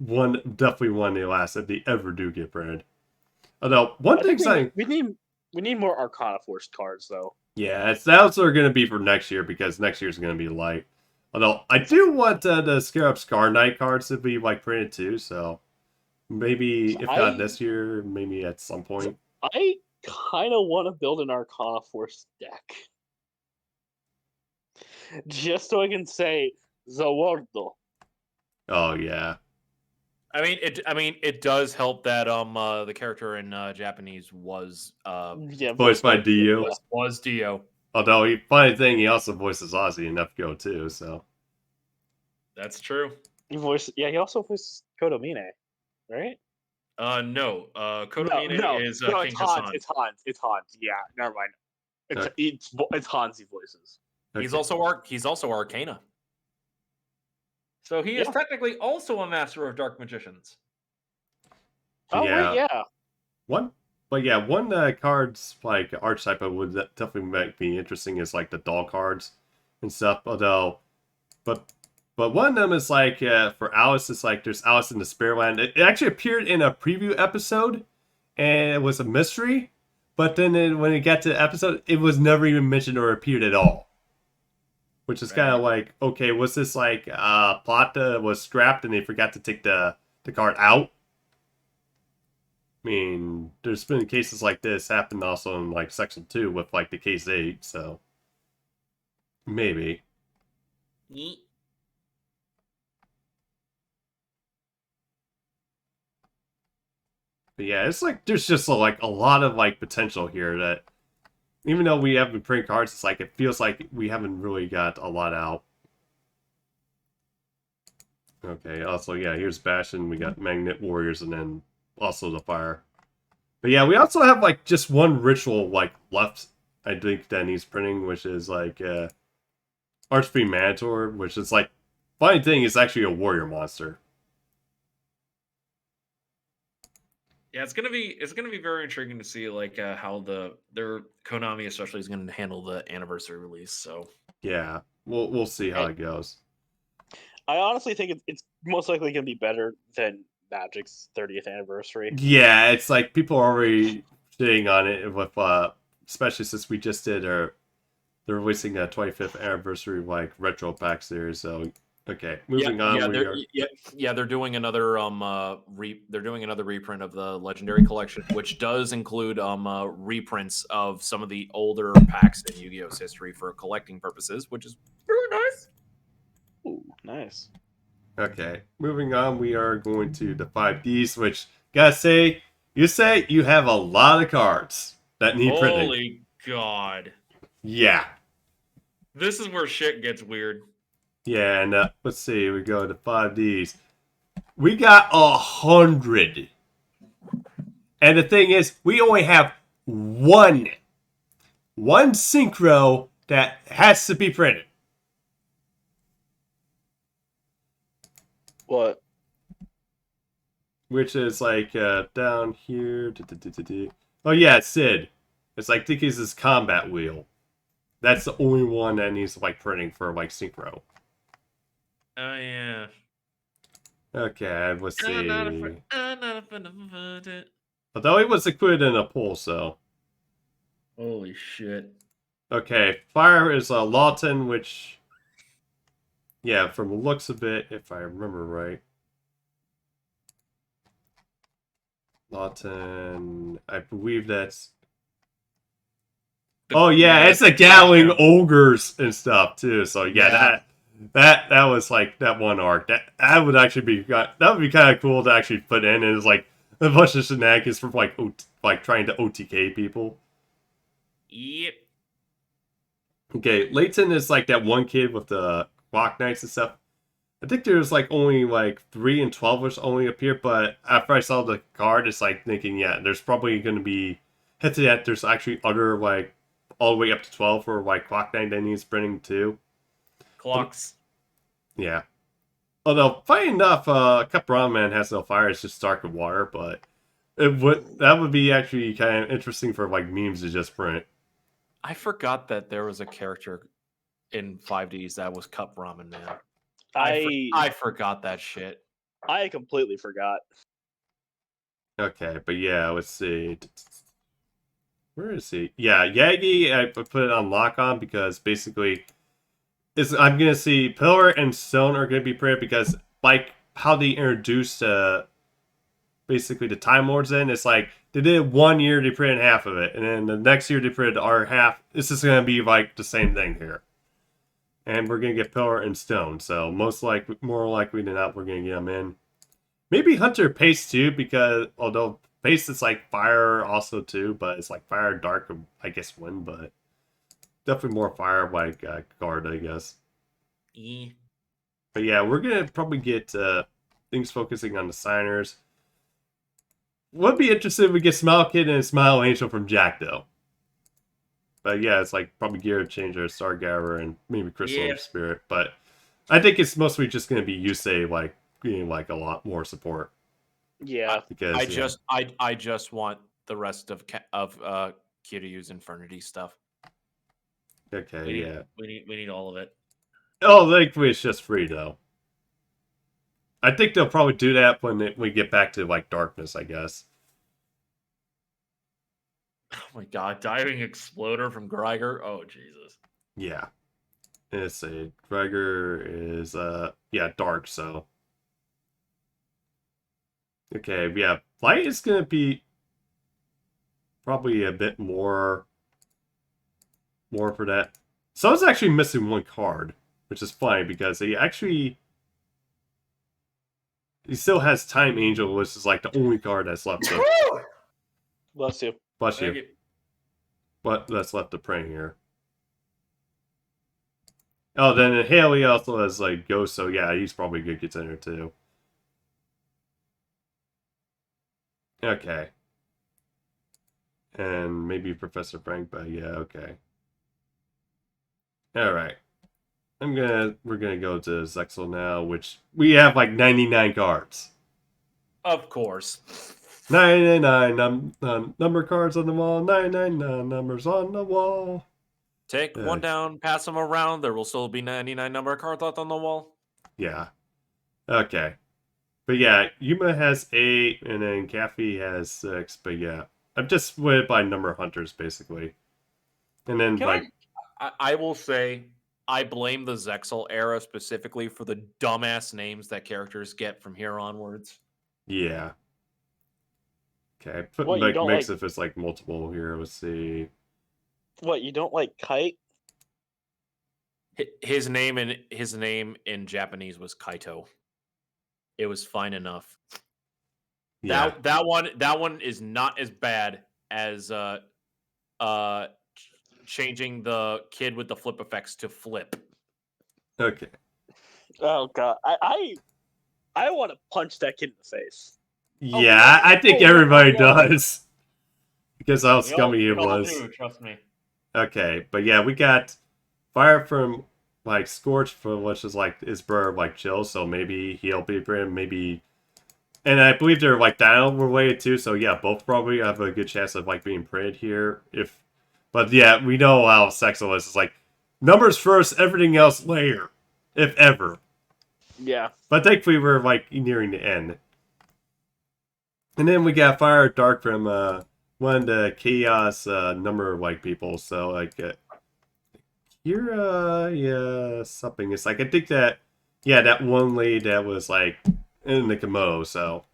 definitely one of the last if they ever do get printed. Although one I thing think saying we need more Arcana Force cards though. yeah, that's what they're gonna be for next year because next year's gonna be light. Although I do want the Scarab Scar Knight cards to be like printed too, so maybe So if not this year, maybe at some point. I kind of want to build an Arcana Force deck, just so I can say Zawardo. Oh yeah, I mean, it does help that the character in Japanese was Yeah, voiced by Dio. Yeah. was Dio. Although funny thing, he also voices Ozzy in FGO too. So That's true. He also voices Kodomine, right? No. Kodomine is no, King Hassan. It's Hans. Yeah, never mind. It's Hans he voices. He's okay. he's also Arcana. So he is Yeah. technically also a master of dark magicians. Oh yeah, right, yeah. one. But yeah, one cards like archetype would definitely make me interesting is like the doll cards and stuff. Although, but one of them is like for Alice, it's like there's Alice in the Spareland. It actually appeared in a preview episode, and it was a mystery. But then when it got to the episode, it was never even mentioned or appeared at all. Which is kind of like, okay, was this like plot that was scrapped and they forgot to take the card out? I mean, there's been cases like this happened also in like section 2 with like the case 8, so maybe. But yeah, it's like there's just like a lot of like potential here that even though we haven't print cards, it's like it feels like we haven't really got a lot out. Okay, also yeah, here's Bastion, we got Magnet Warriors, and then also the Fire. But yeah, we also have like just one ritual like left, I think, that needs printing, which is like Archfiend Manator, which is like funny thing is actually a warrior monster. Yeah, it's gonna be very intriguing to see like how their Konami especially is gonna handle the anniversary release. So Yeah, we'll see how it goes. I honestly think it's most likely going to be better than Magic's 30th anniversary. Yeah, it's like people are already shitting on it with especially since we just did they're releasing a 25th anniversary like retro pack series. So okay, moving on. They're doing another they're doing another reprint of the Legendary Collection, which does include reprints of some of the older packs in Yu-Gi-Oh's history for collecting purposes, which is really nice. Ooh, nice. Okay, moving on. We are going to the 5Ds, which gotta say you have a lot of cards that need printing. Holy God! Yeah. This is where shit gets weird. Yeah, and let's see. We go to 5Ds. We got 100. And the thing is, we only have one synchro that has to be printed. What? Which is like down here. Oh yeah, it's Sid. It's like Dickies' combat wheel. That's the only one that needs like printing for like synchro. Oh yeah. Okay, let's see. I'm not a friend of it. Although it was included in a poll, so. Holy shit. Okay, Fire is Lawton, which. Yeah, from the looks of it, if I remember right. Lawton, I believe that's. Oh yeah, it's the Gathering Ogres and stuff too. So yeah, that was like that one arc. That would actually be that would be kind of cool to actually put in, and it's like a bunch of shenanigans from like trying to OTK people. Yep. Okay, Leighton is like that one kid with the Rock Knights and stuff. I think there's like only like 3 and 12 which only appear, but after I saw the card, it's like thinking, yeah, there's probably going to be hinted at there's actually other like all the way up to 12 for like Clock Knight that needs printing too. Clocks. Yeah. Although, funny enough, Cup Ramen Man has no fire, it's just dark and water, but that would be actually kind of interesting for like memes to just print. I forgot that there was a character in 5Ds that was Cup Ramen Man. I forgot that shit. I completely forgot. Okay, but yeah, let's see. Where is he? Yeah, Yagi, I put it on lock on because basically I'm gonna see Pillar and Stone are gonna be printed because like how they introduced basically the Time Lords in, it's like they did 1 year they printed half of it, and then the next year they printed our half. This is gonna be like the same thing here. And we're gonna get Pillar and Stone, so more likely than not, we're gonna get them in. Maybe Hunter Pace too, because although Pace is like fire also too, but it's like fire dark, I guess wind, but definitely more fire like guard, I guess. But yeah, we're gonna probably get things focusing on the signers. Would be interested if we get Smile Kid and Smile Angel from Jack though. But yeah, it's like probably Gear Changer, Stargaver, and maybe Crystal Spirit. But I think it's mostly just gonna be Yusei like being like a lot more support. Yeah, because I just want the rest of Kiryu's Infernity stuff. Okay, we need all of it. Oh, thankfully it's just free though. I think they'll probably do that when we get back to like darkness, I guess. Oh my god, Diving Exploder from Greiger. Oh Jesus. Yeah. Let's see. Greiger is dark, so. Okay, yeah. Light is gonna be probably a bit more for that. So I was actually missing one card, which is funny because he still has Time Angel, which is like the only card that's left to bless you. bless you. But that's left to print here. Oh, then Haley also has like Ghost, so yeah, he's probably a good contender too. Okay. And maybe Professor Frank, but yeah, okay. Alright. We're gonna go to Zexel now, which we have like 99 cards. Of course. 99 number cards on the wall, 99 numbers on the wall. Take one down, pass them around. There will still be 99 number cards left on the wall. Yeah. Okay. But yeah, Yuma has 8, and then Caffey has 6. But yeah, I'm just went by number of hunters basically. And then I will say I blame the Zexel era specifically for the dumbass names that characters get from here onwards. Yeah. Okay, put What, like mix like... if it's like multiple here. Let's see. What, you don't like Kite? His name in Japanese was Kaito. It was fine enough. Yeah. That one is not as bad as changing the kid with the flip effects to Flip. Okay. Oh god, I want to punch that kid in the face. Yeah, I think everybody does. Because how scummy it was. Do, trust me. Okay, but yeah, we got Fire from like Scorch, which is like his brother like Chill, so maybe he'll be him, maybe. And I believe they're like down related too, so yeah, both probably have a good chance of like being printed here. But yeah, we know how Sexual is. It's like numbers first, everything else later, if ever. Yeah. But thankfully we're like nearing the end. And then we got Fire Dark from one of the Chaos number like people. So like here, something. It's like I think that that one lady that was like in the Komodo. So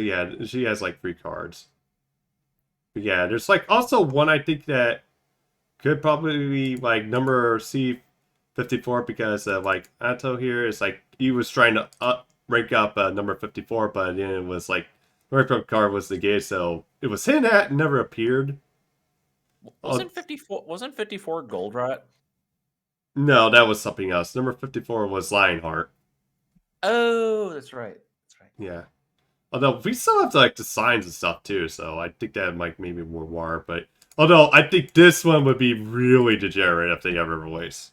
yeah, she has like 3 cards. But yeah, there's like also one I think that could probably be like number C54 because like Atto here is like he was trying to rank up number 54, but then it was like rank up card was negated, so it was hinted at and never appeared. Wasn't 54 Gold Rat? No, that was something else. Number 54 was Lionheart. Oh, that's right. That's right. Yeah. Although we still have like the signs and stuff too, so I think that might maybe more war. But although I think this one would be really degenerate if they ever release.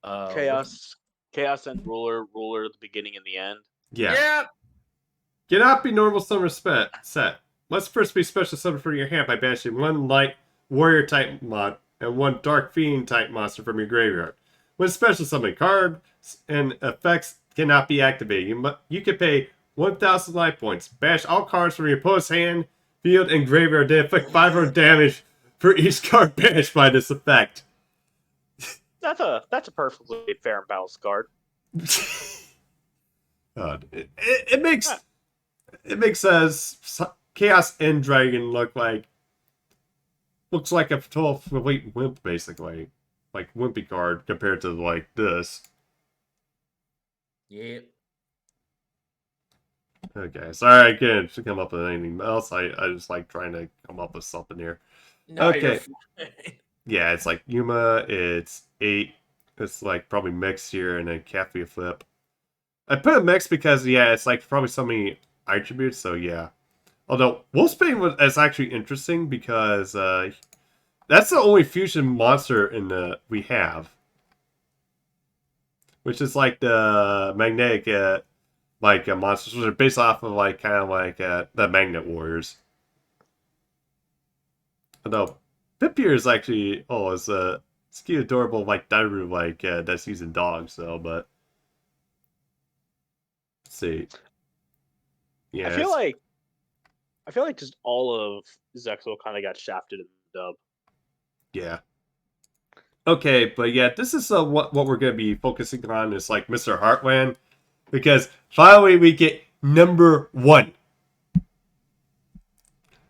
Chaos and ruler at the beginning and the end. Yeah. Cannot be normal summon set. Must first be special summon from your hand by banishing one light warrior type mod and one dark fiend type monster from your graveyard. When special summon cards and effects cannot be activated, you can pay 1,000 life points. Bash all cards from your opponent's hand, field, and graveyard to inflict 500 damage for each card banished by this effect. That's a perfectly fair and balanced card. It makes Chaos End Dragon looks like a total complete wimp, basically, like wimpy card compared to like this. Yeah. Okay, sorry I can't come up with anything else. I just like trying to come up with something here. No, Okay. you're fine. Yeah, it's like Yuma. It's 8. It's like probably mix here and then Cafe Flip. I put a mix because yeah, it's like probably so many attributes. So yeah. Although Wolfsbane is actually interesting because that's the only fusion monster in the we have, which is like the magnetic monsters, which are based off of like kind of like the Magnet Warriors. Although Pipier is actually it's cute, adorable like Daru that's using dogs though, but let's see. Yeah, I feel like just all of Zexal kind of got shafted in the dub. yeah. Okay, but yeah, this is what we're gonna be focusing on is like Mr. Heartland, because finally we get number 1.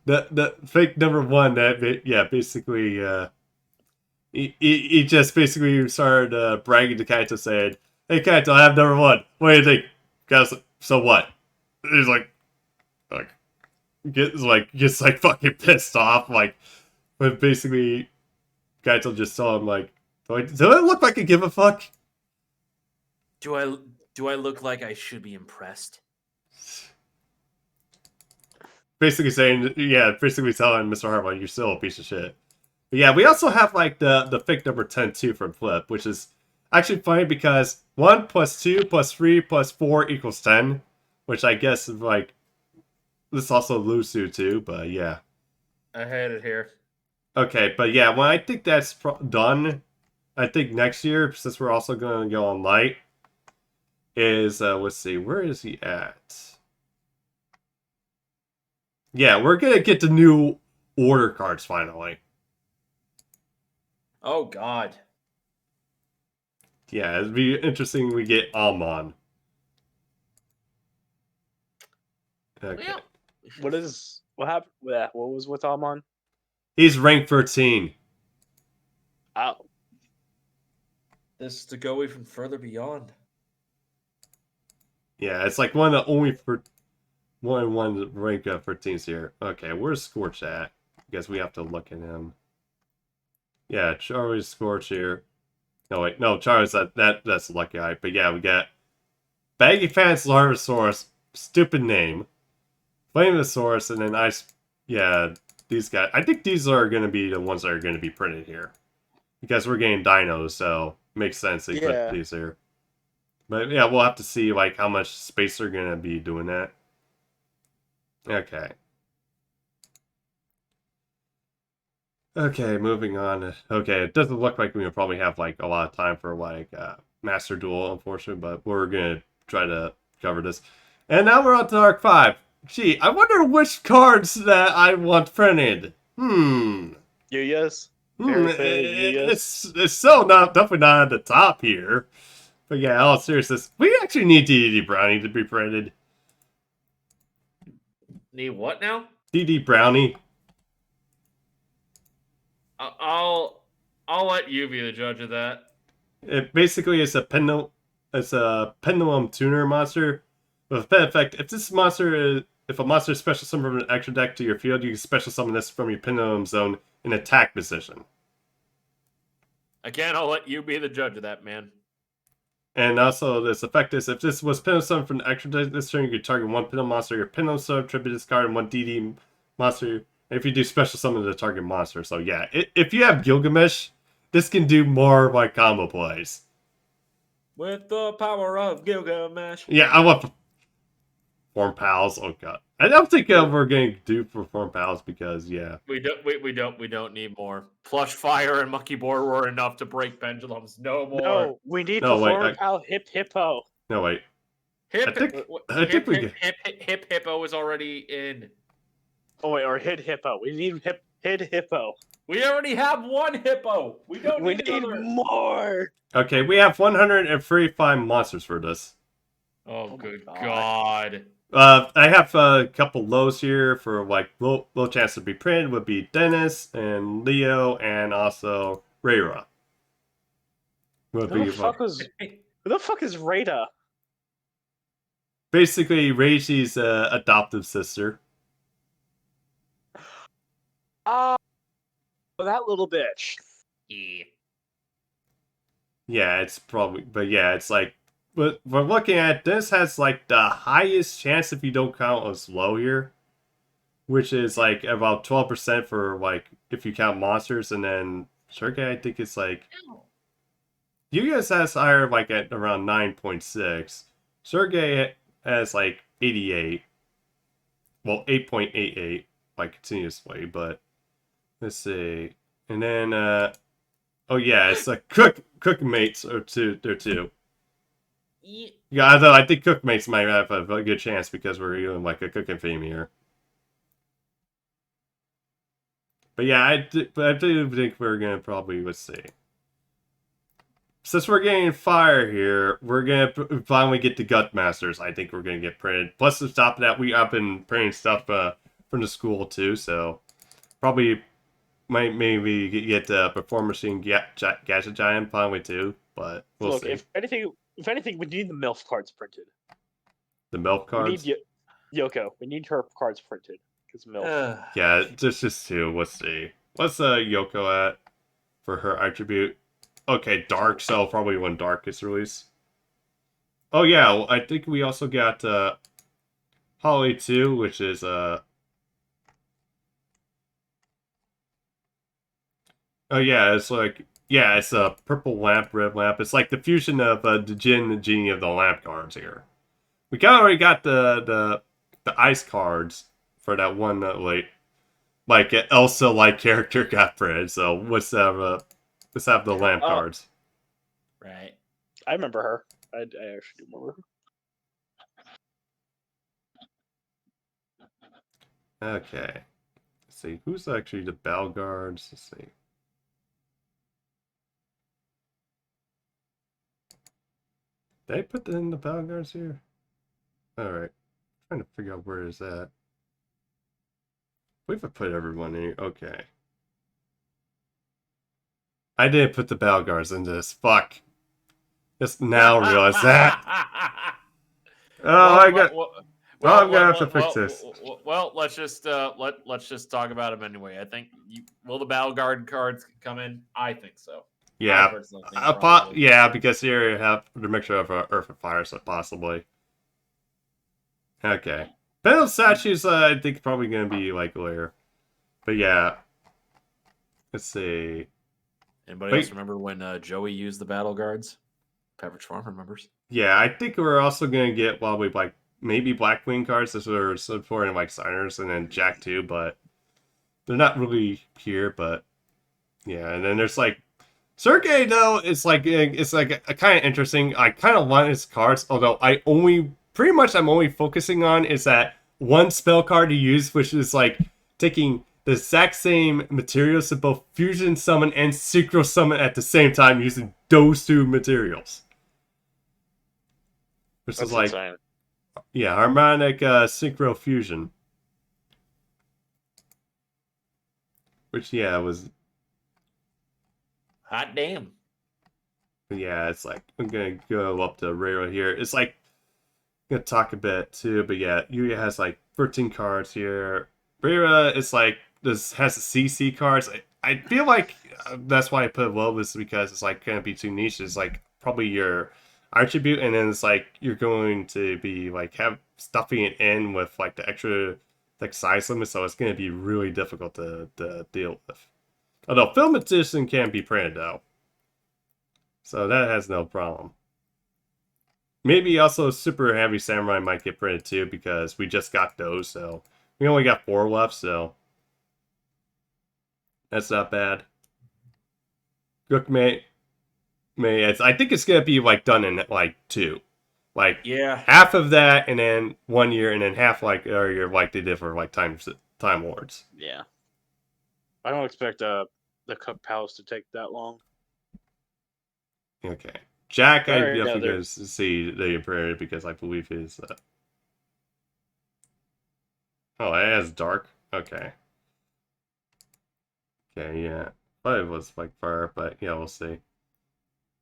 The fake number 1 that basically he just basically started bragging to Kaito saying, "Hey Kaito, I have number 1. What do you think?" Guys, so what? He's like gets fucking pissed off but basically Kaito just saw him like, do I look like I give a fuck? Do I look like I should be impressed? Basically saying, basically telling Mr. Hartman, you're still a piece of shit. But yeah, we also have like the fake number 10 too from Flip, which is actually funny because 1 plus 2 plus 3 plus 4 equals 10, which I guess is like, this also Lusu too, but yeah. I had it here. Okay, but yeah, when I think that's done, I think next year, since we're also going to go on light, is, let's see, where is he at? Yeah, we're going to get the new order cards finally. Oh, God. Yeah, it'd be interesting we get Amon. Okay. Well, What happened with that? What was with Amon? He's rank 13. Oh. this is to go even further beyond. Yeah, it's like one of the only one rank 13s here. Okay, where's Scorch at? Because we have to look at him. Yeah, Charlie's Scorch here. No, wait. No, Charlie's that's Lucky Eye. But yeah, we got Baggy Pants Larvasaurus. Stupid name. Flamosaurus, and then these guys. I think these are going to be the ones that are going to be printed here. Because we're getting dinos, so makes sense they put these here. But yeah, we'll have to see like how much space they're going to be doing that. Okay. Okay, moving on. Okay, it doesn't look like we'll probably have like a lot of time for like Master Duel, unfortunately, but we're gonna try to cover this. And now we're on to Arc 5. Gee, I wonder which cards that I want printed. Yuyos. It's still definitely not at the top here. But yeah, all seriousness, we actually need DD Brownie to be printed. Need what now? DD Brownie. I'll let you be the judge of that. It basically is a pendulum tuner monster with a pet effect. If a monster is special summoned from an extra deck to your field, you can special summon this from your pendulum zone in attack position. Again, I'll let you be the judge of that, man. And also, this effect is if this was Pinto Summon from the extra this turn, you could target one Pinto monster, your Pinto Summon, tribute this card, and one DD monster. If you do special summon to the target monster. So, yeah, if you have Gilgamesh, this can do more like combo plays. With the power of Gilgamesh. Yeah, I want Form Pals. Oh, God. I don't think we're going to do for Form Pals because, yeah. We don't need more. Plush Fire and Monkey Boar were enough to break pendulums. No more. No, we need No, wait, Performer Pal Hip Hippo. No, wait. Hip I think we Hip Hippo is already in. Oh wait, or Hid Hippo. We need Hid Hippo. We already have one hippo. We don't We need need another. more. Okay, we have 135 monsters for this. Oh, my good God. God. I have a couple lows here for like low chance to be printed would be Dennis and Leo and also Rayra. Would Who be the fuck is Rada? basically Reishi's adoptive sister. Oh, that little bitch. Yeah. Yeah, it's probably, but yeah, it's like, but we're looking at this has like the highest chance if you don't count as low here, which is like about 12% for like if you count monsters, and then Sergei I think it's like you guys has higher like at around 9.6. Sergei has like 88. Well, 8.88 like continuously, but let's see. And then oh yeah, it's like cookmates are there too. Yeah, although I think cookmates might have a good chance because we're doing like a cooking theme here. But yeah, I do think we're gonna probably, let's see. Since we're getting fire here, we're gonna finally get the Gut Masters. I think we're gonna get printed. Plus, on top of that, we have been printing stuff from the school too, so probably might maybe get Performer Machine Gadget Giant finally too. But we'll Look, see. if anything, we need the MILF cards printed. The milk cards. We need Yoko. We need her cards printed because MILF. Yeah, just two. Let's see. What's Yoko at for her attribute? Okay, Dark. So probably when Dark gets released. Oh yeah, well, I think we also got Holly 2, which is oh yeah, it's like it's a purple lamp, red lamp. It's like the fusion of the Jin and Genie of the lamp cards here. We already got the ice cards for that one like Elsa like character got printed. So let's have the lamp cards. Right. I remember her. I actually do remember her. Okay. Let's see who's actually the bell guards. Let's see. Did I put in the bell guards here? All right. Trying to figure out where is that. We've put everyone in here. Okay. I didn't put the bell guards in this. Fuck. Just now realize that. Oh, I'm gonna have to fix this. Well, let's just talk about them anyway. I think will the battle guard cards come in? I think so. Yeah, yeah, because here you have the mixture of earth and fire, so possibly. Okay, battle statues. I think probably gonna be like later, but yeah. Let's see. Anybody else remember when Joey used the battle guards? Pepperidge Farm remembers. Yeah, I think we're also gonna get probably like maybe Blackwing cards that are supporting like signers, and then Jack too, but they're not really here. But yeah, and then there's like Sergei though. It's like a kind of interesting. I kind of want his cards, although I'm only focusing on is that one spell card to use, which is like taking the exact same materials to both fusion summon and synchro summon at the same time using those two materials. Which is like, insane. Yeah, harmonic synchro fusion. Which, yeah, was... Hot damn. Yeah, it's like, I'm gonna go up to Rayro here. It's like, I'm gonna talk a bit too, but yeah, Yugioh has like 13 cards here. Rayra is like, this has the CC cards. I feel like that's why I put low is because it's like gonna be too niche. It's like probably your attribute, and then it's like you're going to be like have stuffing it in with like the extra like size limit, so it's gonna be really difficult to deal with. Although film edition can be printed though, so that has no problem. Maybe also Super Heavy Samurai might get printed too because we just got those, so we only got 4 left, so that's not bad. Gook I think it's gonna be like done in like 2, like Yeah. half of that, and then 1 year, and then half like they did for like Time Lords. Yeah. I don't expect the Cook Palace to take that long. Okay, Jack, I Sorry, definitely no, gonna see the printed because I believe his. Oh, it has dark. Okay. Okay, yeah. Thought it was like far, but yeah, we'll see.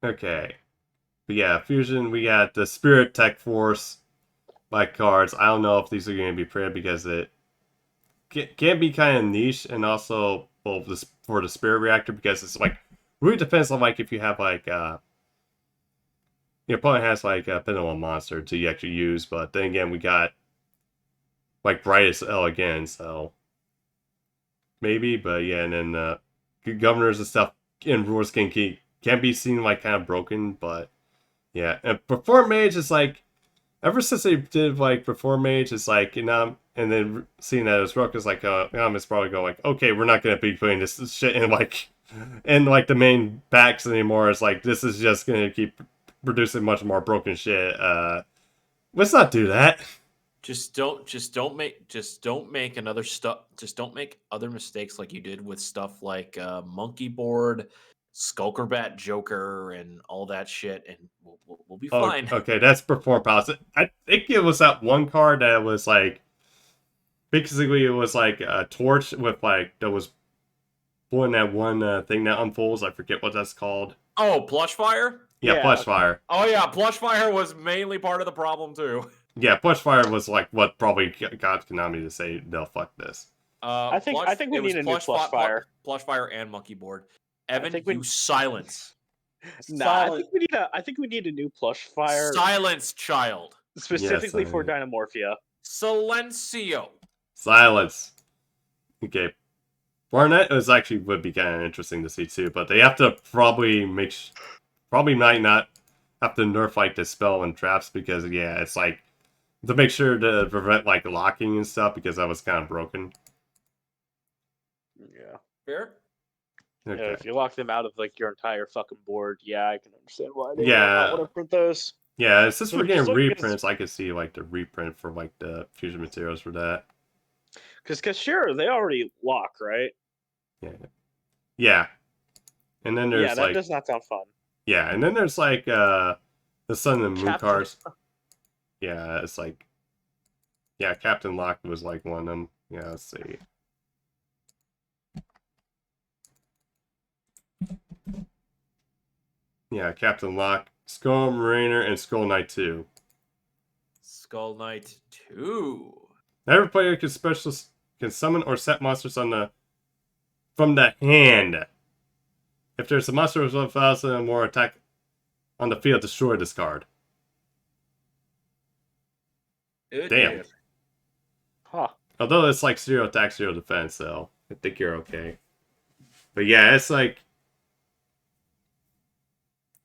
Okay. But yeah, Fusion, we got the Spirit Tech Force like cards. I don't know if these are going to be printed because it can be kind of niche, and also well, this for the Spirit Reactor because it's like really depends on like if you have like your opponent has like a Pendulum Monster to actually use, but then again we got like Brightest L again, so maybe, but yeah, and then governors and stuff in rules can be seen like kind of broken, but yeah, and Perform Mage is like ever since they did like Perform Mage, it's like and then seeing that as Rook is like it's probably going like, okay, we're not gonna be putting this shit in like the main packs anymore. It's like this is just gonna keep producing much more broken shit. Let's not do that. Just don't make another stuff. Just don't make other mistakes like you did with stuff like Monkey Board, Skulkerbat Joker, and all that shit, and we'll be Oh, fine. okay, that's Perform Palace. I think it was that one card that was like basically it was like a torch with like that was pulling that one thing that unfolds. I forget what that's called. Oh, Plush Fire. Yeah, Yeah. Plush Fire. Oh yeah, Plush Fire was mainly part of the problem too. Yeah, Plush Fire was like what probably got Konami to say, no, fuck this. I think we need a new Plush Fire. Plush Fire and Monkey Board. Evan, think we- you silence. Nah, I think we need a new Plush Fire Silence, child. specifically Yes, for Dynamorphia. Silencio. Silence. Okay. Barnett is actually would be kind of interesting to see too, but they have to probably probably might not have to nerf like the spell and traps because yeah, it's like to make sure to prevent like locking and stuff because that was kind of broken. Yeah. Fair. Okay. Yeah, if you lock them out of like your entire fucking board, yeah, I can understand why they Yeah. not want to print those. Yeah, since we're Just getting look, reprints, I could see like the reprint for like the fusion materials for that. Because sure, they already lock, right? Yeah. Yeah. And then there's Yeah, that like does not sound fun. yeah, and then there's like the Sun and Moon Captain- cards. Yeah, it's like yeah, Captain Lock was like one of them. Yeah, let's see. Yeah, Captain Lock, Skull Mariner, and Skull Knight 2. Skull Knight 2. Every player can summon or set monsters from the hand. If there's a monster with 1,000 or more attack on the field, destroy this card. Damn. Huh. Although it's like 0 attack, 0 defense, so I think you're okay. But yeah, it's like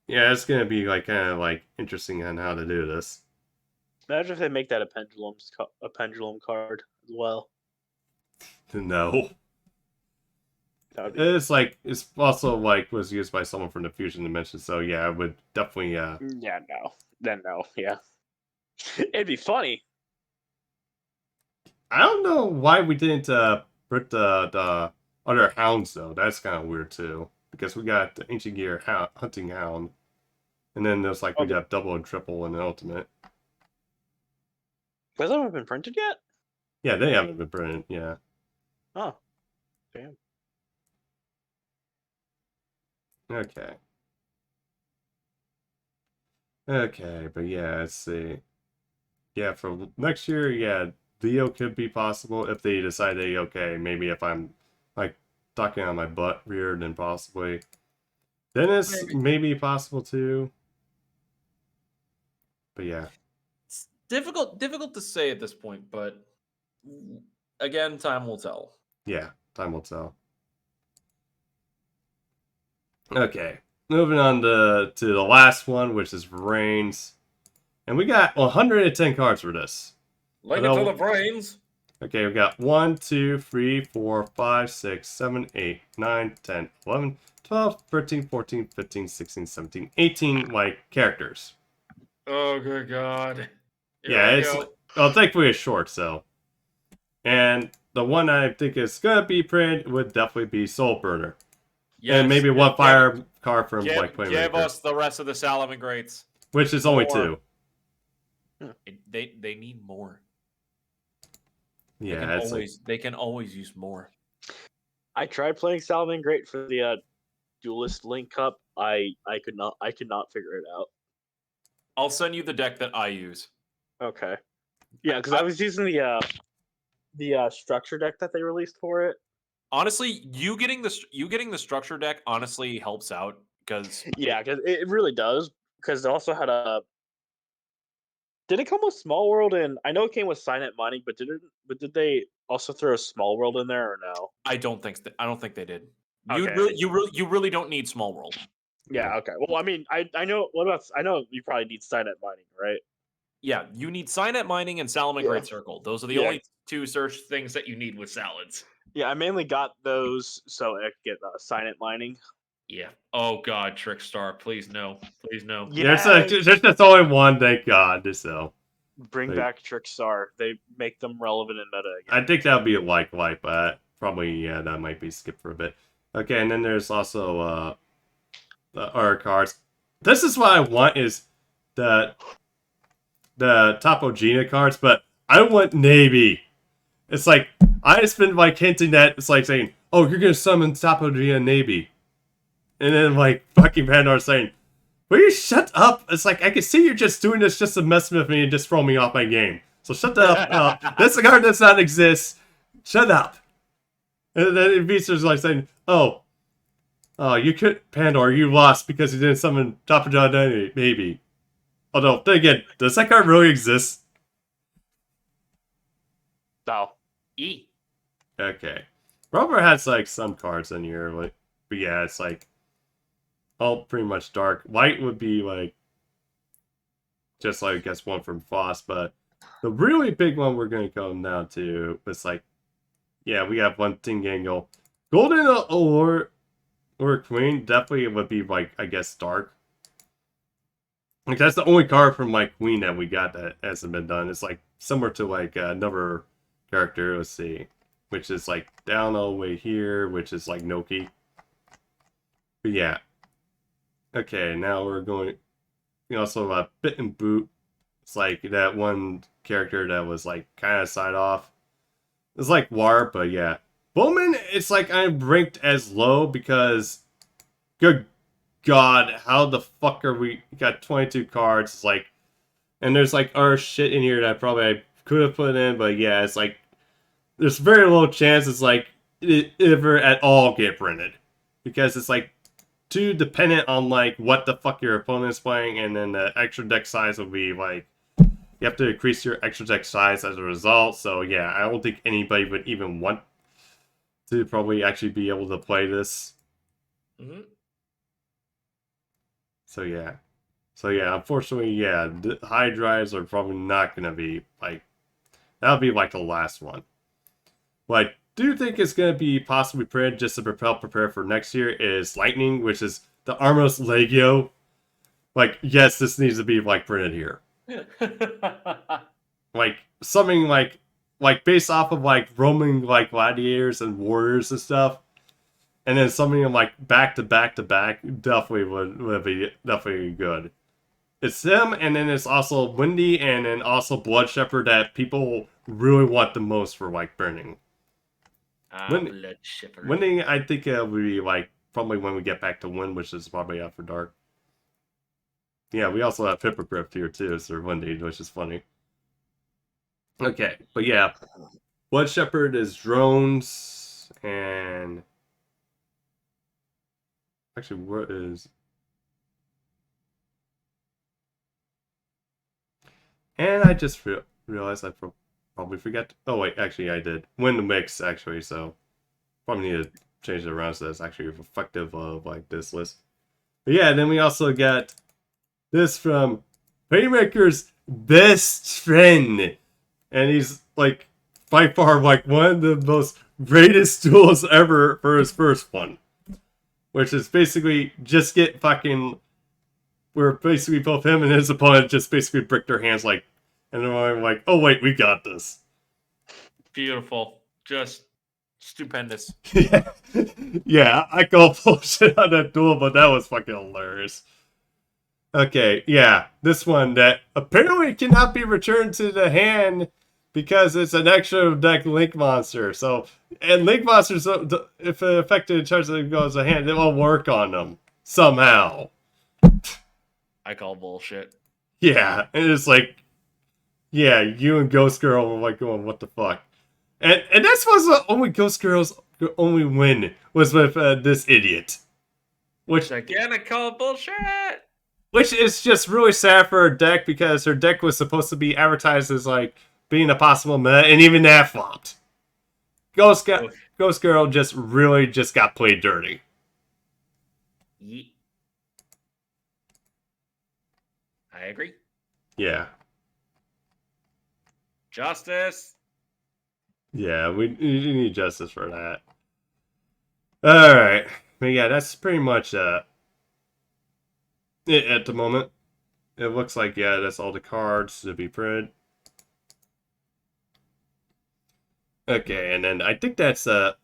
yeah, it's gonna be like kind of like interesting on how to do this. Imagine if they make that a pendulum card as well. No. That would be It's like it's also like was used by someone from the fusion dimension, so yeah, I would definitely yeah, no. Then no, yeah. It'd be funny. I don't know why we didn't put the other hounds though. That's kind of weird too, because we got the ancient gear hunting hound, and then there's like we got double and triple and the ultimate. Those haven't been printed yet? Yeah, they haven't been printed. Yeah. Oh. Damn. Okay. Okay, but yeah, let's see. Yeah, for next year, yeah, Leo could be possible if they decide they okay, maybe if I'm like talking on my butt weird and possibly. Dennis maybe possible too. But yeah. It's difficult to say at this point, but again, time will tell. Yeah, time will tell. Okay, moving on to the last one, which is Reigns. And we got 110 cards for this. Link it to the brains. Okay, we got 1, 2, 3, 4, 5, 6, 7, 8, 9, 10, 11, 12, 13, 14, 15, 16, 17, 18 like characters. Oh, good God. Yeah, it's well, thankfully it's short, so. And the one I think is gonna be printed would definitely be Soul Burner. Yes, and maybe one fire card from like Playmaker. Give us the rest of the Salomon Greats. Which is only 2. They need more. Yeah, they can always use more. I tried playing Salomon Great for the Duelist Link Cup. I could not figure it out. I'll send you the deck that I use. Okay. Yeah, because I was using the structure deck that they released for it. Honestly, you getting the structure deck honestly helps out because because it really does. Because it also had a. Did it come with Small World? And I know it came with Signet Mining, but did they also throw a Small World in there or no? I don't think they did. Okay. You really don't need Small World. Yeah. Okay. Well, I mean, I know. What about? I know you probably need Signet Mining, right? Yeah, you need Signet Mining and Salomon Great Circle. Those are the only 2 search things that you need with salads. Yeah, I mainly got those so I could get Signet Mining. Yeah. Oh God, Trickstar, please no, please no. Yeah, there's just only one. Thank God. So bring back Trickstar. They make them relevant in meta again. I think that would be a like, but probably that might be skipped for a bit. Okay, and then there's also our cards. This is what I want is the Topo Gina cards, but I want Navy. It's like I just been like hinting that it's like saying, "Oh, you're gonna summon Topo Gina Navy," and then like fucking Pandora saying, "Will you shut up?" It's like I can see you're just doing this just to mess with me and just throw me off my game. So shut the up. This card does not exist. Shut up. And then Visa's like saying, "Oh, you could Pandora, you lost because you didn't summon Topo Gina Navy." Although, then again, does that card really exist? No. E. Okay. Robert has like some cards in here, but yeah, it's like all pretty much dark. White would be like just like I guess one from Foss, but the really big one we're gonna come down to is like yeah, we have one Tingangle. Golden or Queen definitely would be like I guess dark. Like that's the only card from like Queen that we got that hasn't been done. It's like similar to like another character, let's see, which is like down all the way here, which is like Noki. But yeah. Okay, now we're going. Also, Bit and Boot. It's like that one character that was like kind of side off. It's like Warp, but yeah. Bowman, it's like I'm ranked as low because, good God, how the fuck are we got 22 cards? It's like, and there's like our shit in here that I could have put in, but yeah, it's like there's very little chance it's like it ever at all get printed because it's like too dependent on like what the fuck your opponent's playing, and then the extra deck size will be like you have to increase your extra deck size as a result. So yeah, I don't think anybody would even want to probably actually be able to play this. Mm-hmm. So yeah, unfortunately, yeah, the high drives are probably not gonna be like that'll be like the last one. What I do think is gonna be possibly printed just to prepare for next year is Lightning, which is the Armos Legio. Like, yes, this needs to be like printed here. Like something like based off of like roaming like gladiators and warriors and stuff. And then something like back to back definitely would be definitely good. It's them, and then it's also Windy, and then also Blood Shepherd that people really want the most for like burning. Blood Shepherd. Windy, I think it will be like probably when we get back to Wind, which is probably after dark. Yeah, we also have Hippogriff here too, so Windy, which is funny. Okay, but yeah, Blood Shepherd is drones and Actually, what is... And I just realized I probably forgot. Oh, wait, actually, I did. Win the mix, actually, so probably need to change it around so that's actually reflective of, like, this list. But yeah, then we also got this from Playmaker's best friend. And he's, like, by far, like, one of the most greatest duels ever for his first one. Which is basically just get fucking... Where basically both him and his opponent just basically brick their hands, like... And then I'm like, oh, wait, we got this. Beautiful. Just stupendous. Yeah, yeah, I call bullshit on that duel, but that was fucking hilarious. Okay, yeah, this one that apparently cannot be returned to the hand because it's an extra deck Link monster. So, and Link monsters, if affected in charge of goes a hand, it will work on them somehow. I call bullshit. Yeah, and it's like, yeah, you and Ghost Girl were like going, what the fuck? And that's was the only Ghost Girl's only win was with this idiot. Which Again, I call bullshit. Which is just really sad for her deck because her deck was supposed to be advertised as like being a possible meta, and even that flopped. Ghost Girl just really just got played dirty. I agree. Yeah. Justice. Yeah, we need justice for that. Alright. But yeah, that's pretty much it at the moment. It looks like, yeah, that's all the cards to be printed. Okay, and then I think that's gonna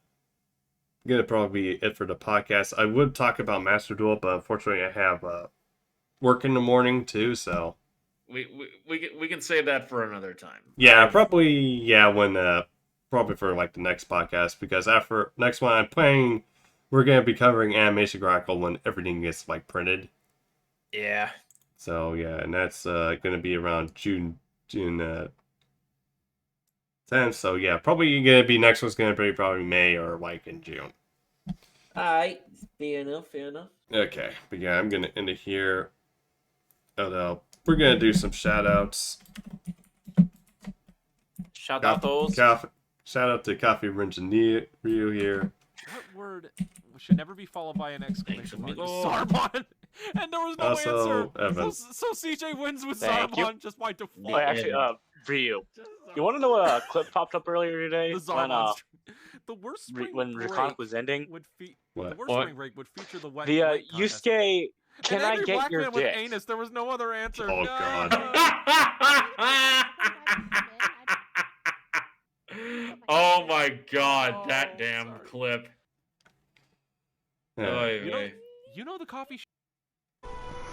probably be it for the podcast. I would talk about Master Duel, but unfortunately I have work in the morning too, so we can save that for another time. yeah, probably when probably for like the next podcast, because after next one I'm planning we're gonna be covering Animation Chronicle when everything gets like printed. Yeah. So yeah, and that's gonna be around June 10th. So yeah, probably gonna be next one's gonna be probably May or like in June. Alright, fair enough. Okay, but yeah, I'm gonna end it here. Although we're gonna do some shout outs. Shout out those. Shout out to CoffeeNinjaRyu here. That word should never be followed by an exclamation mark. Oh. Sarmon! And there was no Also, answer. Evans. So CJ wins with Thank you. Sarmon just by default. Oh, actually, Ryu. You want to know what clip popped up earlier today The when Zarmon's the worst spring when break Reconic was ending? would What? The worst What? spring break would feature the wet The weight contest. Yusuke, can and I Angry get Black your Man with dick? anus. There was no other answer. Oh, No. God. Oh my god, Oh, that damn sorry. clip. Yeah. Oy, You know, oy. you know the coffee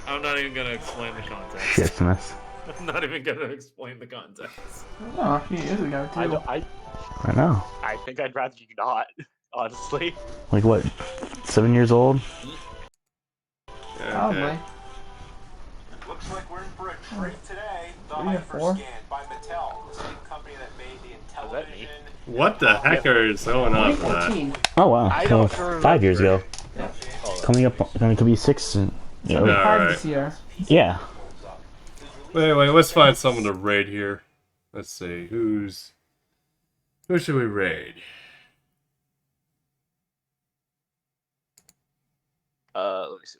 I'm not even gonna explain the context. Christmas. I'm not even gonna explain the context. Oh, a few years ago too. I know. I think I'd rather you not, honestly. Like what? 7 years old? Probably. Okay. Looks like we're in for a treat today. The 3 or 4. Hyperscan by Mattel, the same company that made the Is that me? Intellivision. What the heck is going on for that? 2014. Oh wow. I So don't remember. 5 years ago. Yeah. Coming up. I mean, it could be 6. And, you know, No. Hard Alright. this year. Yeah. Anyway, let's find someone to raid here. Let's see, who should we raid? Let me see.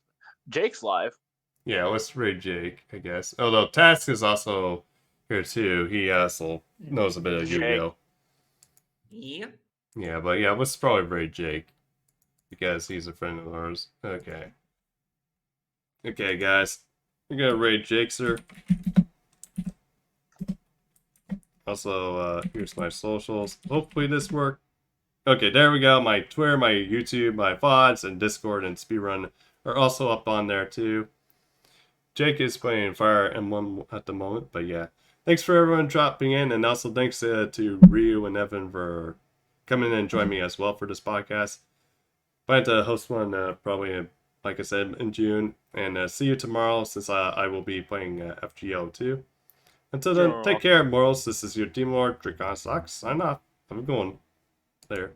Jake's live. Yeah, let's raid Jake, I guess. Although Task is also here too. He also knows a bit of Jake. Yu-Gi-Oh. Yeah. Yeah, but yeah, let's probably raid Jake because he's a friend of ours. Okay. Okay, guys, we're gonna raid Jake, sir. Also, here's my socials. Hopefully this worked. Okay, there we go. My Twitter, my YouTube, my VODs, and Discord and Speedrun are also up on there too. Jake is playing Fire Emblem at the moment, but yeah. Thanks for everyone dropping in, and also thanks to Ryu and Evan for coming in and joining me as well for this podcast. Plan to host one probably, like I said, in June, and see you tomorrow since I will be playing FGO too. Until then, take care, morals. This is your Demon Lord, Dracon Socks. Sign off. Have a good one. Later.